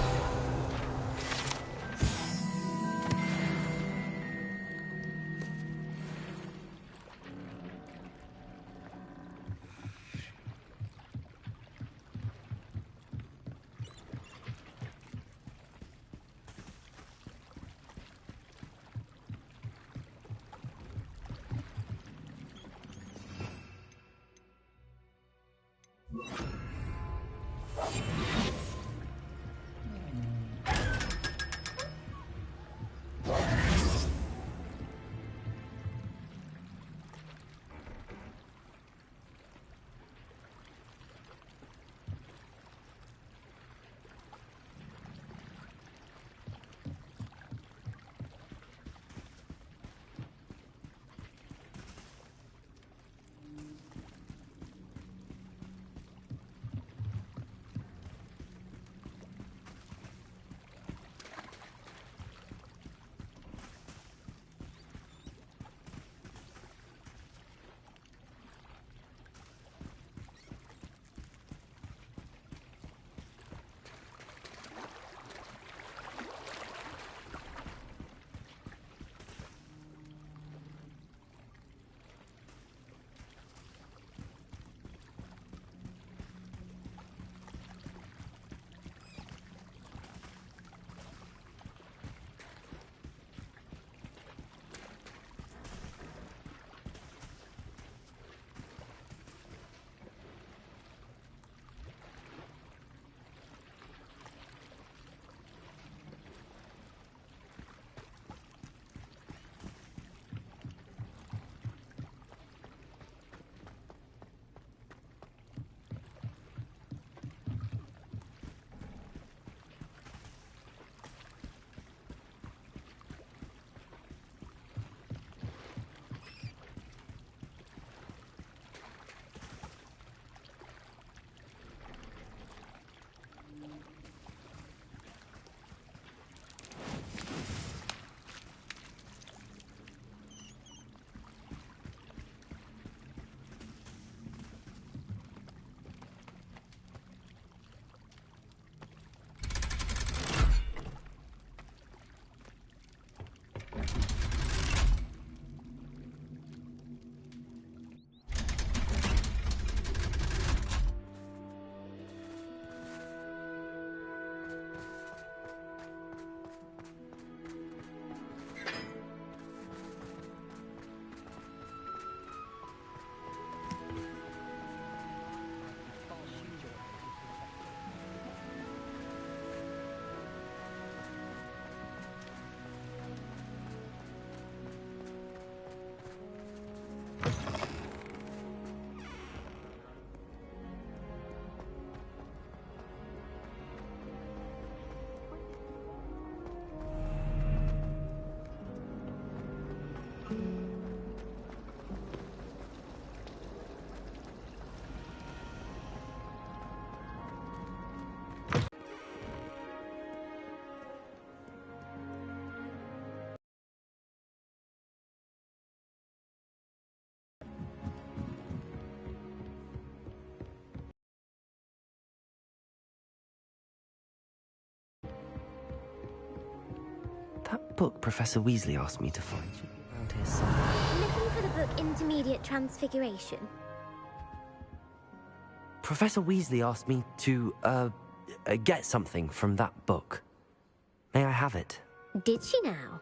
That book Professor Weasley asked me to find should be around here somewhere. Looking for the book Intermediate Transfiguration? Professor Weasley asked me to, get something from that book. May I have it? Did she now?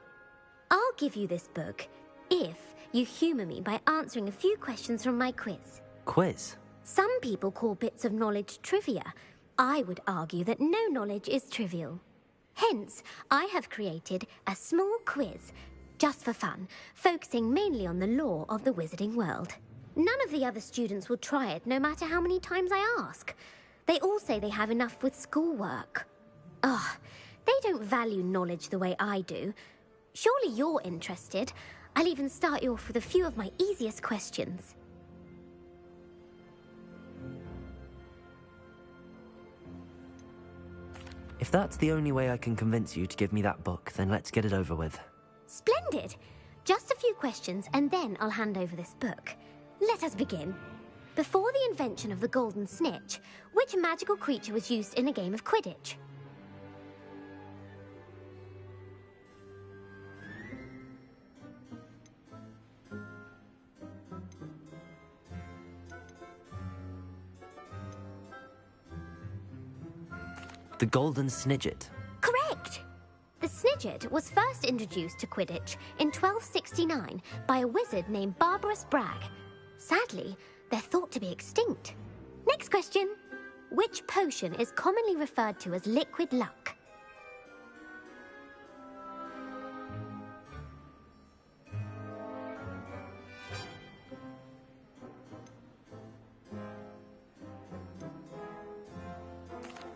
I'll give you this book if You humour me by answering a few questions from my quiz. Quiz? Some people call bits of knowledge trivia. I would argue that no knowledge is trivial. Hence, I have created a small quiz, just for fun, focusing mainly on the lore of the wizarding world. None of the other students will try it, no matter how many times I ask. They all say they have enough with schoolwork. Ugh, they don't value knowledge the way I do. Surely you're interested. I'll even start you off with a few of my easiest questions. If that's the only way I can convince you to give me that book, then let's get it over with. Splendid! Just a few questions and then I'll hand over this book. Let us begin. Before the invention of the golden snitch, which magical creature was used in a game of Quidditch? The golden snidget. Correct! The snidget was first introduced to Quidditch in 1269 by a wizard named Barbarous Bragg. Sadly, they're thought to be extinct. Next question. Which potion is commonly referred to as liquid luck?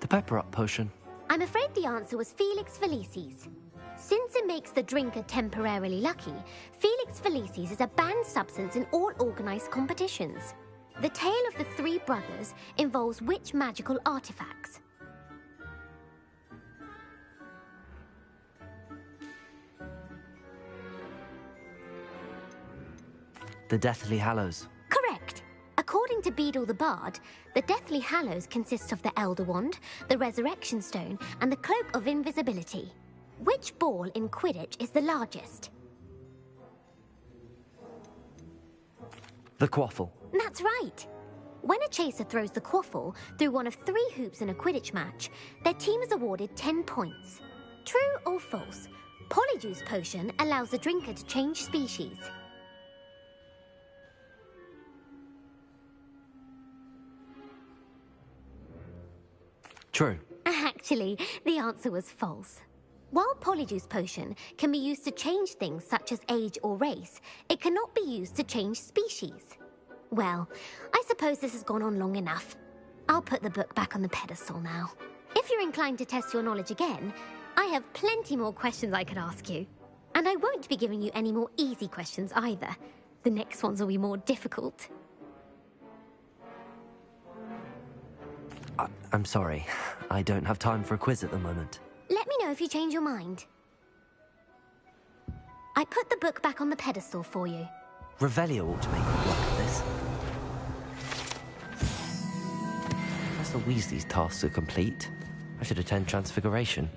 The pepper up potion. I'm afraid the answer was Felix Felicis. Since it makes the drinker temporarily lucky, Felix Felicis is a banned substance in all organised competitions. The tale of the three brothers involves which magical artifacts? The Deathly Hallows. Correct. According to Beadle the Bard, the Deathly Hallows consists of the Elder Wand, the Resurrection Stone, and the Cloak of Invisibility. Which ball in Quidditch is the largest? The quaffle. That's right. When a chaser throws the quaffle through one of 3 hoops in a Quidditch match, their team is awarded 10 points. True or false? Polyjuice Potion allows the drinker to change species. True. Actually, the answer was false. While Polyjuice Potion can be used to change things such as age or race, it cannot be used to change species. Well, I suppose this has gone on long enough. I'll put the book back on the pedestal now. If you're inclined to test your knowledge again, I have plenty more questions I could ask you. And I won't be giving you any more easy questions either. The next ones will be more difficult. I'm sorry. I don't have time for a quiz at the moment. Let me know if you change your mind. I put the book back on the pedestal for you. Revelio ought to make me work at this. Professor Weasley's tasks are complete. I should attend Transfiguration.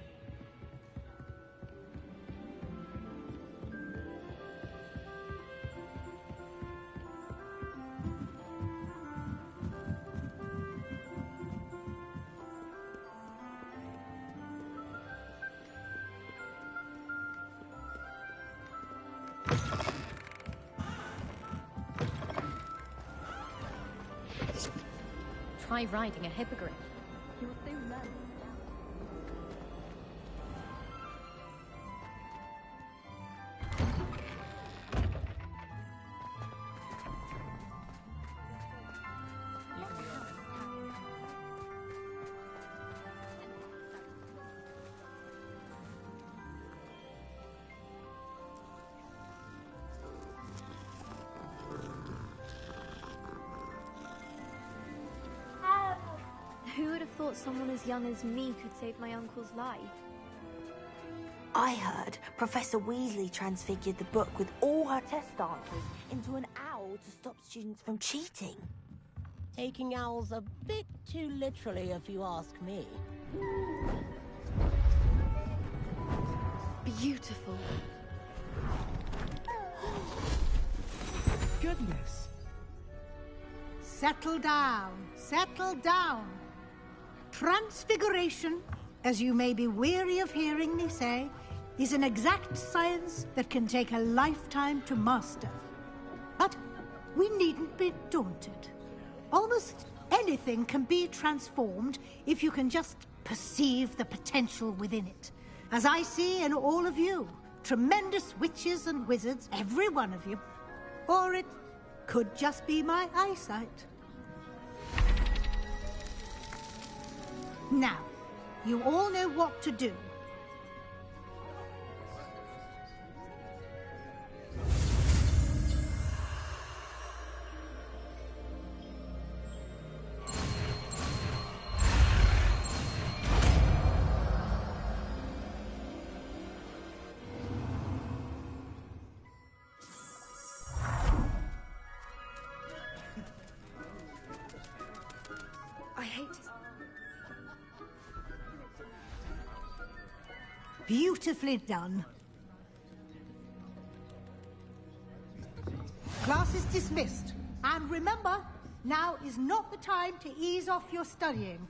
Try riding a hippogriff. You will soon learn. Who would have thought someone as young as me could save my uncle's life? I heard Professor Weasley transfigured the book with all her test answers into an owl to stop students from cheating. Taking owls a bit too literally, if you ask me. Beautiful. Goodness. Settle down. Settle down. Transfiguration, as you may be weary of hearing me say, is an exact science that can take a lifetime to master. we needn't be daunted. Almost anything can be transformed if you can just perceive the potential within it. As I see in all of you, tremendous witches and wizards, every one of you. Or it could just be my eyesight. Now, you all know what to do. I hate it. Beautifully done. Class is dismissed. And remember, now is not the time to ease off your studying.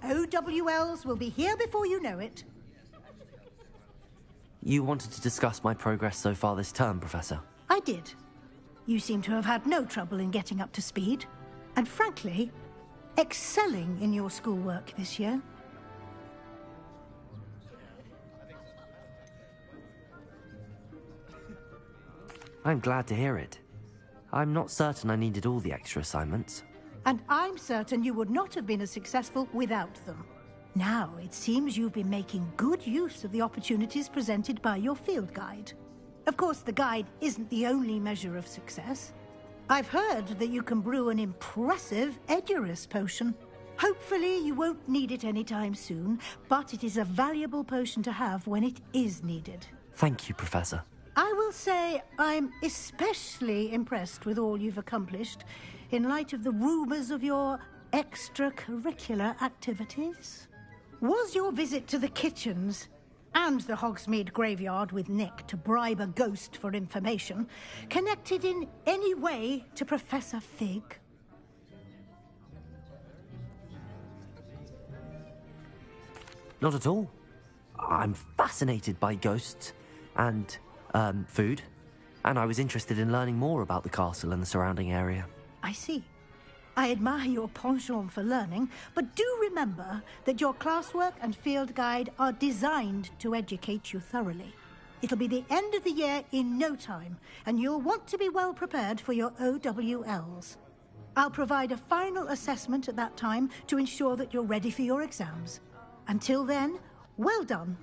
OWLs will be here before you know it. You wanted to discuss my progress so far this term, Professor? I did. You seem to have had no trouble in getting up to speed. And frankly, excelling in your schoolwork this year. I'm glad to hear it. I'm not certain I needed all the extra assignments. And I'm certain you would not have been as successful without them. Now, it seems you've been making good use of the opportunities presented by your field guide. Of course, the guide isn't the only measure of success. I've heard that you can brew an impressive Edurus potion. Hopefully, you won't need it anytime soon, but it is a valuable potion to have when it is needed. Thank you, Professor. I will say I'm especially impressed with all you've accomplished in light of the rumors of your extracurricular activities. Was your visit to the kitchens and the Hogsmeade graveyard with Nick to bribe a ghost for information connected in any way to Professor Fig? Not at all. I'm fascinated by ghosts and food, and I was interested in learning more about the castle and the surrounding area. I see. I admire your penchant for learning, but do remember that your classwork and field guide are designed to educate you thoroughly. It'll be the end of the year in no time, and you'll want to be well prepared for your OWLs. I'll provide a final assessment at that time to ensure that you're ready for your exams. Until then, well done.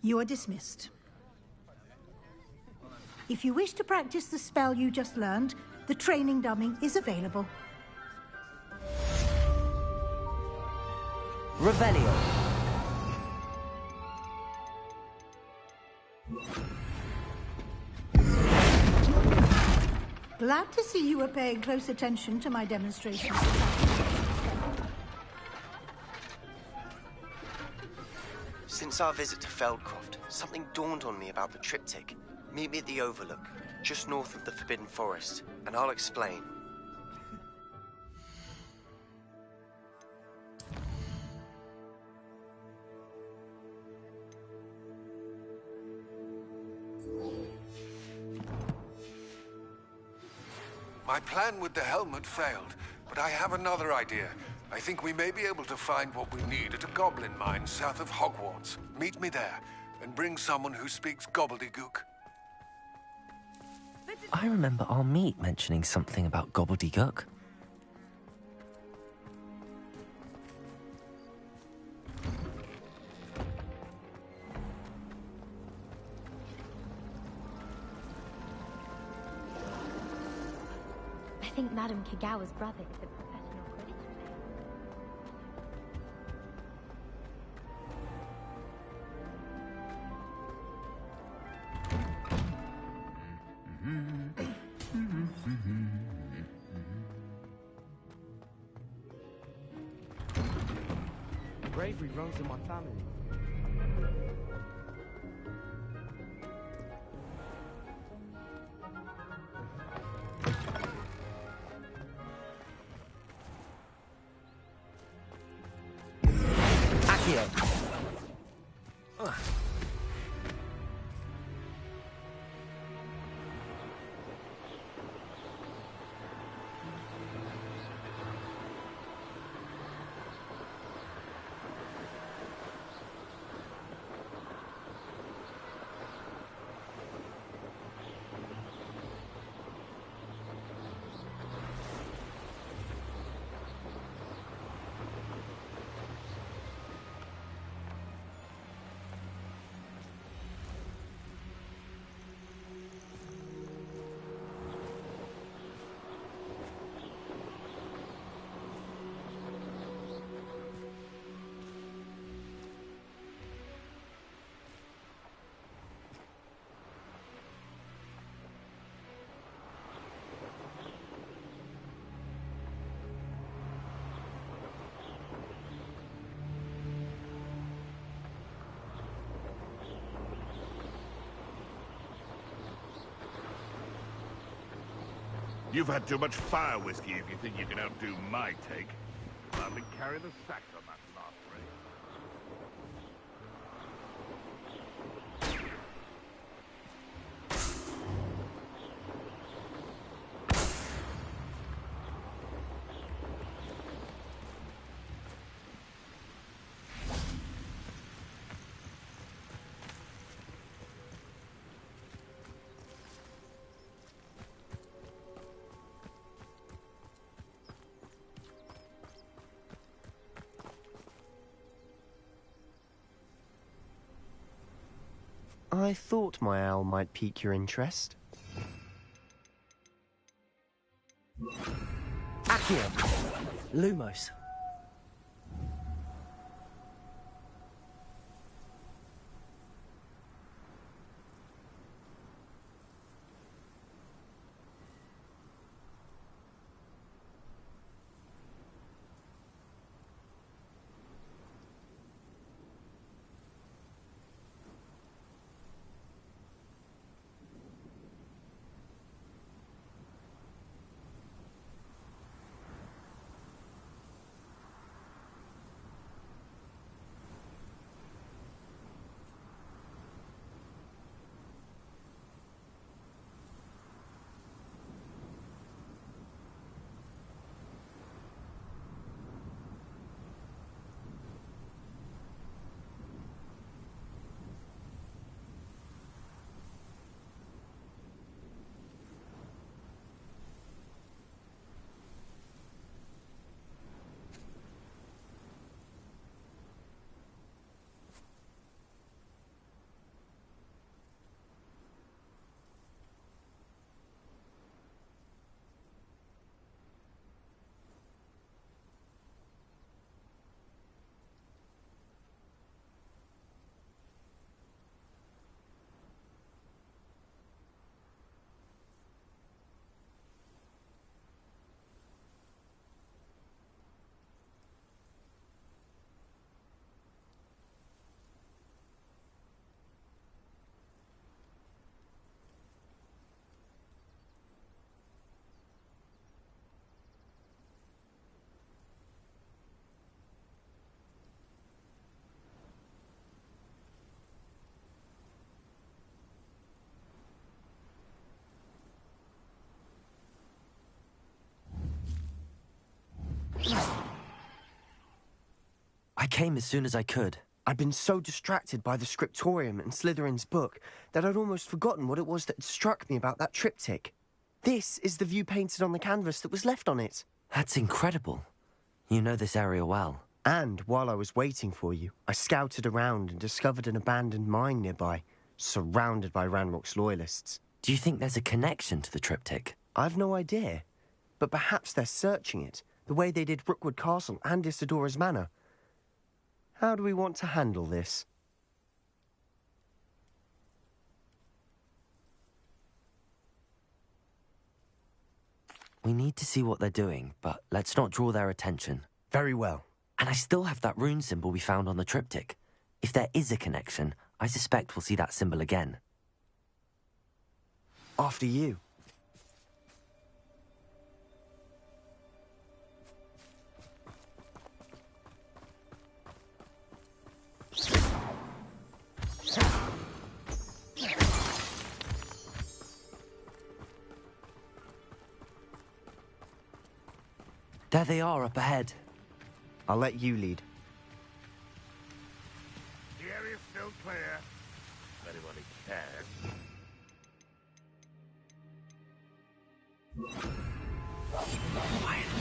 You are dismissed. If you wish to practice the spell you just learned, the training dummy is available. Revelio. Glad to see you were paying close attention to my demonstration. Since our visit to Feldcroft, something dawned on me about the triptych. Meet me at the Overlook, just north of the Forbidden Forest, and I'll explain. My plan with the helmet failed, but I have another idea. I think we may be able to find what we need at a goblin mine south of Hogwarts. Meet me there, and bring someone who speaks gobbledygook. I remember our meet mentioning something about gobbledygook. I think Madame Kagawa's brother is a professional Quidditch player. Bravery runs in my family. You've had too much fire whiskey if you think you can outdo my take. I've been carrying the sack on that last race. I thought my owl might pique your interest. Accio! Lumos. I came as soon as I could. I'd been so distracted by the scriptorium and Slytherin's book that I'd almost forgotten what it was that had struck me about that triptych. This is the view painted on the canvas that was left on it. That's incredible. You know this area well. And while I was waiting for you, I scouted around and discovered an abandoned mine nearby, surrounded by Ranrock's loyalists. Do you think there's a connection to the triptych? I've no idea, but perhaps they're searching it, the way they did Rookwood Castle and Isidora's Manor. How do we want to handle this? We need to see what they're doing, but let's not draw their attention. Very well. And I still have that rune symbol we found on the triptych. If there is a connection, I suspect we'll see that symbol again. After you. There they are up ahead. I'll let you lead. The area's still clear. If anybody cares.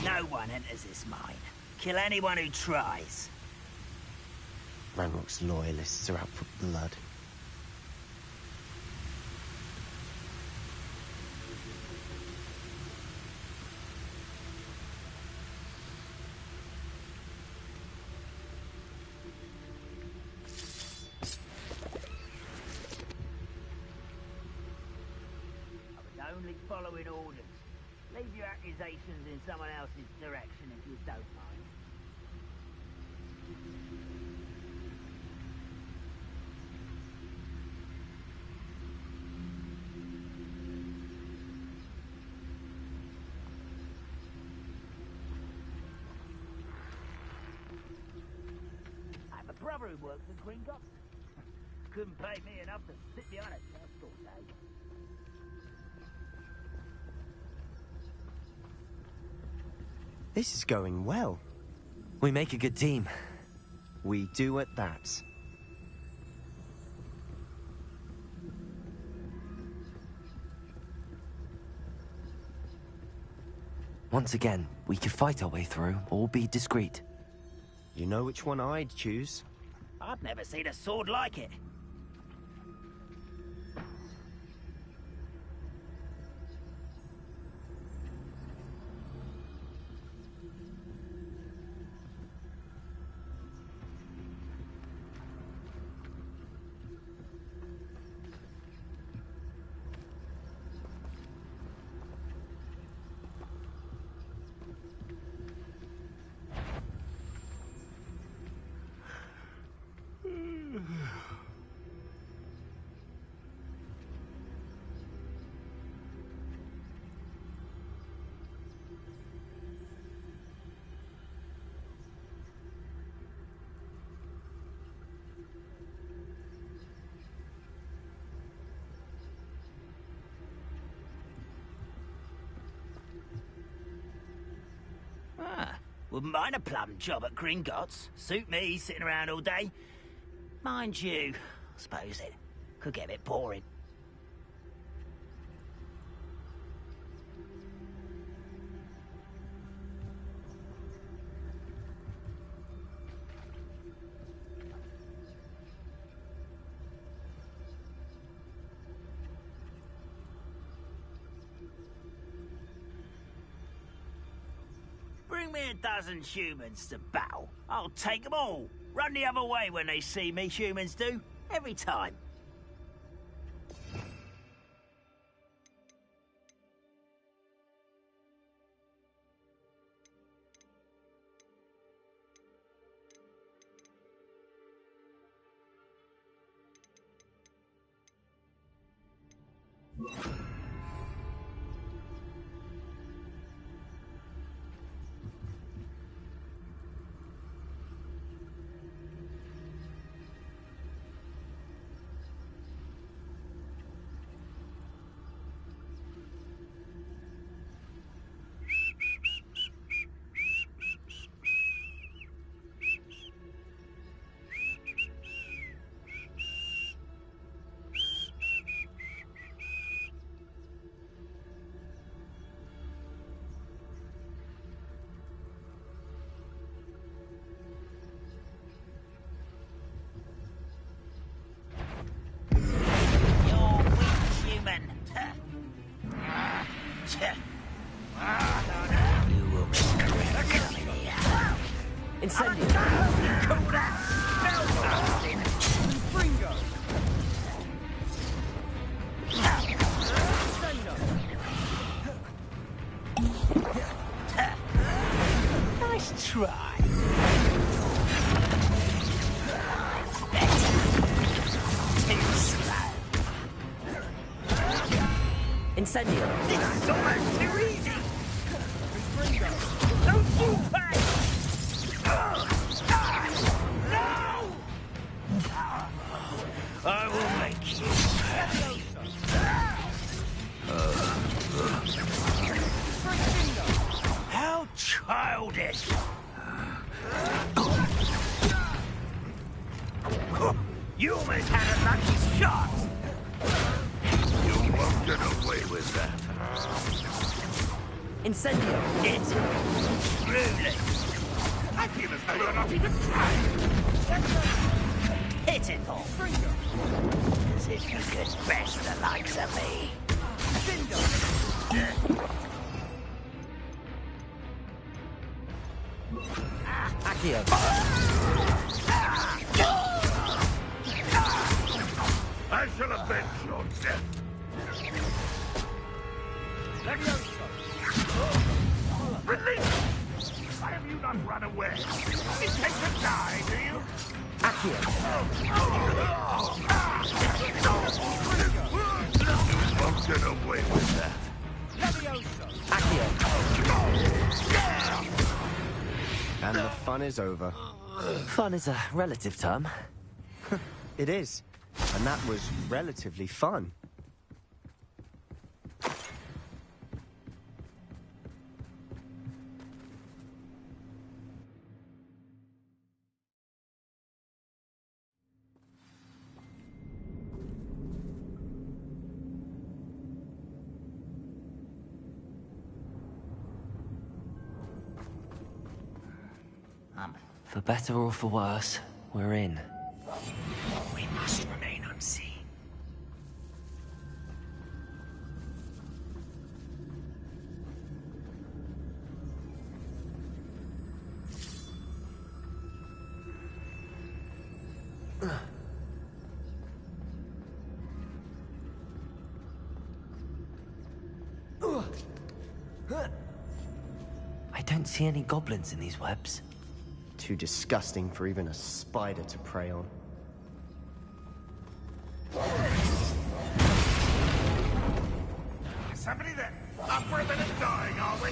No one enters this mine. Kill anyone who tries. Ranrock's loyalists are out for blood. Only following orders. Leave your accusations in someone else's direction if you don't mind. backroom work for Gringotts. Couldn't pay me enough to sit behind a desk all day. This is going well. We make a good team. We do at that. Once again, we could fight our way through, or be discreet. You know which one I'd choose? I've never seen a sword like it. Wouldn't mind a plum job at Gringotts. Suit me, sitting around all day. Mind you, I suppose it could get a bit boring. Bring me a dozen humans to battle. I'll take them all. Run the other way when they see me, humans do. Every time. Incendio! Nice try. Incendio! This is almost too easy! Don't fall back! No! I will make you pay. How childish! You almost had a lucky shot! You won't get away with that. Incendio! It! Truly! I feel as though you're not even trying! Pitiful! As if you could best the likes of me. Accio! I shall avenge your death! Release! Why have you not run away? Intend to die, do you? Accio! You won't get away with that. Accio! And the fun is over. Fun is a relative term. It is. And that was relatively fun. For better or for worse, we're in. We must remain unseen. I don't see any goblins in these webs. Too disgusting for even a spider to prey on. Somebody there. Upper than a dying, are we?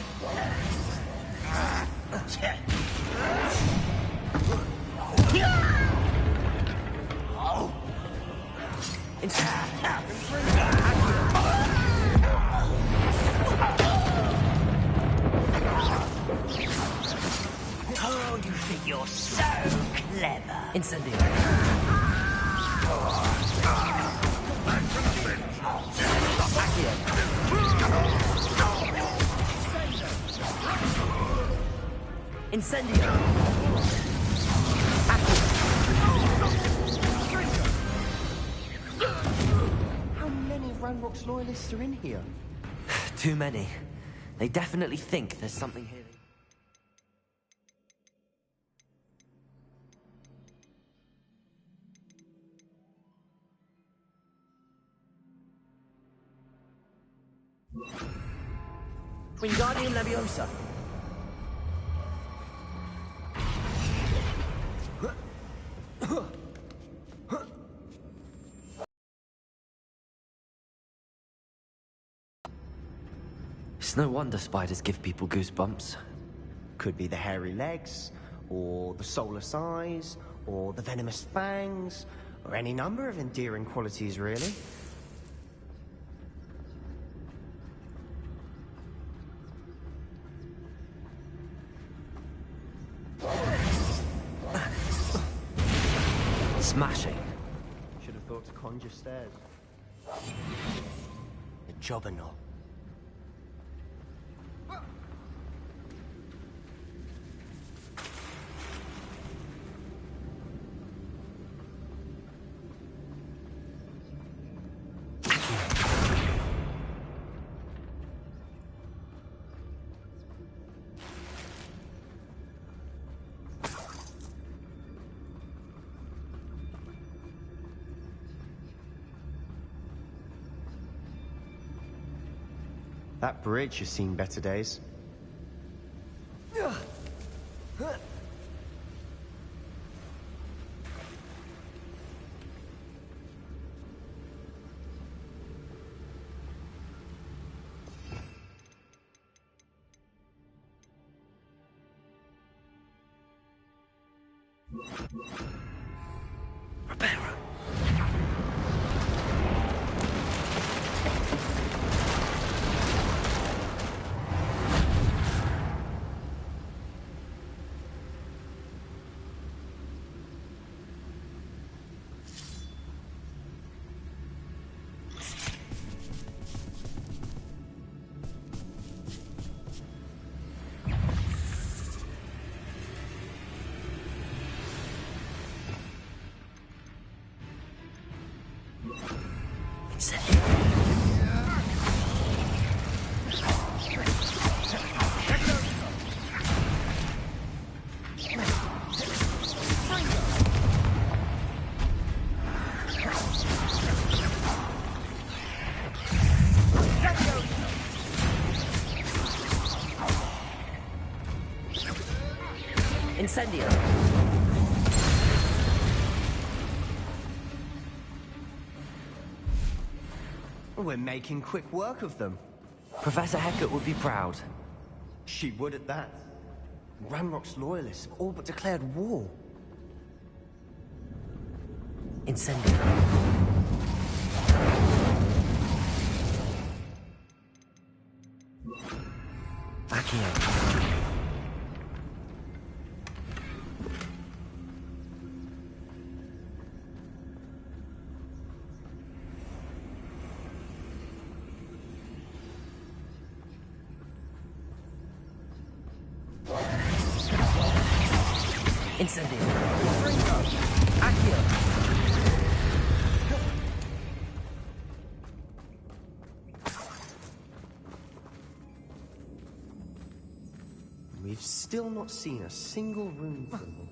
Oh, you think you're so clever. Incendio. Incendio. How many Ranrock's loyalists are in here? Too many. They definitely think there's something here. Wingardium Leviosa. It's no wonder spiders give people goosebumps. Could be the hairy legs, or the soulless eyes, or the venomous fangs, or any number of endearing qualities, really. Smashing. Should have thought to conjure stairs. The Jobberknoll. That bridge has seen better days. Incendio. We're making quick work of them. Professor Hecat would be proud. She would at that. Ranrock's loyalists have all but declared war. Incendio. Accio. Incendio. Accio. We've still not seen a single rune from them.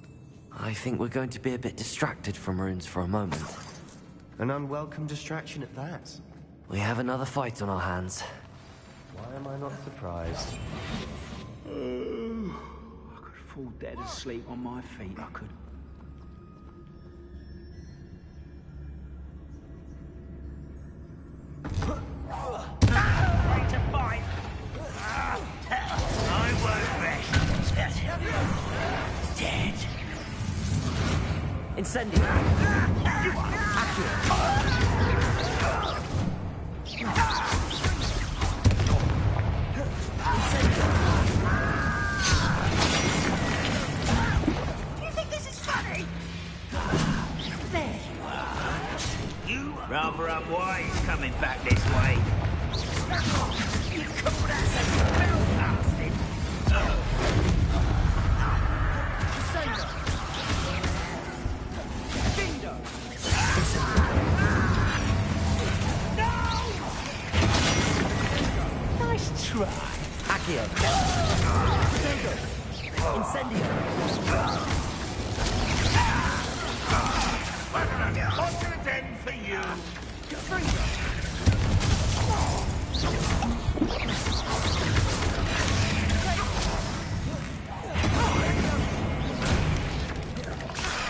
I think we're going to be a bit distracted from runes for a moment. An unwelcome distraction at that. We have another fight on our hands. Why am I not surprised? I could fall dead asleep on my feet, I could. Ready to fight? I won't rest. Dead. Incendio. Do you think this is funny? There you are. You rather unwise coming back this way. You call that a barrel bastard? Nice try. Accio. Incendio. What's an end for you?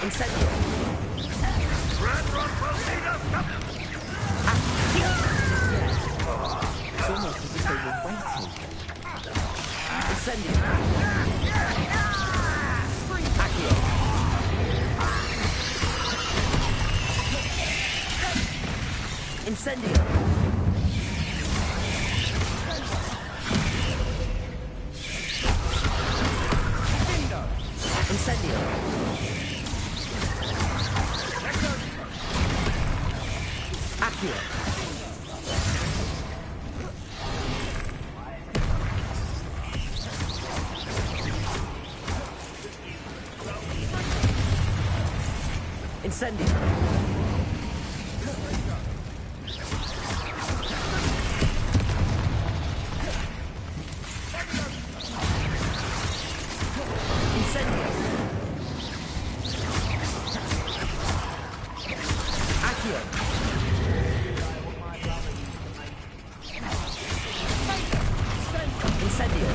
Incendio. It's almost as if they were waiting. Incendio. Accio. Incendio. Incendio. Accio. Incendio. Incendio. Accio. Incendio.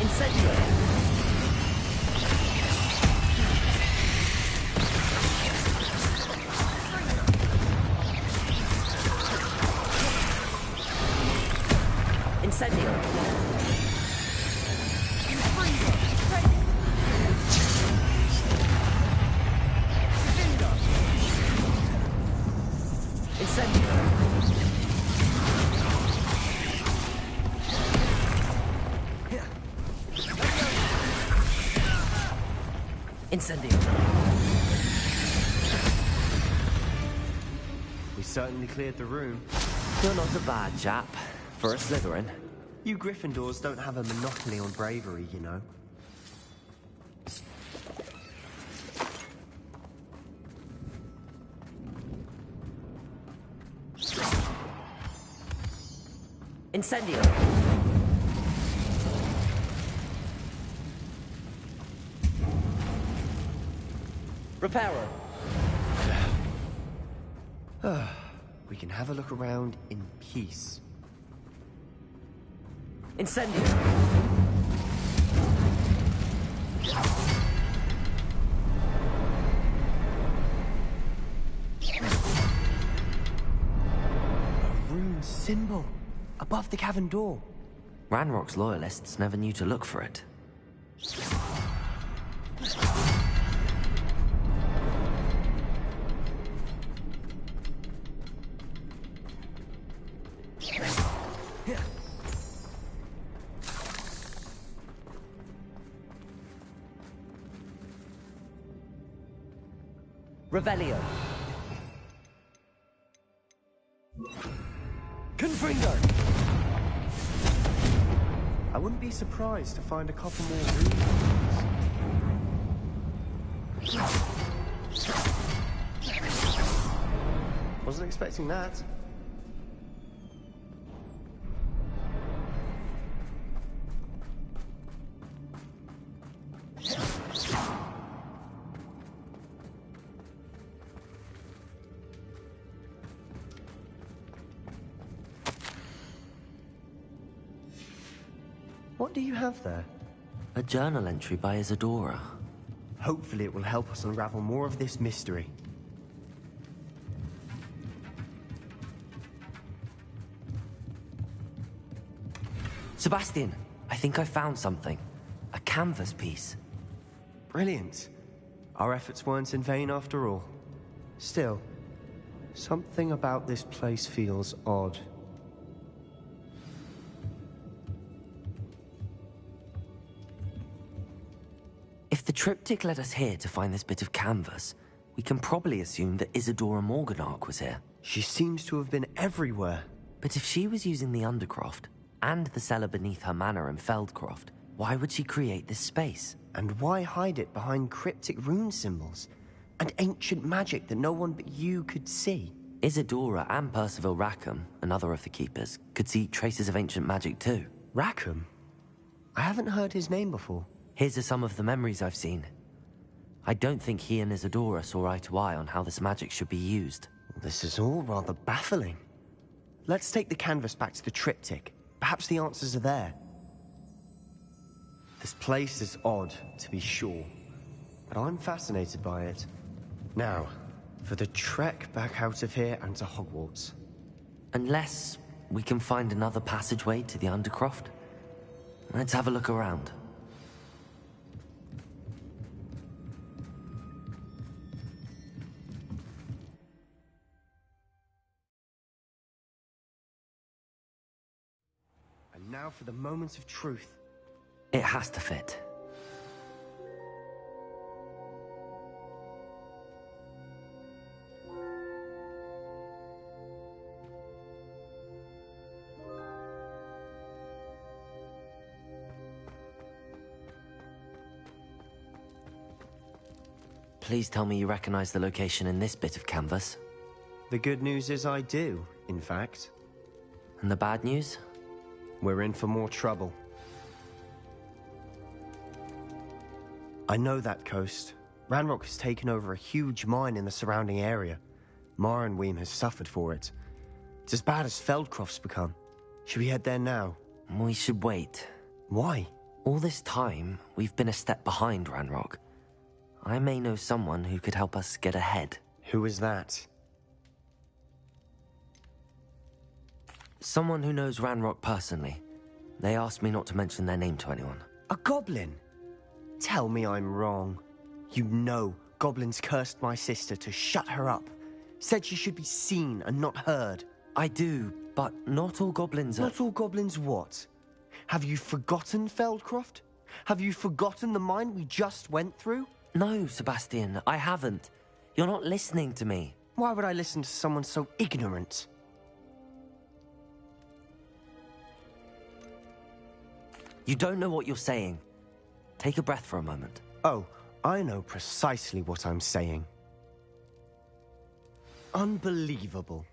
Incendio. Incendio. Incendio. Incendio. We certainly cleared the room. You're not a bad chap for a Slytherin. You Gryffindors don't have a monopoly on bravery, you know. Incendio. Reparo. We can have a look around in peace. Incendio. A rune symbol above the cavern door. Ranrock's loyalists never knew to look for it. Revelio. Confringo. I wouldn't be surprised to find a couple more runes. Wasn't expecting that. What do you have there? A journal entry by Isadora. Hopefully it will help us unravel more of this mystery. Sebastian, I think I found something. A canvas piece. Brilliant. Our efforts weren't in vain after all. Still, something about this place feels odd. If the triptych led us here to find this bit of canvas, we can probably assume that Isadora Morganarch was here. She seems to have been everywhere. But if she was using the Undercroft, and the cellar beneath her manor in Feldcroft, why would she create this space? And why hide it behind cryptic rune symbols? And ancient magic that no one but you could see? Isadora and Percival Rackham, another of the Keepers, could see traces of ancient magic too. Rackham? I haven't heard his name before. Here's are some of the memories I've seen. I don't think he and Isadora saw eye to eye on how this magic should be used. This is all rather baffling. Let's take the canvas back to the triptych. Perhaps the answers are there. This place is odd, to be sure, but I'm fascinated by it. Now, for the trek back out of here and to Hogwarts. Unless we can find another passageway to the Undercroft. Let's have a look around. And now for the moment of truth. It has to fit. Please tell me you recognize the location in this bit of canvas. The good news is I do, in fact. And the bad news? We're in for more trouble. I know that coast. Ranrock has taken over a huge mine in the surrounding area. Marrenweem has suffered for it. It's as bad as Feldcroft's become. Should we head there now? We should wait. Why? All this time, we've been a step behind Ranrock. I may know someone who could help us get ahead. Who is that? Someone who knows Ranrock personally. They asked me not to mention their name to anyone. A goblin? Tell me I'm wrong. You know goblins cursed my sister to shut her up. Said she should be seen and not heard. I do, but not all goblins are... Not all goblins what? Have you forgotten Feldcroft? Have you forgotten the mine we just went through? No, Sebastian, I haven't. You're not listening to me. Why would I listen to someone so ignorant? You don't know what you're saying. Take a breath for a moment. Oh, I know precisely what I'm saying. Unbelievable.